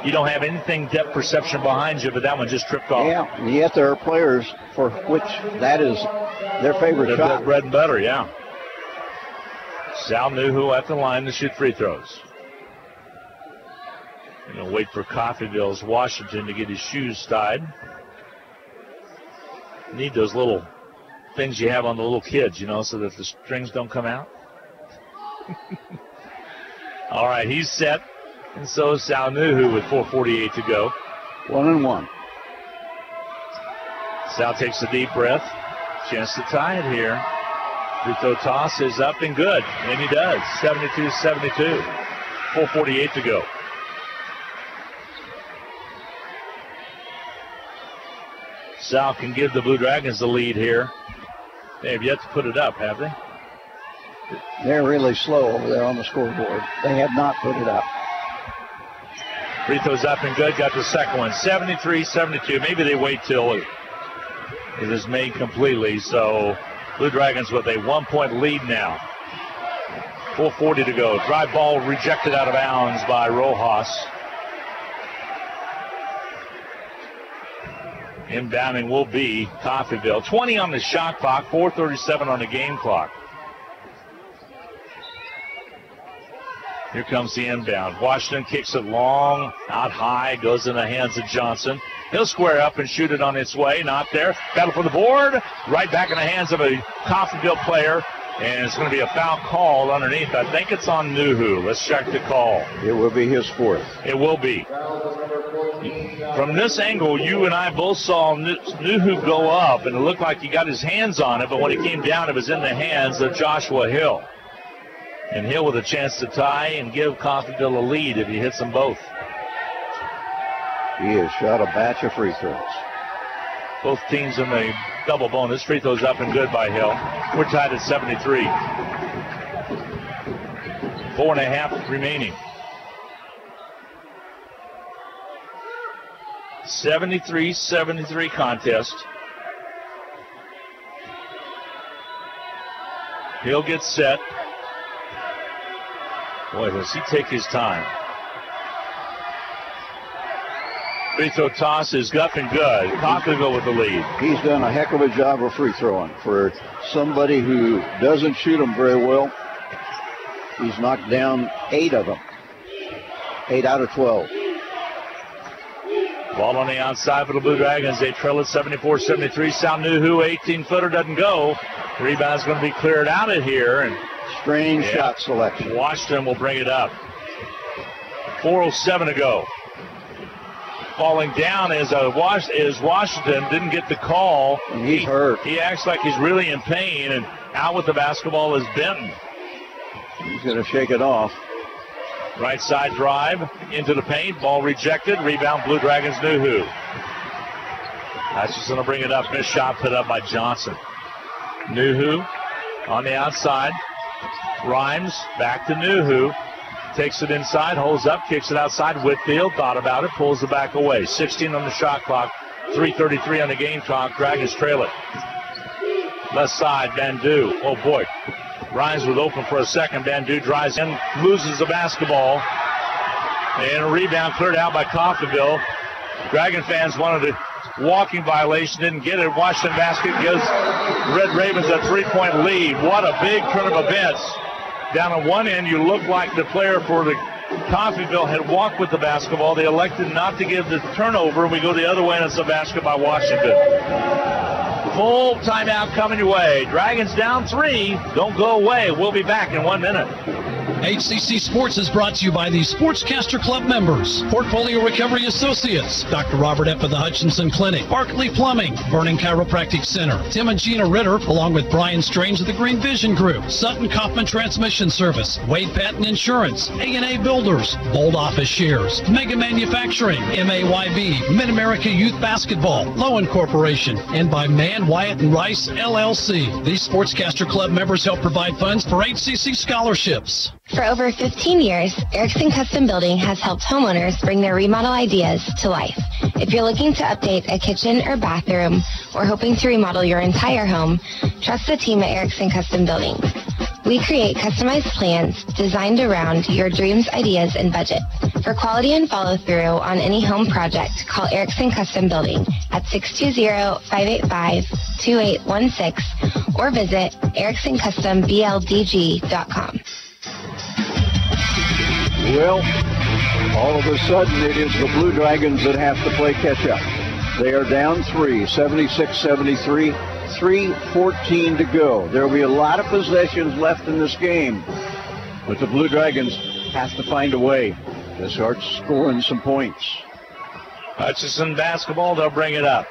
You don't have anything depth perception behind you, but that one just tripped off. Yeah, and yet there are players for which that is their favorite shot. Their bread and butter, yeah. Sal Nuhu at the line to shoot free throws. Going to wait for Coffeyville's Washington to get his shoes tied. Need those little things you have on the little kids, you know, so that the strings don't come out. All right, he's set. And so is Sal Nuhu with 4:48 to go. 1-1. Sal takes a deep breath. Chance to tie it here. Free throw toss is up and good. And he does. 72-72. 4:48 to go. Sal can give the Blue Dragons the lead here. They have yet to put it up, have they? They're really slow over there on the scoreboard. They have not put it up. Free throws up and good. Got the second one. 73-72. Maybe they wait till it is made completely. So Blue Dragons with a 1-point lead now. 4:40 to go. Drive ball rejected out of bounds by Rojas. Inbounding will be Coffeyville. 20 on the shot clock, 4:37 on the game clock. Here comes the inbound. Washington kicks it long, out high, goes in the hands of Johnson. He'll square up and shoot it on its way. Not there. Battle for the board. Right back in the hands of a Coffeyville player. And it's going to be a foul call underneath. I think it's on Nuhu. Let's check the call. It will be his 4th. It will be. From this angle, you and I both saw Nuhu go up, and it looked like he got his hands on it, but when he came down, it was in the hands of Joshua Hill. And Hill with a chance to tie and give Coffeyville a lead if he hits them both. He has shot a batch of free throws. Both teams in the double bonus. Free throws up and good by Hill. We're tied at 73. 4.5 remaining. 73-73 contest. He'll get set. Boy, does he take his time. Free throw toss is up and good. Coffeyville with the lead. He's done a heck of a job of free throwing. For somebody who doesn't shoot them very well, he's knocked down 8 of them. 8 out of 12. Ball on the outside for the Blue Dragons. They trail at 74-73. Sal Nuhu, 18-footer, doesn't go. Rebound's going to be cleared out of here. And strange shot selection. Washington will bring it up. 4:07 to go. Falling down is Washington. Didn't get the call. And he's hurt. He acts like he's really in pain. And out with the basketball is Benton. He's going to shake it off. Right side drive into the paint. Ball rejected. Rebound Blue Dragons Nuhu. Hutchinson will bring it up. Missed shot put up by Johnson. Nuhu on the outside. Rhymes back to Nuhu. Takes it inside, holds up, kicks it outside. Whitfield thought about it, pulls it back away. 16 on the shot clock. 3:33 on the game clock. Dragons trail it. Left side, Bandu. Oh boy. Rhymes was open for a second. Bandu drives in, loses the basketball. And a rebound cleared out by Coffeyville. Dragon fans wanted a walking violation, didn't get it. Washington basket gives Red Ravens a 3-point lead. What a big turn of events. Down on one end, you look like the player for the Coffeyville had walked with the basketball. They elected not to give the turnover, and we go the other way, and it's a basket by Washington. Full timeout coming your way. Dragons down 3. Don't go away. We'll be back in 1 minute. HCC Sports is brought to you by the Sportscaster Club members, Portfolio Recovery Associates, Dr. Robert F. of the Hutchinson Clinic, Barkley Plumbing, Vernon Chiropractic Center, Tim and Gina Ritter, along with Brian Strange of the Green Vision Group, Sutton Kaufman Transmission Service, Wade Patton Insurance, A&A Builders, Bold Office Shares, Mega Manufacturing, MAYB, Mid-America Youth Basketball, Lowen Corporation, and by Mann, Wyatt, and Rice, LLC. These Sportscaster Club members help provide funds for HCC scholarships. For over 15 years, Erickson Custom Building has helped homeowners bring their remodel ideas to life. If you're looking to update a kitchen or bathroom or hoping to remodel your entire home, trust the team at Erickson Custom Building. We create customized plans designed around your dreams, ideas, and budget. For quality and follow-through on any home project, call Erickson Custom Building at 620-585-2816 or visit ericksoncustomBLDG.com. Well, all of a sudden it is the Blue Dragons that have to play catch-up. They are down 3, 76-73, 3:14 to go. There will be a lot of possessions left in this game, but the Blue Dragons have to find a way to start scoring some points. Hutchinson basketball, they'll bring it up.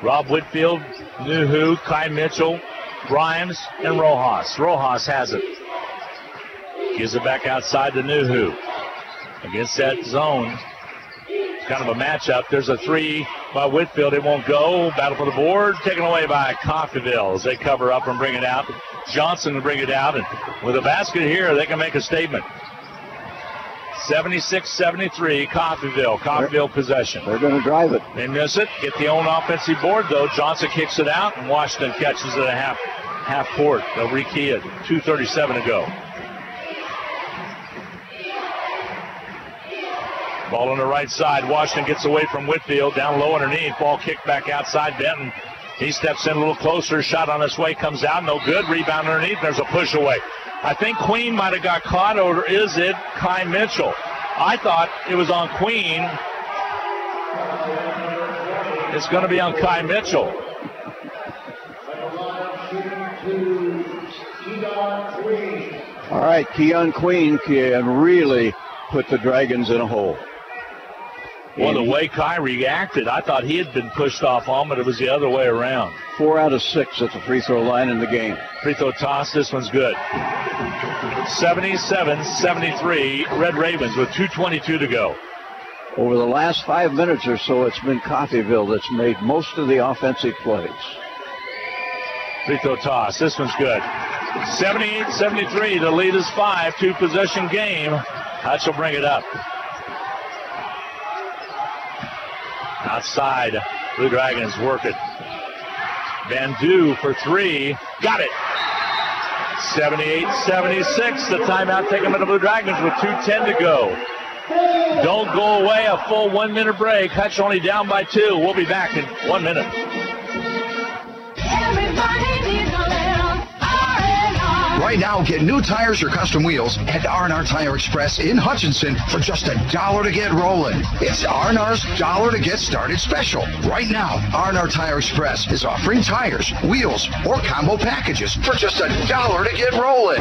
Rob Whitfield, Nuhu, Kai Mitchell, Grimes, and Rojas. Rojas has it. Gives it back outside to Nuhu. Against that zone. It's kind of a matchup. There's a three by Whitfield. It won't go. Battle for the board. Taken away by Coffeyville as they cover up and bring it out. Johnson will bring it out. And with a basket here, they can make a statement. 76-73, Coffeyville. Coffeyville possession. They're going to drive it. They miss it. Get the own offensive board, though. Johnson kicks it out, and Washington catches it at half court. They'll rekey it. 2:37 to go. Ball on the right side. Washington gets away from Whitfield. Down low underneath. Ball kicked back outside. Benton. He steps in a little closer. Shot on his way. Comes out. No good. Rebound underneath. There's a push away. I think Queen might have got caught, or is it Kai Mitchell? I thought it was on Queen. It's going to be on Kai Mitchell. All right, Keon Queen can really put the Dragons in a hole. Well, the way Kai reacted, I thought he had been pushed off on, but it was the other way around. 4 out of 6 at the free throw line in the game. Free throw toss, this one's good. 77-73, Red Ravens with 2:22 to go. Over the last 5 minutes or so, it's been Coffeyville that's made most of the offensive plays. Free throw toss, this one's good. 78-73, the lead is 5, 2-possession game. Hutch will bring it up. Outside, Blue Dragons work it. Van Du for 3. Got it. 78-76. The timeout taken by the Blue Dragons with 2:10 to go. Don't go away. A full 1 minute break. Hutch only down by 2. We'll be back in 1 minute. Right now, get new tires or custom wheels at R&R Tire Express in Hutchinson for just $1 to get rolling. It's R&R's $1 to get started special. Right now, R&R Tire Express is offering tires, wheels, or combo packages for just $1 to get rolling.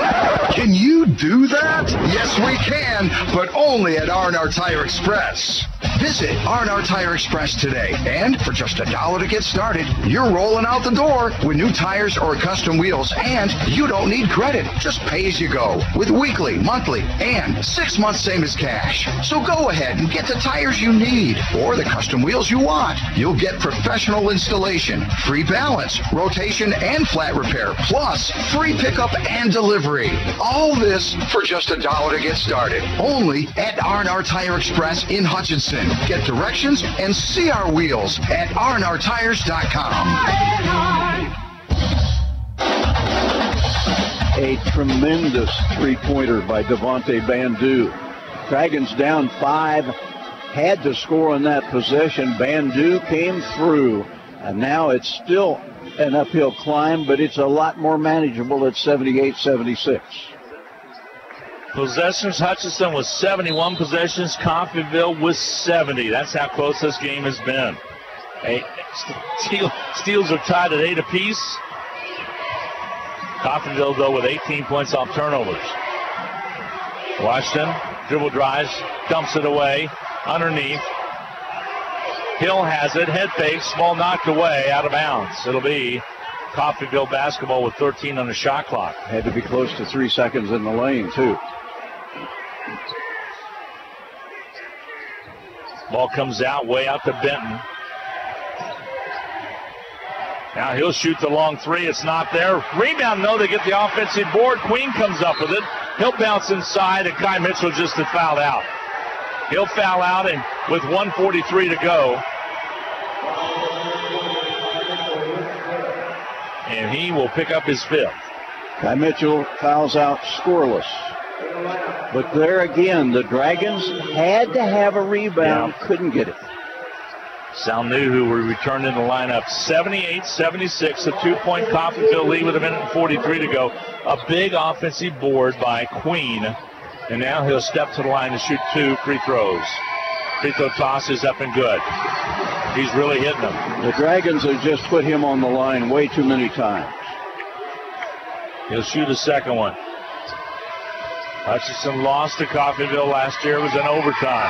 Can you do that? Yes, we can, but only at R&R Tire Express. Visit R&R Tire Express today, and for just $1 to get started, you're rolling out the door with new tires or custom wheels, and you don't need credit. Just pay as you go with weekly, monthly, and 6 months same as cash. So go ahead and get the tires you need or the custom wheels you want. You'll get professional installation, free balance, rotation, and flat repair, plus free pickup and delivery. All this for just $1 to get started. Only at R&R Tire Express in Hutchinson. Get directions and see our wheels at rnrtires.com. A tremendous three-pointer by Devontae Bandu. Dragons down 5, had to score on that possession. Bandu came through, and now it's still an uphill climb, but it's a lot more manageable at 78-76. Possessions, Hutchinson was 71 possessions, Coffeyville was 70. That's how close this game has been. Steals are tied at 8 apiece. Coffeyville, though, with 18 points off turnovers. Washington, dribble drives, dumps it away, underneath. Hill has it, head fake, ball knocked away, out of bounds. It'll be Coffeyville basketball with 13 on the shot clock. Had to be close to 3 seconds in the lane, too. Ball comes out, way out to Benton. Now he'll shoot the long 3. It's not there. Rebound, though. They get the offensive board. Queen comes up with it. He'll bounce inside, and Kai Mitchell just had fouled out. He'll foul out, and with 1:43 to go. And he will pick up his 5th. Kai Mitchell fouls out scoreless. But there again, the Dragons had to have a rebound, couldn't get it. Salnu, will return in the lineup. 78-76, a 2-point Coffeyville lead with 1:43 to go. A big offensive board by Queen. And now he'll step to the line to shoot 2 free throws. Free throw toss is up and good. He's really hitting them. The Dragons have just put him on the line way too many times. He'll shoot a second one. Hutchinson lost to Coffeyville last year. It was in overtime.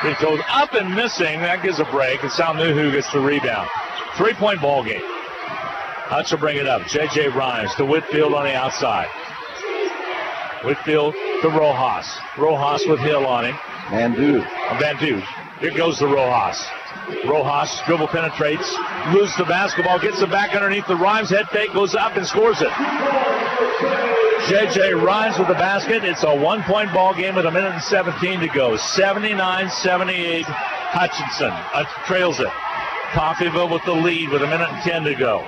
Free throws up and missing. That gives a break. And Salnuhu gets the rebound. 3-point ball game. Hutch will bring it up. J.J. Rhymes to Whitfield on the outside. Whitfield to Rojas. Rojas with Hill on him. Van Du. Here goes the Rojas. Rojas dribble penetrates, loses the basketball, gets it back underneath the Rhymes. Head fake, goes up and scores it. J.J. Rhymes with the basket. It's a 1-point ball game with 1:17 to go. 79-78. Hutchinson trails it. Coffeyville with the lead with 1:10 to go.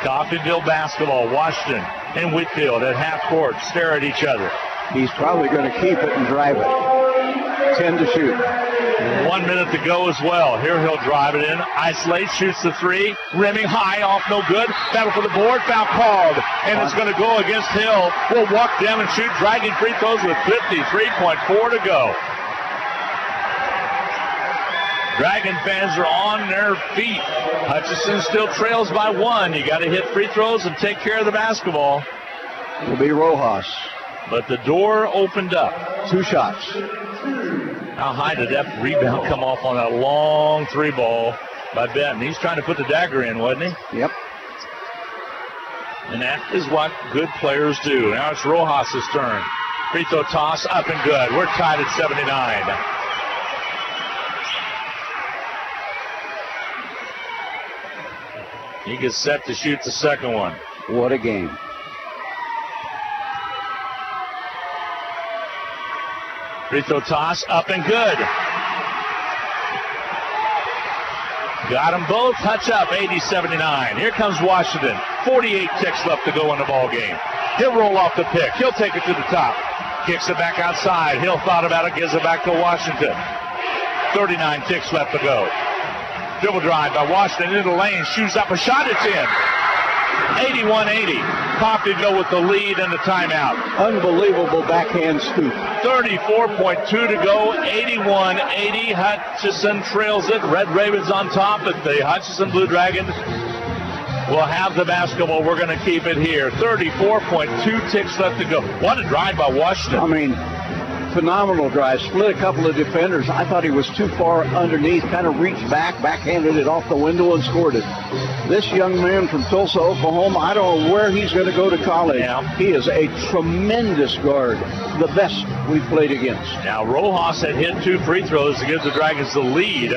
Coffeyville basketball. Washington and Whitfield at half court stare at each other. He's probably going to keep it and drive it. 10 to shoot. 1 minute to go as well. Here he'll drive it in. Isolates, shoots the 3. Rimming high, off, no good. Battle for the board, foul called. And it's going to go against Hill. Will walk down and shoot. Dragging free throws with 53.4 to go. Dragon fans are on their feet. Hutchinson still trails by 1. You got to hit free throws and take care of the basketball. It'll be Rojas. But the door opened up. 2 shots. How high did that rebound come off on that long 3 ball by Benton? He's trying to put the dagger in, wasn't he? Yep. And that is what good players do. Now it's Rojas' turn. Free throw toss up and good. We're tied at 79. He gets set to shoot the second one. What a game. Free throw toss up and good. Got them both. Hutch up, 80-79. Here comes Washington. 48 ticks left to go in the ball game. He'll roll off the pick. He'll take it to the top. Kicks it back outside. Hill thought about it, gives it back to Washington. 39 ticks left to go. Dribble drive by Washington into the lane. Shoots up a shot. It's in. 81-80. Coffeyville with the lead and the timeout. Unbelievable backhand scoop. 34.2 to go. 81-80. Hutchinson trails it. Red Ravens on top, but the Hutchinson Blue Dragons will have the basketball. We're going to keep it here. 34.2 ticks left to go. What a drive by Washington. I mean, phenomenal drive. Split a couple of defenders. I thought he was too far underneath. Kind of reached back, backhanded it off the window and scored it. This young man from Tulsa, Oklahoma, I don't know where he's going to go to college. Yeah. He is a tremendous guard. The best we've played against. Now, Rojas had hit 2 free throws to give the Dragons the lead.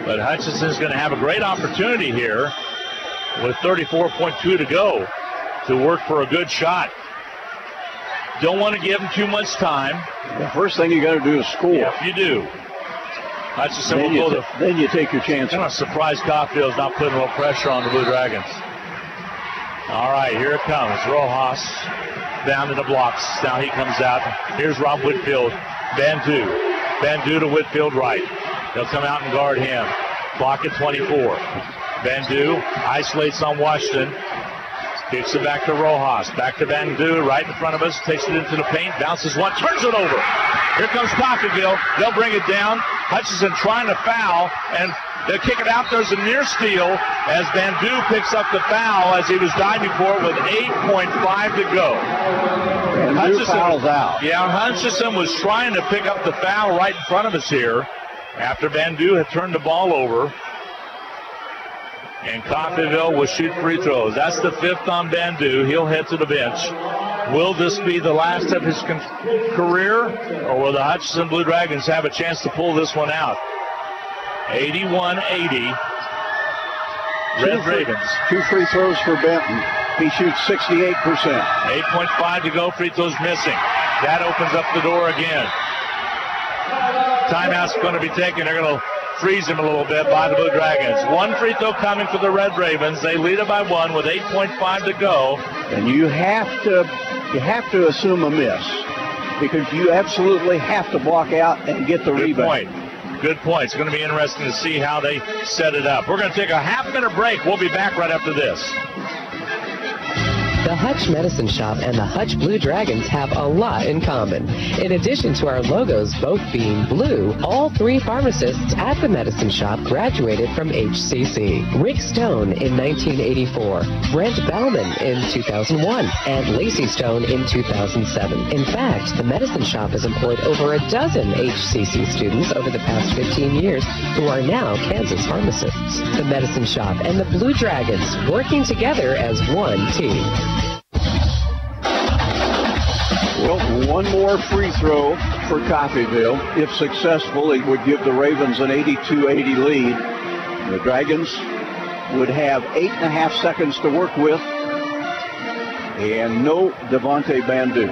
But Hutchinson's going to have a great opportunity here with 34.2 to go to work for a good shot. Don't want to give him too much time. The first thing you got to do is score. If you do. Hutchinson will go to. Then you take your chances. I'm surprised Coffeyville's not putting a little pressure on the Blue Dragons. All right, here it comes. Rojas down in the blocks. Now he comes out. Here's Rob Whitfield. Van Du to Whitfield right. They'll come out and guard him. Clock at 24. Van Du isolates on Washington. Kicks it back to Rojas. Back to Van Du right in front of us. Takes it into the paint. Bounces one. Turns it over. Here comes Coffeyville. They'll bring it down. Hutchinson trying to foul. And they'll kick it out. There's a near steal as Van Du picks up the foul as he was diving for it with 8.5 to go. Van Du fouls out. Yeah, Hutchinson was trying to pick up the foul right in front of us here after Van Du had turned the ball over. And Coffeyville will shoot free throws. That's the 5th on Van Du. He'll head to the bench. Will this be the last of his career, or will the Hutchinson Blue Dragons have a chance to pull this one out? 81-80. Red Ravens. 2 free throws for Benton. He shoots 68%. 8.5 to go. Free throws missing. That opens up the door again. Timeout's going to be taken. They're going to freeze him a little bit by the Blue Dragons. One free throw coming for the Red Ravens. They lead it by one with 8.5 to go. And you have to assume a miss, because you absolutely have to block out and get the rebound. Good point. It's going to be interesting to see how they set it up. We're going to take a half-minute break. We'll be back right after this. The Hutch Medicine Shop and the Hutch Blue Dragons have a lot in common. In addition to our logos both being blue, all three pharmacists at the Medicine Shop graduated from HCC. Rick Stone in 1984, Brent Bauman in 2001, and Lacey Stone in 2007. In fact, the Medicine Shop has employed over a dozen HCC students over the past 15 years who are now Kansas pharmacists. The Medicine Shop and the Blue Dragons working together as one team. Well, one more free throw for Coffeyville. If successful, it would give the Ravens an 82-80 lead. The Dragons would have 8.5 seconds to work with, and no Devontae Bandu.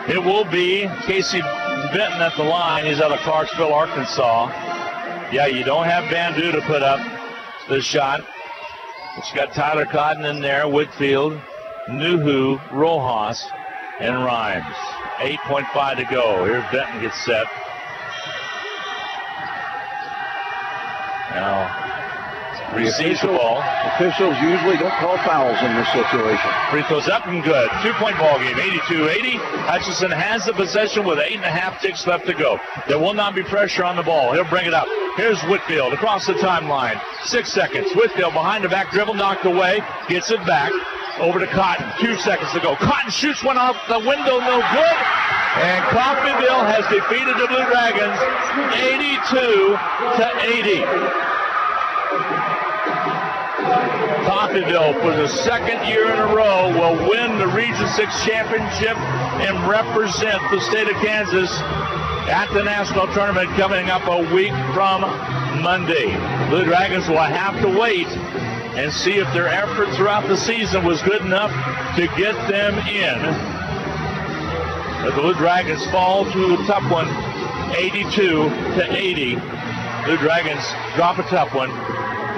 It will be Casey Benton at the line. He's out of Clarksville, Arkansas. Yeah, you don't have Bandu to put up the shot. But you got Tyler Cotton in there, Whitfield, Nuhu, Rojas, and Rhymes. 8.5 to go. Here's Benton gets set. Now, receives the ball. Officials usually don't call fouls in this situation. Free throws up and good. 2-point ball game, 82-80. Hutchinson has the possession with 8.5 ticks left to go. There will not be pressure on the ball. He'll bring it up. Here's Whitfield across the timeline. 6 seconds. Whitfield behind the back dribble, knocked away. Gets it back. Over to Cotton. 2 seconds to go. Cotton shoots one off the window, no good. And Coffeyville has defeated the Blue Dragons 82-80. Coffeyville, for the second year in a row, will win the Region 6 championship and represent the state of Kansas at the national tournament coming up a week from Monday. Blue Dragons will have to wait and see if their effort throughout the season was good enough to get them in. But the Blue Dragons fall to a tough one, 82-80. Blue Dragons drop a tough one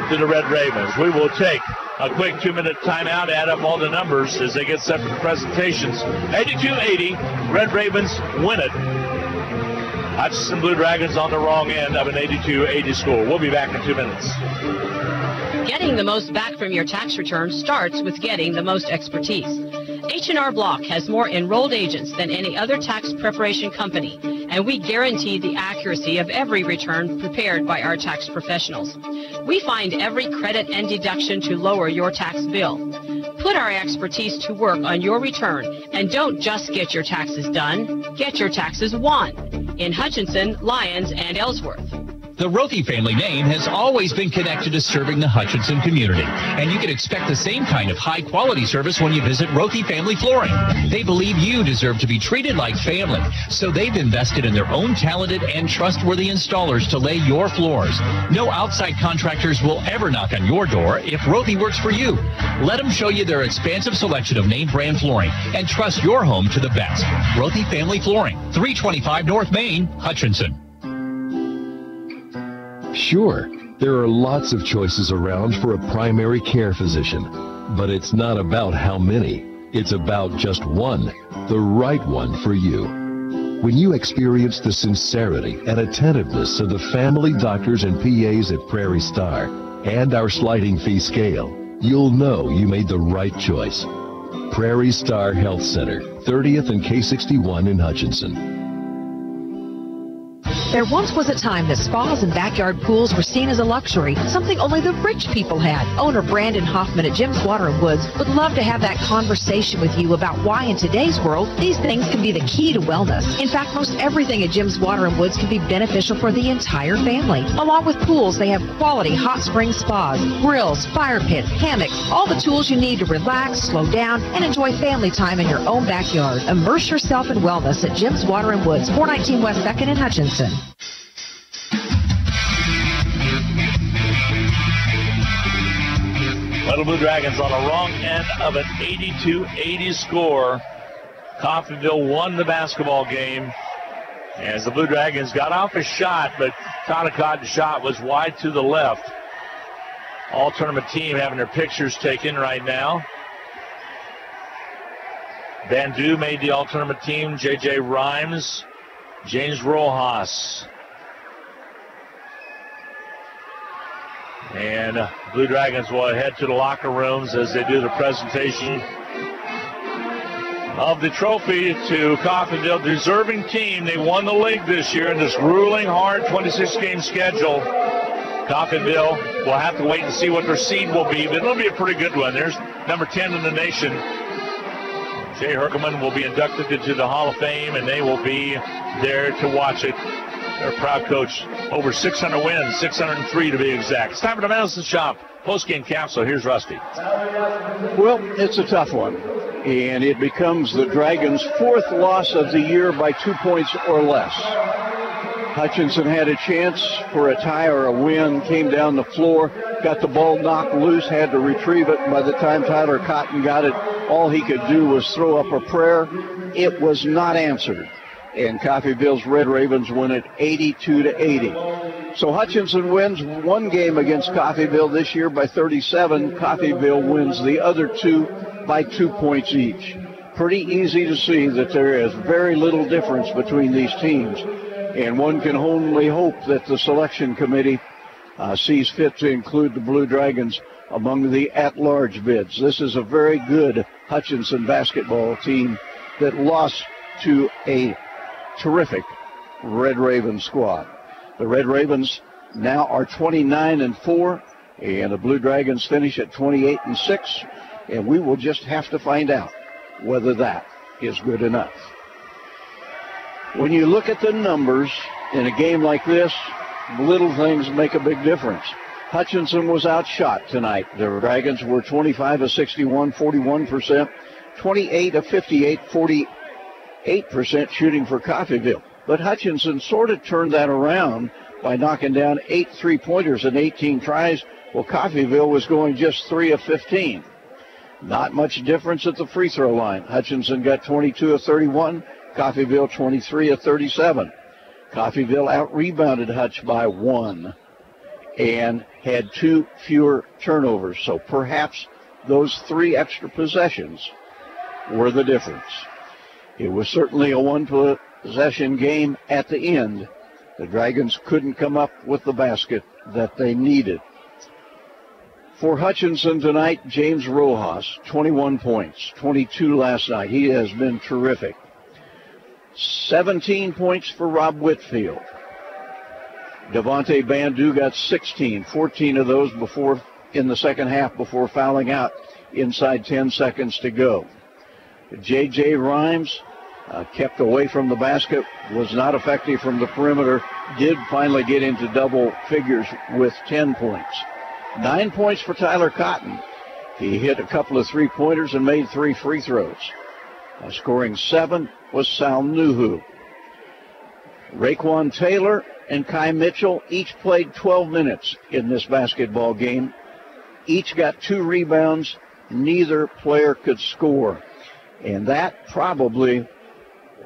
to the Red Ravens. We will take a quick 2-minute timeout, add up all the numbers as they get set for the presentations. 82-80, Red Ravens win it. Hutchinson Blue Dragons on the wrong end of an 82-80 score. We'll be back in 2 minutes. Getting the most back from your tax return starts with getting the most expertise. H&R Block has more enrolled agents than any other tax preparation company, and we guarantee the accuracy of every return prepared by our tax professionals. We find every credit and deduction to lower your tax bill. Put our expertise to work on your return, and don't just get your taxes done, get your taxes won in Hutchinson, Lyons, and Ellsworth. The Rothy family name has always been connected to serving the Hutchinson community, and you can expect the same kind of high-quality service when you visit Rothy Family Flooring. They believe you deserve to be treated like family, so they've invested in their own talented and trustworthy installers to lay your floors. No outside contractors will ever knock on your door if Rothy works for you. Let them show you their expansive selection of name brand flooring and trust your home to the best. Rothy Family Flooring, 325 North Main, Hutchinson. Sure, there are lots of choices around for a primary care physician, but it's not about how many. It's about just one, the right one for you. When you experience the sincerity and attentiveness of the family doctors and PAs at Prairie Star and our sliding fee scale, you'll know you made the right choice. Prairie Star Health Center, 30th and K61 in Hutchinson. There once was a time that spas and backyard pools were seen as a luxury, something only the rich people had. Owner Brandon Hoffman at Jim's Water and Woods would love to have that conversation with you about why in today's world these things can be the key to wellness. In fact, most everything at Jim's Water and Woods can be beneficial for the entire family. Along with pools, they have quality hot spring spas, grills, fire pits, hammocks, all the tools you need to relax, slow down, and enjoy family time in your own backyard. Immerse yourself in wellness at Jim's Water and Woods, 419 West 2nd in Hutchinson. Well, the Blue Dragons on the wrong end of an 82-80 score. Coffeyville won the basketball game as the Blue Dragons got off a shot, but Tyler Cotton's shot was wide to the left. All-tournament team having their pictures taken right now. Bandu made the all-tournament team. J.J. Rhymes, James Rojas. And Blue Dragons will head to the locker rooms as they do the presentation of the trophy to Coffeyville. Deserving team. They won the league this year in this grueling, hard 26-game schedule. Coffeyville will have to wait and see what their seed will be, but it'll be a pretty good one. There's number 10 in the nation. Jay Herkelman will be inducted into the Hall of Fame, and they will be there to watch it. Their proud coach, over 600 wins, 603 to be exact. It's time for the Medicine Shop post-game capsule. Here's Rusty. Well, it's a tough one, and it becomes the Dragons' fourth loss of the year by 2 points or less. Hutchinson had a chance for a tie or a win, came down the floor, got the ball knocked loose, had to retrieve it. By the time Tyler Cotton got it, all he could do was throw up a prayer. It was not answered. And Coffeyville's Red Ravens win it 82-80. So Hutchinson wins one game against Coffeyville this year by 37. Coffeyville wins the other two by 2 points each. Pretty easy to see that there is very little difference between these teams. And one can only hope that the selection committee sees fit to include the Blue Dragons among the at-large bids. This is a very good Hutchinson basketball team that lost to a terrific Red Raven squad. The Red Ravens now are 29-4, and the Blue Dragons finish at 28-6, and we will just have to find out whether that is good enough. When you look at the numbers in a game like this, little things make a big difference. Hutchinson was outshot tonight. The Dragons were 25 of 61, 41%, 28 of 58, 48% shooting for Coffeyville. But Hutchinson sort of turned that around by knocking down 8 3-pointers and 18 tries, while Coffeyville was going just 3 of 15. Not much difference at the free throw line. Hutchinson got 22 of 31, Coffeyville 23 of 37. Coffeyville out-rebounded Hutch by 1 and had 2 fewer turnovers. So perhaps those 3 extra possessions were the difference. It was certainly a one-possession game at the end. The Dragons couldn't come up with the basket that they needed. For Hutchinson tonight, James Rojas, 21 points, 22 last night. He has been terrific. 17 points for Rob Whitfield. Devontae Bandu got 16, 14 of those in the second half before fouling out inside 10 seconds to go. J.J. Rhymes kept away from the basket, was not effective from the perimeter, did finally get into double figures with 10 points. 9 points for Tyler Cotton. He hit a couple of three-pointers and made 3 free throws. Scoring 7 was Sal Nuhu. Raekwon Taylor and Kai Mitchell each played 12 minutes in this basketball game. Each got 2 rebounds. Neither player could score. And that probably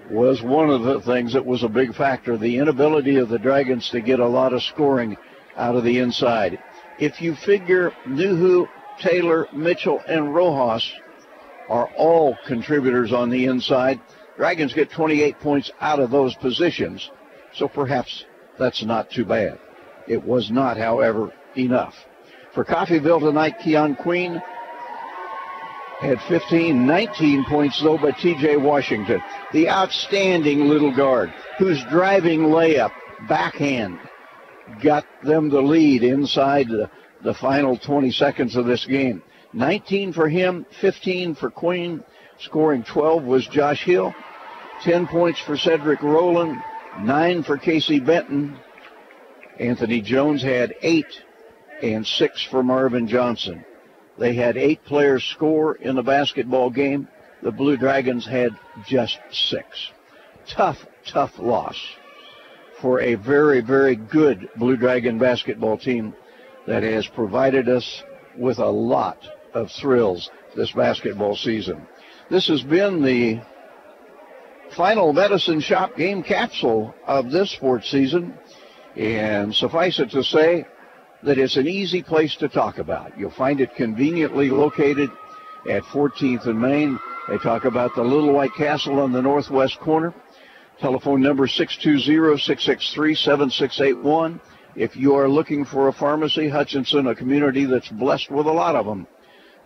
was one of the things that was a big factor, the inability of the Dragons to get a lot of scoring out of the inside. If you figure Nuhu, Taylor, Mitchell, and Rojas are all contributors on the inside, Dragons get 28 points out of those positions, so perhaps that's not too bad. It was not, however, enough. For Coffeyville tonight, Keon Queen had 15, 19 points, though, by T.J. Washington, the outstanding little guard whose driving layup, backhand, got them the lead inside the final 20 seconds of this game. 19 for him, 15 for Queen. Scoring 12 was Josh Hill. 10 points for Cedric Rowland. 9 for Casey Benton. Anthony Jones had 8 and 6 for Marvin Johnson. They had 8 players score in the basketball game. The Blue Dragons had just 6. Tough loss for a very, very good Blue Dragon basketball team that has provided us with a lot of thrills this basketball season. This has been the final Medicine Shop game capsule of this sports season, and suffice it to say that it's an easy place to talk about. You'll find it conveniently located at 14th and Main. They talk about the Little White Castle on the northwest corner. Telephone number 620-663-7681. If you are looking for a pharmacy, Hutchinson, a community that's blessed with a lot of them,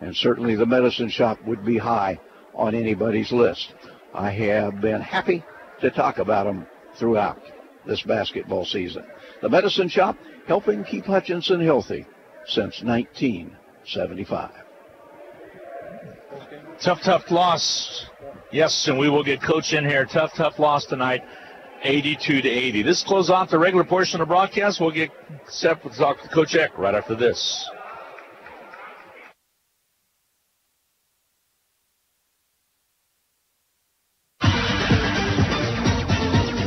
and certainly the Medicine Shop would be high on anybody's list. I have been happy to talk about them throughout this basketball season. The Medicine Shop, helping keep Hutchinson healthy since 1975. Tough loss. Yes, and we will get Coach in here. Tough loss tonight, 82-80. This closes off the regular portion of the broadcast. We'll get set to talk to Coach Eck right after this.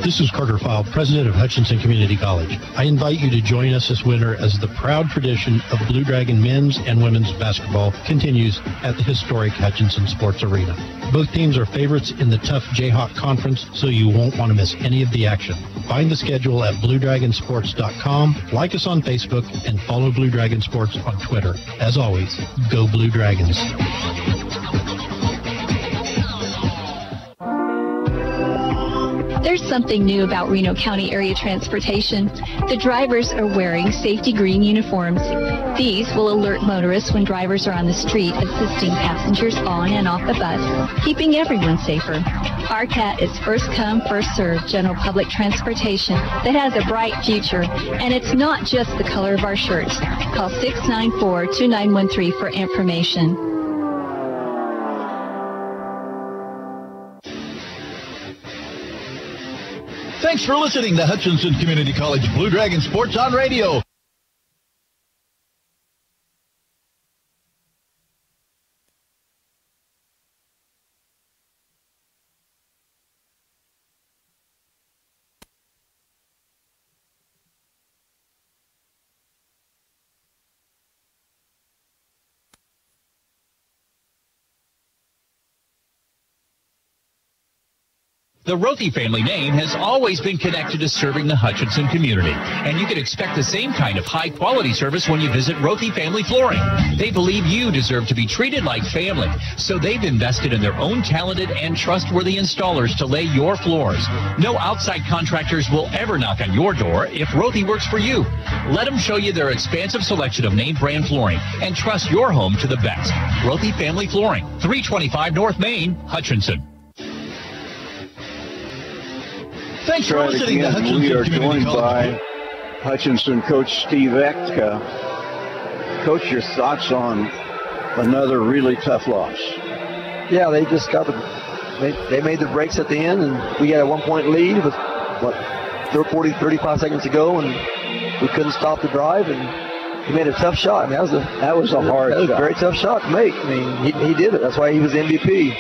This is Carter File, president of Hutchinson Community College. I invite you to join us this winter as the proud tradition of Blue Dragon men's and women's basketball continues at the historic Hutchinson Sports Arena. Both teams are favorites in the tough Jayhawk Conference, so you won't want to miss any of the action. Find the schedule at BlueDragonSports.com, like us on Facebook, and follow Blue Dragon Sports on Twitter. As always, go Blue Dragons. There's something new about Reno County area transportation. The drivers are wearing safety green uniforms. These will alert motorists when drivers are on the street, assisting passengers on and off the bus, keeping everyone safer. RCAT is first come, first served general public transportation that has a bright future, and it's not just the color of our shirts. Call 694-2913 for information. Thanks for listening to Hutchinson Community College Blue Dragon Sports on Radio. The Rothy family name has always been connected to serving the Hutchinson community, and you can expect the same kind of high-quality service when you visit Rothy Family Flooring. They believe you deserve to be treated like family, so they've invested in their own talented and trustworthy installers to lay your floors. No outside contractors will ever knock on your door if Rothy works for you. Let them show you their expansive selection of name brand flooring and trust your home to the best. Rothy Family Flooring, 325 North Main, Hutchinson. Thanks for listening to Hutchinson We are Community joined College. by Hutchinson coach Steve Eck. Coach, your thoughts on another really tough loss? Yeah, they just got they made the breaks at the end, and we had a 1-point lead with 35 seconds to go, and we couldn't stop the drive, and he made a tough shot. I mean, that was a very tough shot to make. I mean, he did it. That's why he was the MVP.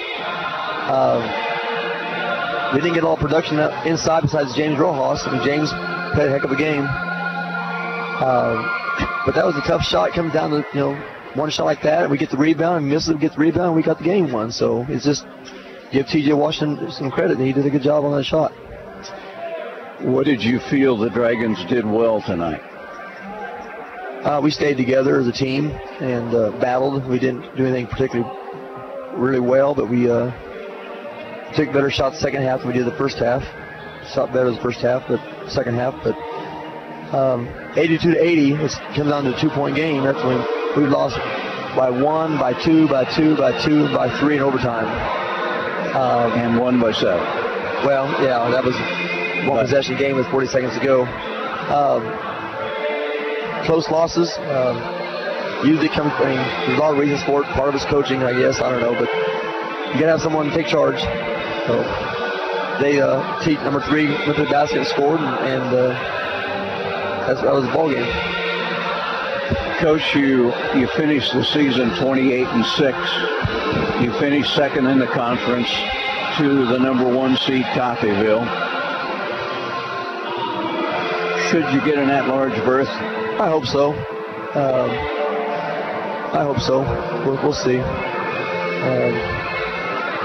We didn't get all production inside besides James Rojas. I mean, James played a heck of a game. But that was a tough shot coming down to, one shot like that, and we get the rebound, and miss it, we get the rebound, and we got the game won. So it's just give T.J. Washington some credit. He did a good job on that shot. What did you feel the Dragons did well tonight? We stayed together as a team and battled. We didn't do anything particularly really well, but we took better shots second half than we did the first half. Shot better the first half, but second half. But 82-80, it comes down to a 2-point game. That's when we lost by 1, by 2, by 2, by 2, by 3 in overtime. And 1 by 7. Well, yeah, that was one possession game with 40 seconds to go. Close losses. Usually comes, there's a lot of reasons for it. Part of it's coaching, I guess. I don't know, but you gotta have someone take charge. So they number 3 went to the basket and scored, and that was the ball game. Coach, you finished the season 28-6. You finished second in the conference to the number 1 seed Coffeyville. Should you get an at-large berth? I hope so. I hope so. We'll see.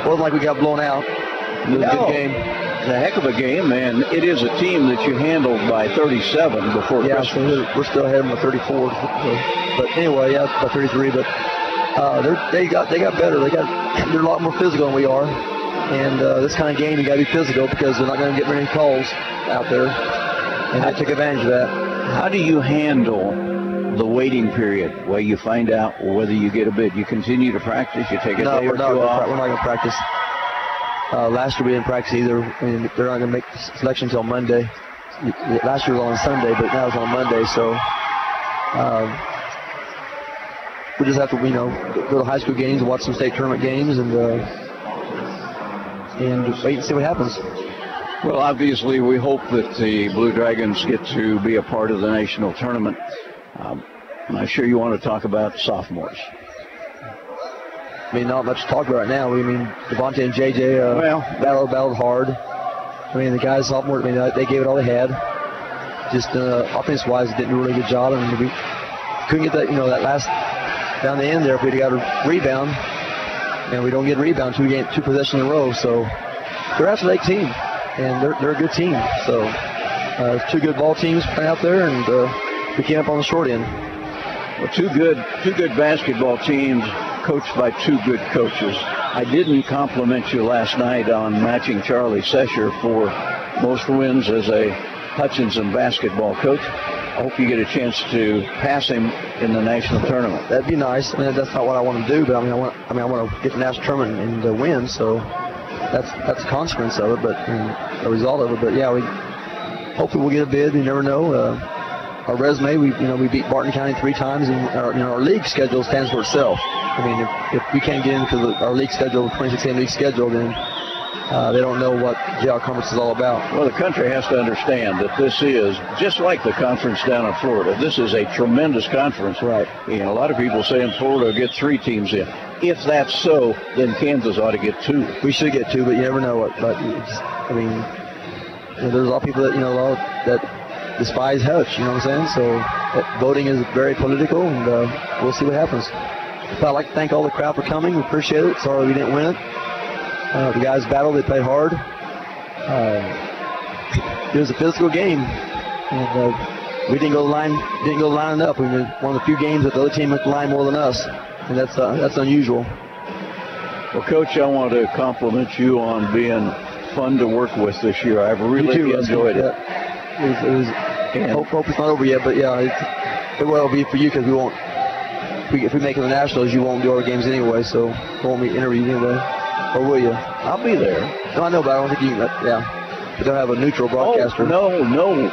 Wasn't like we got blown out. It was a good game. It's a heck of a game, and it is a team that you handled by 37 before Christmas. So we're still ahead of them by 34. But anyway, by 33. But they got better. They're a lot more physical than we are. And this kind of game, you got to be physical because they're not going to get many calls out there. And they took advantage of that. How do you handle the waiting period where you find out whether you get a bid? You continue to practice? You take a day or two off? We're not going to practice. Last year we didn't practice either. I mean, they're not going to make the selection until Monday. Last year was on Sunday, but now it's on Monday. So we just have to, go to high school games and watch some state tournament games and wait and see what happens. Well, obviously, we hope that the Blue Dragons get to be a part of the national tournament. I'm sure you want to talk about sophomores. I mean, not much to talk about right now. I mean, Devontae and JJ battled hard. I mean, the guys sophomore, they gave it all they had. Just offense-wise, did a really good job. I mean, we couldn't get that, that last down the end there if we'd got a rebound. And we don't get a rebound two possessions in a row. So they're after the team, and they're a good team. So two good ball teams playing out there, and we came up on the short end. Well, two good basketball teams coached by two good coaches. I didn't compliment you last night on matching Charlie Sesher for most wins as a Hutchinson basketball coach. I hope you get a chance to pass him in the national tournament. That'd be nice. I mean, that's not what I want to do, but I want to get the national tournament and win. So that's a consequence of it, but a result of it. But yeah, hopefully we'll get a bid. You never know. Our resume, we beat Barton County 3 times, and our league schedule stands for itself. I mean, if we can't get into our league schedule, 2016 league schedule, then they don't know what JR Conference is all about. Well, the country has to understand that this is just like the conference down in Florida. This is a tremendous conference. Right. And a lot of people say in Florida will get 3 teams in. If that's so, then Kansas ought to get 2. We should get 2, but you never know what. But there's a lot of people that that despise Hutch. You know what I'm saying? So voting is very political, and we'll see what happens. But I'd like to thank all the crowd for coming. We appreciate it. Sorry we didn't win it. The guys battled. They played hard. It was a physical game, and we didn't go to the line. Didn't go to the line enough. We were one of the few games that the other team went to the line more than us, and that's unusual. Well, Coach, I want to compliment you on being fun to work with this year. I've really enjoyed it. Hope it's not over yet, but yeah, it will be for you because we won't. If we make it to the Nationals, you won't do our games anyway, so we won't be interviewed anyway. Or will you? I'll be there. No, I know, but I don't think you. Yeah, we don't have a neutral broadcaster. Oh, no.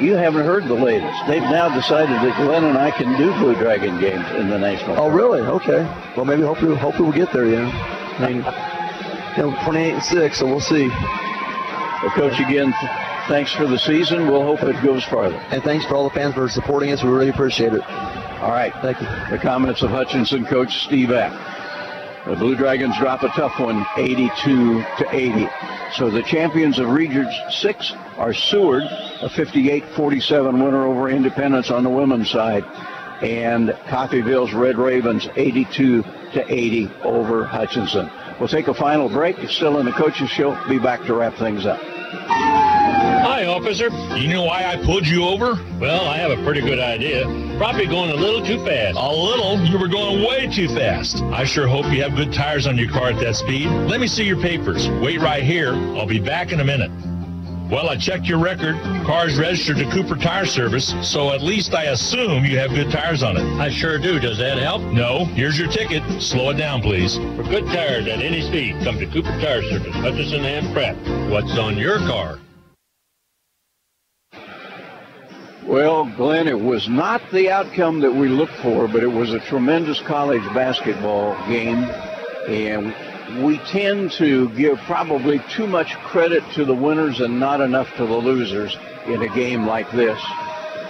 You haven't heard the latest. They've now decided that Glenn and I can do Blue Dragon games in the National. Oh, really? Okay. Well, maybe hopefully we'll get there. I mean, 28-6, so we'll see. Well, Coach, again, thanks for the season. We'll hope it goes farther. And thanks for all the fans for supporting us. We really appreciate it. All right. Thank you. The comments of Hutchinson coach Steve Eck. The Blue Dragons drop a tough one, 82-80. So the champions of Region 6 are Seward, a 58-47 winner over Independence on the women's side. And Coffeyville's Red Ravens, 82-80 over Hutchinson. We'll take a final break. It's still in the Coaches Show. Be back to wrap things up. Hi, officer. You know why I pulled you over? Well, I have a pretty good idea. Probably going a little too fast. A little? You were going way too fast. I sure hope you have good tires on your car at that speed. Let me see your papers. Wait right here. I'll be back in a minute. Well, I checked your record. Car's registered to Cooper Tire Service, so at least I assume you have good tires on it. I sure do. Does that help? No. Here's your ticket. Slow it down, please. For good tires at any speed, come to Cooper Tire Service, Hutchinson and Pratt. What's on your car? Well, Glenn, it was not the outcome that we looked for, but it was a tremendous college basketball game, and we tend to give probably too much credit to the winners and not enough to the losers in a game like this,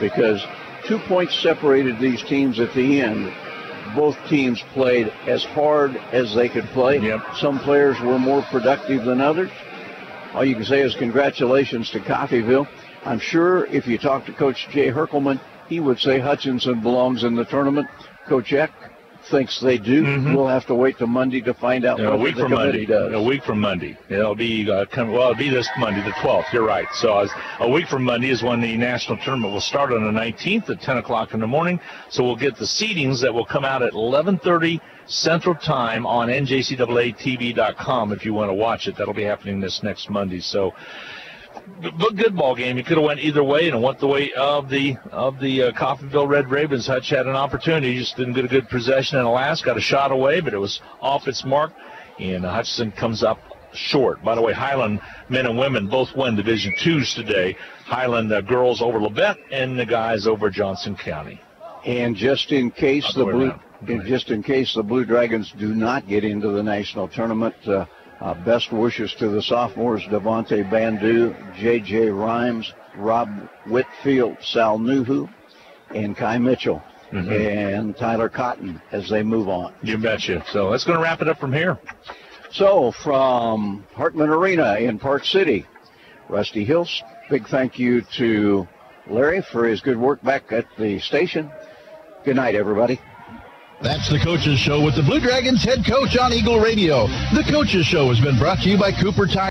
because 2 points separated these teams at the end. Both teams played as hard as they could play. Yep. Some players were more productive than others. All you can say is congratulations to Coffeyville. I'm sure if you talk to Coach Jay Herkelman, he would say Hutchinson belongs in the tournament. Coach Eck, thinks they do. We'll have to wait till Monday to find out what the committee does. A week from Monday. It'll be it'll be this Monday, the 12th. You're right. So a week from Monday is when the national tournament will start on the 19th at 10 o'clock in the morning. So we'll get the seedings that will come out at 11:30 Central Time on NJCAATV.com if you want to watch it. That'll be happening this next Monday. So, good ball game. It could have went either way, and it went the way of the Coffeyville Red Ravens. Hutch had an opportunity, just didn't get a good possession in the last, got a shot away, but it was off its mark, and Hutchinson comes up short. By the way, Highland men and women both won Division IIs today. Highland girls over Labette and the guys over Johnson County. And just in case the Blue Dragons do not get into the national tournament, best wishes to the sophomores, Devontae Bandu, J.J. Rhymes, Rob Whitfield, Sal Nuhu, and Kai Mitchell, and Tyler Cotton as they move on. You betcha. So that's going to wrap it up from here. So from Hartman Arena in Park City, Rusty Hills, big thank you to Larry for his good work back at the station. Good night, everybody. That's the Coaches Show with the Blue Dragons head coach on Eagle Radio. The Coaches Show has been brought to you by Cooper Tire.